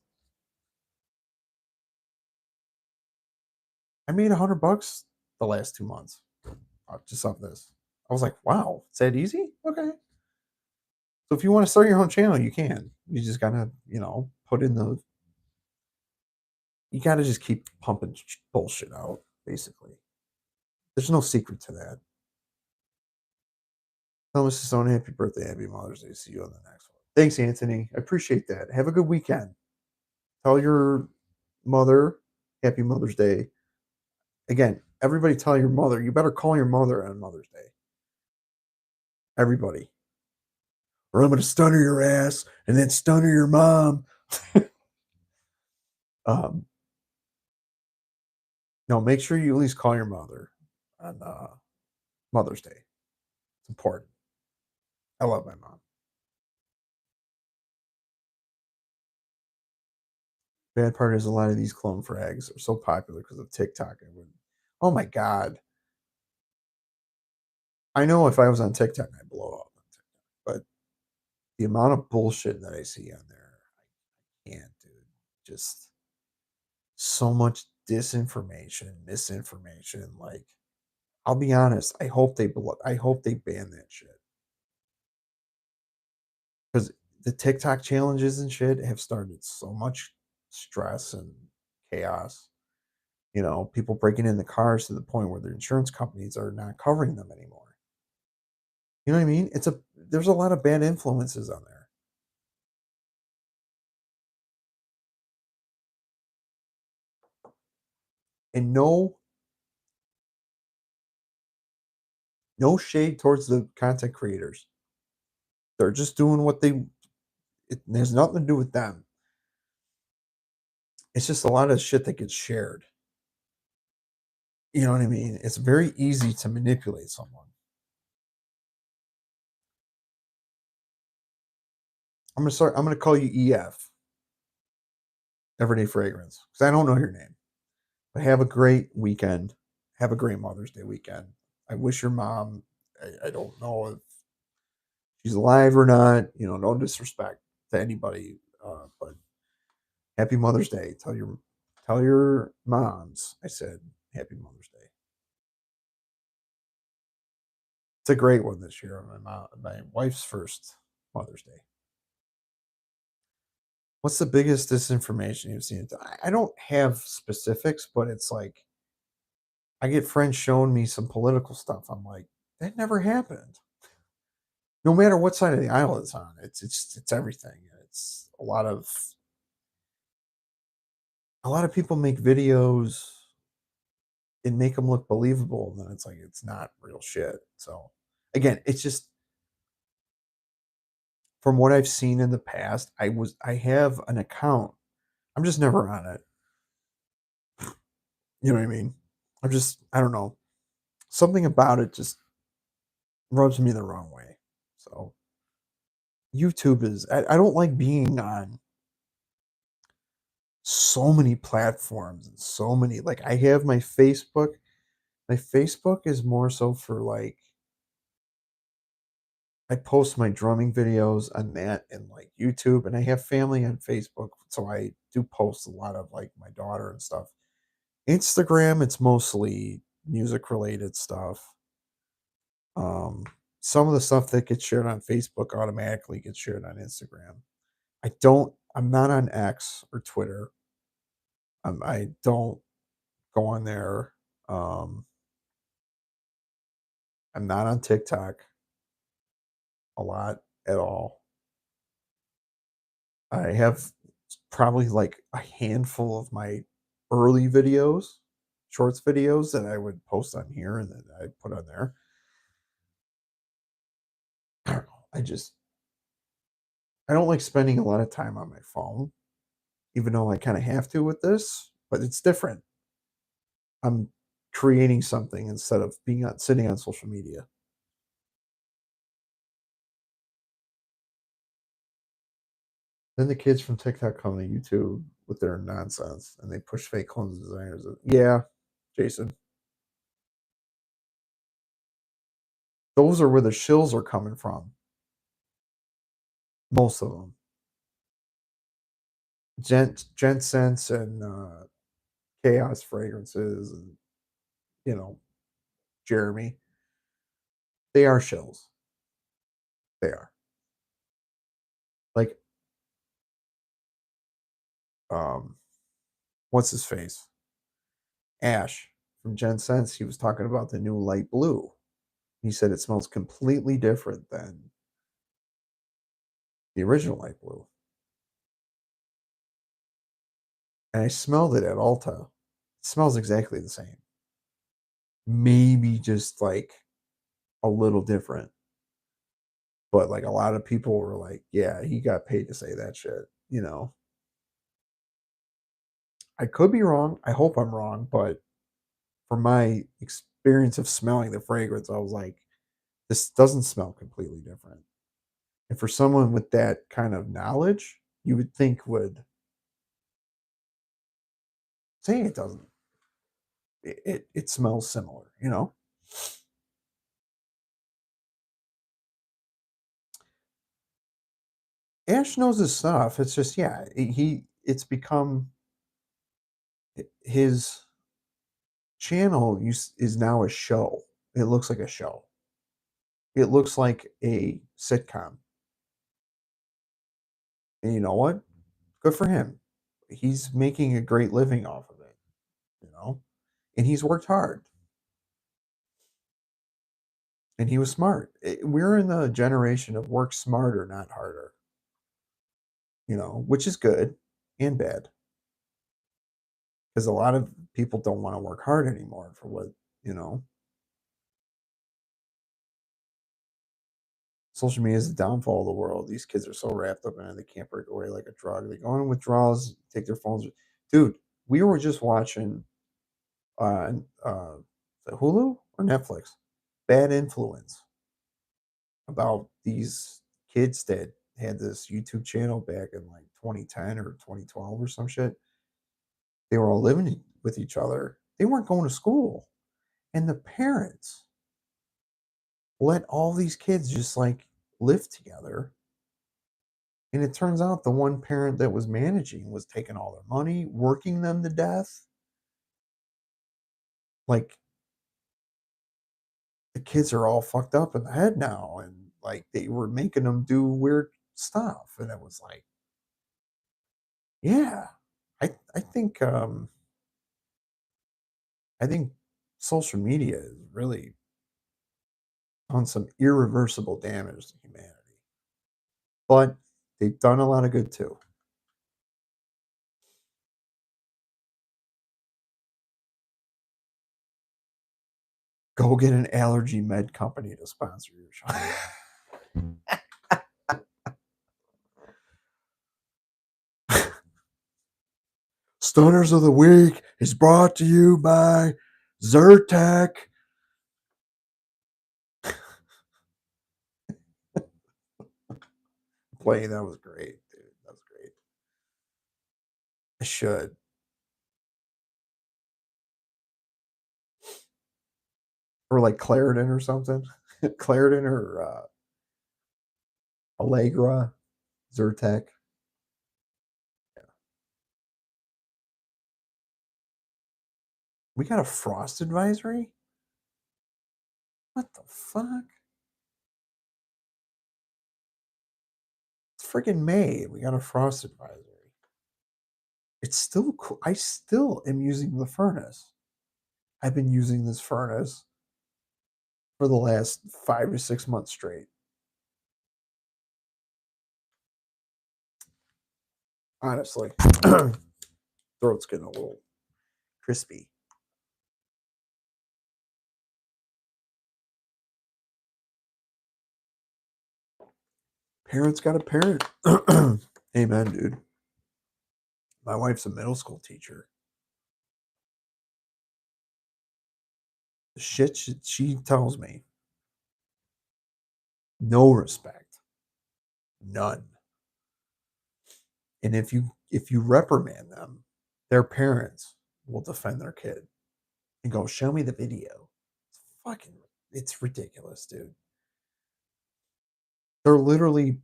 [SPEAKER 1] I made $100 the last 2 months just off this. I was like, wow, it's that easy? Okay. So if you want to start your own channel, you can. You just gotta, put in the. You gotta just keep pumping bullshit out, basically. There's no secret to that. Tell Mrs. Stone happy birthday, happy Mother's Day. See you on the next one. Thanks, Anthony. I appreciate that. Have a good weekend. Tell your mother happy Mother's Day. Again, everybody tell your mother. You better call your mother on Mother's Day. Everybody. Or I'm going to stunner your ass and then stunner your mom. um, no, make sure you at least call your mother on Mother's Day. It's important. I love my mom. Bad part is a lot of these clone frags are so popular because of TikTok. Oh my god! I know if I was on TikTok, I'd blow up. But the amount of bullshit that I see on there, I can't, dude. Just so much disinformation, misinformation. Like, I'll be honest. I hope they ban that shit because the TikTok challenges and shit have started so much stress and chaos. People breaking in the cars to the point where the insurance companies are not covering them anymore. You know what I mean? There's a lot of bad influences on there. And no shade towards the content creators. They're just doing what it has nothing to do with them. It's just a lot of shit that gets shared. You know what I mean? It's very easy to manipulate someone. I'm gonna call you EF, Everyday Fragrance, because I don't know your name. But have a great weekend. Have a great Mother's Day weekend. I wish your mom. I don't know if she's alive or not. No disrespect to anybody, but happy Mother's Day. Tell your moms I said happy Mother's Day. It's a great one this year. My wife's first Mother's Day. What's the biggest disinformation you've seen? I don't have specifics, but it's like I get friends showing me some political stuff. I'm like, that never happened. No matter what side of the aisle it's on, it's everything. It's a lot of people make videos and make them look believable, and then it's like it's not real shit. So again, it's just from what I've seen in the past, I have an account. I'm just never on it. You know what I mean? I don't know. Something about it just rubs me the wrong way. So YouTube is I don't like being on so many platforms and so many like I have my Facebook. My Facebook is more so for like I post my drumming videos on that and like YouTube, and I have family on Facebook, so I do post a lot of like my daughter and stuff. Instagram, it's mostly music related stuff. Um, some of the stuff that gets shared on Facebook automatically gets shared on Instagram. I'm not on X or Twitter. I don't go on there. Um, I'm not on TikTok a lot at all. I have probably like a handful of my early videos, shorts videos that I would post on here and then I put on there. I don't know. I don't like spending a lot of time on my phone, even though I kind of have to with this, but it's different. I'm creating something instead of being on sitting on social media. Then the kids from TikTok come to YouTube with their nonsense and they push fake clones designers. Yeah, Jason. Those are where the shills are coming from. Most of them. Gent Sense and Chaos Fragrances and, you know, Jeremy. They are shills. They are. Like, um, what's his face? Ash from Gen Sense. He was talking about the new light blue. He said it smells completely different than the original light blue. And I smelled it at Ulta. It smells exactly the same. Maybe just like a little different. But like a lot of people were like, yeah, he got paid to say that shit. You know, I could be wrong. I hope I'm wrong. But from my experience of smelling the fragrance, I was like, this doesn't smell completely different. And for someone with that kind of knowledge, you would think would say it doesn't. It smells similar, you know? Ash knows his stuff. It's just, yeah, it's become his channel is now a show. It looks like a show. It looks like a sitcom. And you know what? Good for him. He's making a great living off of it, you know? And he's worked hard and he was smart. We're in the generation of work smarter, not harder, you know, which is good and bad because a lot of people don't want to work hard anymore for what, you know, social media is the downfall of the world. These kids are so wrapped up in it, they can't break away like a drug. They go in withdrawals, take their phones. Dude, we were just watching uh, uh, is it Hulu or Netflix? Bad Influence about these kids that had this YouTube channel back in like 2010 or 2012 or some shit. They were all living with each other. They weren't going to school. And the parents let all these kids just like live together. And it turns out the one parent that was managing was taking all their money, working them to death. Like the kids are all fucked up in the head now. And like they were making them do weird stuff. And it was like, yeah, I think I think social media is really on some irreversible damage to humanity. But they've done a lot of good too. Go get an allergy med company to sponsor your show. Stunners of the Week is brought to you by Zyrtec. Play, that was great, dude. That was great. I should. Or like Claritin or something. Claritin or Allegra, Zyrtec. Yeah. We got a frost advisory? What the fuck? It's freaking May. We got a frost advisory. It's still cool. I still am using the furnace. I've been using this furnace for the last 5 to 6 months straight. Honestly, throat's getting a little crispy. Parents got a parent. Amen, dude. My wife's a middle school teacher. The shit she tells me, no respect, none. And if you reprimand them, their parents will defend their kid and go, show me the video. It's ridiculous, dude. They're literally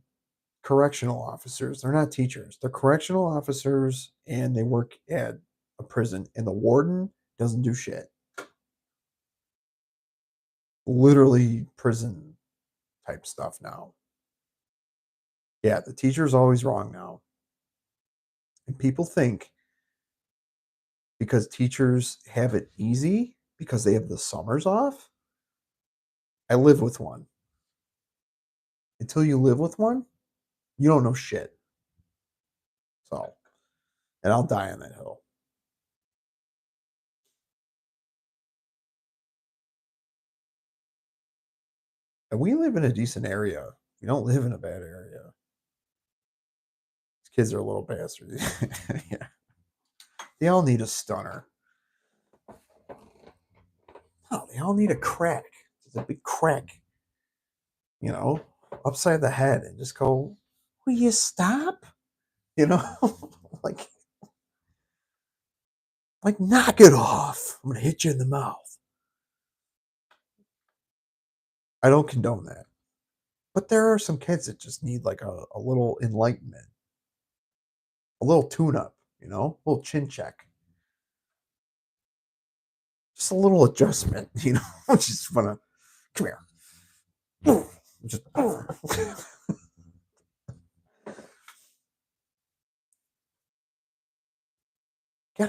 [SPEAKER 1] correctional officers. They're not teachers. They're correctional officers and they work at a prison. And the warden doesn't do shit. Literally prison type stuff now. Yeah, the teacher's always wrong now. And people think because teachers have it easy because they have the summers off. I live with one. Until you live with one, you don't know shit. So, and I'll die on that hill. And we live in a decent area. We don't live in a bad area. These kids are little bastards. Yeah. They all need a stunner. Oh, they all need a crack. Just a big crack, you know, upside the head and just go, will you stop? You know, like, like knock it off. I'm gonna hit you in the mouth. I don't condone that. But there are some kids that just need like a little enlightenment, a little tune up, a little chin check, just a little adjustment, just wanna come here. Just, gotta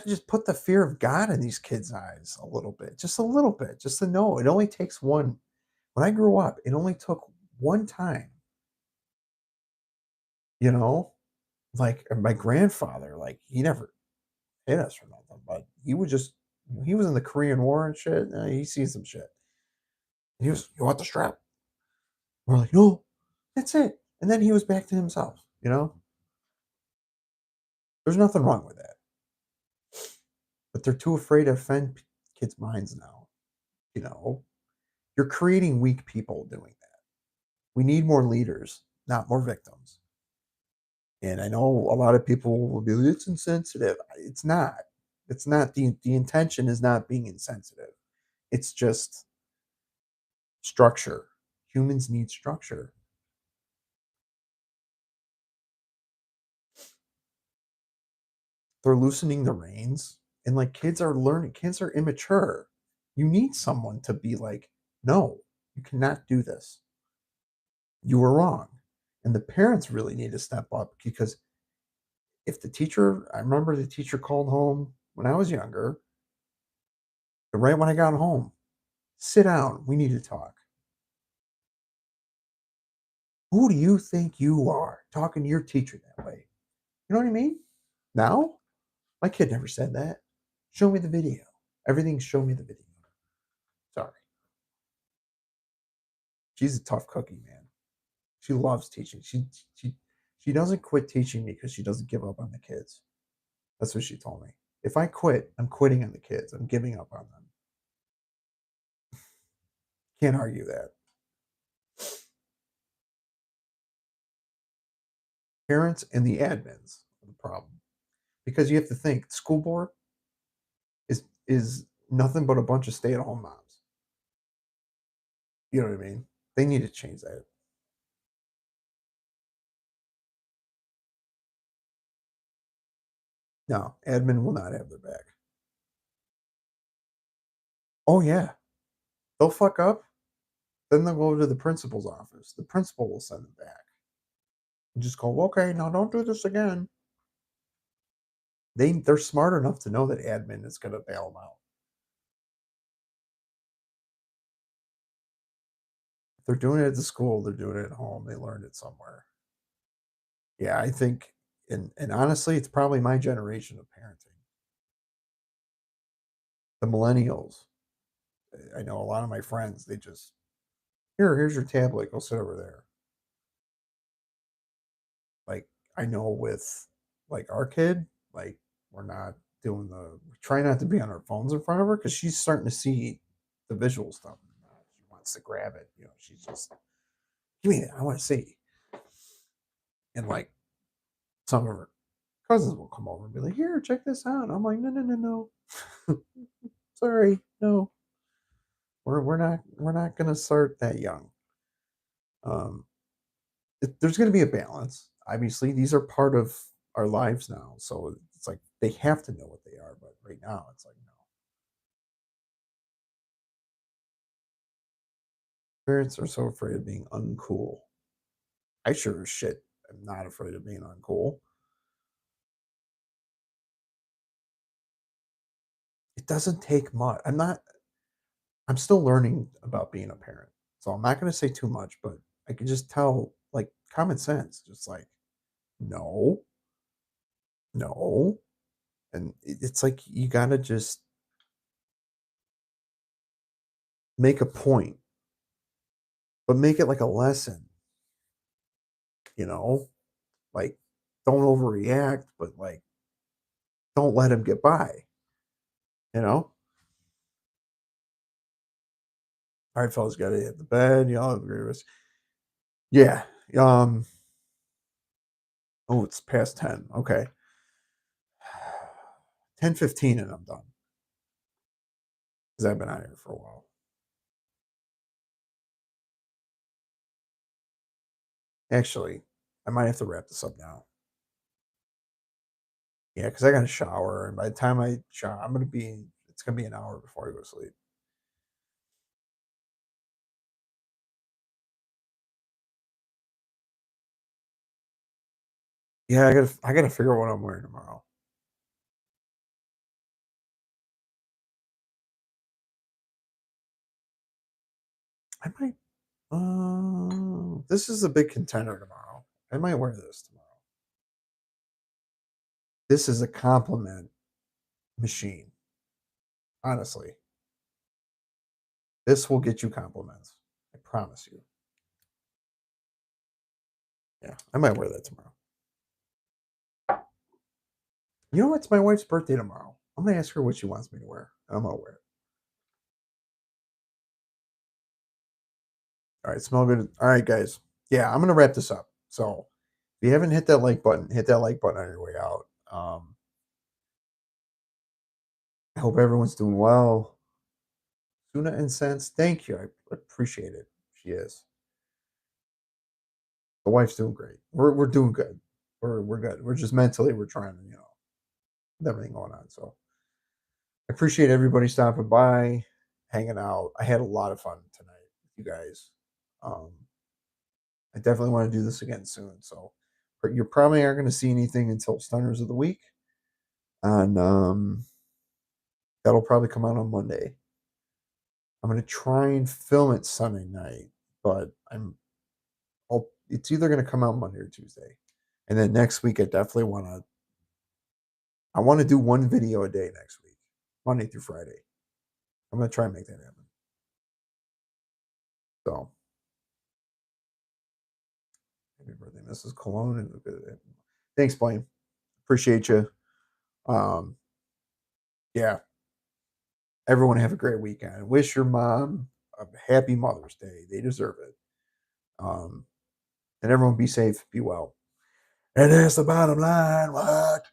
[SPEAKER 1] just put the fear of God in these kids' eyes a little bit, just to know it only takes one. When I grew up, it only took one time, you know, like my grandfather, like he never hit us or nothing, but he was in the Korean War and shit. He's seen some shit. He was, you want the strap? We're like, no, that's it. And then he was back to himself. There's nothing wrong with that. But they're too afraid to offend kids' minds now. You know, you're creating weak people doing that. We need more leaders, not more victims. And I know a lot of people will be like, it's insensitive. It's not. It's not the intention is not being insensitive. It's just structure. Humans need structure. They're loosening the reins and like kids are learning, kids are immature. You need someone to be like, no, you cannot do this. You were wrong. And the parents really need to step up because if the teacher, I remember the teacher called home when I was younger, right when I got home, sit down, we need to talk. Who do you think you are talking to your teacher that way? You know what I mean? Now, my kid never said that. Show me the video. Everything, show me the video. Sorry. She's a tough cookie, man. She loves teaching. She she doesn't quit teaching me because she doesn't give up on the kids. That's what she told me. If I quit, I'm quitting on the kids. I'm giving up on them. Can't argue that. Parents and the admins are the problem because you have to think school board is nothing but a bunch of stay at home moms. You know what I mean? They need to change that. No, admin will not have their back. Oh yeah, they'll fuck up. Then they'll go to the principal's office. The principal will send them back. And just go, okay, now don't do this again. They're smart enough to know that admin is going to bail them out. If they're doing it at the school, they're doing it at home. They learned it somewhere. Yeah, I think, and honestly, it's probably my generation of parenting. The millennials. I know a lot of my friends. They just here's your tablet. Go sit over there. Like I know with like our kid, like we're not doing we try not to be on our phones in front of her because she's starting to see the visual stuff. She wants to grab it. She's just give me that. I want to see. And like some of her cousins will come over and be like, "Here, check this out." I'm like, "No, no, no, no. Sorry, no. We're not gonna start that young." Um, there's going to be a balance. Obviously, these are part of our lives now, so it's like they have to know what they are. But right now, it's like no. Parents are so afraid of being uncool. I sure as shit am not afraid of being uncool. It doesn't take much. I'm not. I'm still learning about being a parent, so I'm not going to say too much. But I can just tell, like common sense, just like no, no, and it's like you got to just make a point, but make it like a lesson. You know, like don't overreact, but like don't let him get by. You know. All right, fellas, got to hit the bed. Y'all have a great rest. Yeah. Um. Oh, it's past 10. Okay. 10:15, and I'm done because I've been out here for a while. Actually, I might have to wrap this up now. Yeah, because I got to shower, and by the time I shower, it's gonna be an hour before I go to sleep. Yeah, I gotta figure out what I'm wearing tomorrow. I might. This is a big contender tomorrow. I might wear this tomorrow. This is a compliment machine. Honestly, this will get you compliments. I promise you. Yeah, I might wear that tomorrow. You know, it's my wife's birthday tomorrow. I'm gonna ask her what she wants me to wear. I'm gonna wear it. All right, smell good. All right, guys. Yeah, I'm gonna wrap this up. So if you haven't hit that like button, hit that like button on your way out. I hope everyone's doing well. Tuna and Sense, thank you. I appreciate it. She is. The wife's doing great. We're doing good. We're good. We're just mentally we're trying to with everything going on. So I appreciate everybody stopping by, hanging out. I had a lot of fun tonight with you guys. Um, I definitely want to do this again soon. So you probably aren't going to see anything until Stunners of the Week, and that'll probably come out on Monday. I'm going to try and film it Sunday night, but it's either going to come out Monday or Tuesday, and then next week I want to do one video a day next week, Monday through Friday. I'm going to try and make that happen. So Happy birthday, Mrs. Cologne. Thanks, Blaine. Appreciate you. Um, yeah, everyone have a great weekend. Wish your mom a happy Mother's Day. They deserve it. Um, and everyone be safe, be well. And that's the bottom line. What?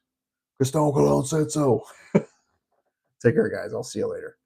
[SPEAKER 1] Because Stone Cologne said so. Take care, guys. I'll see you later.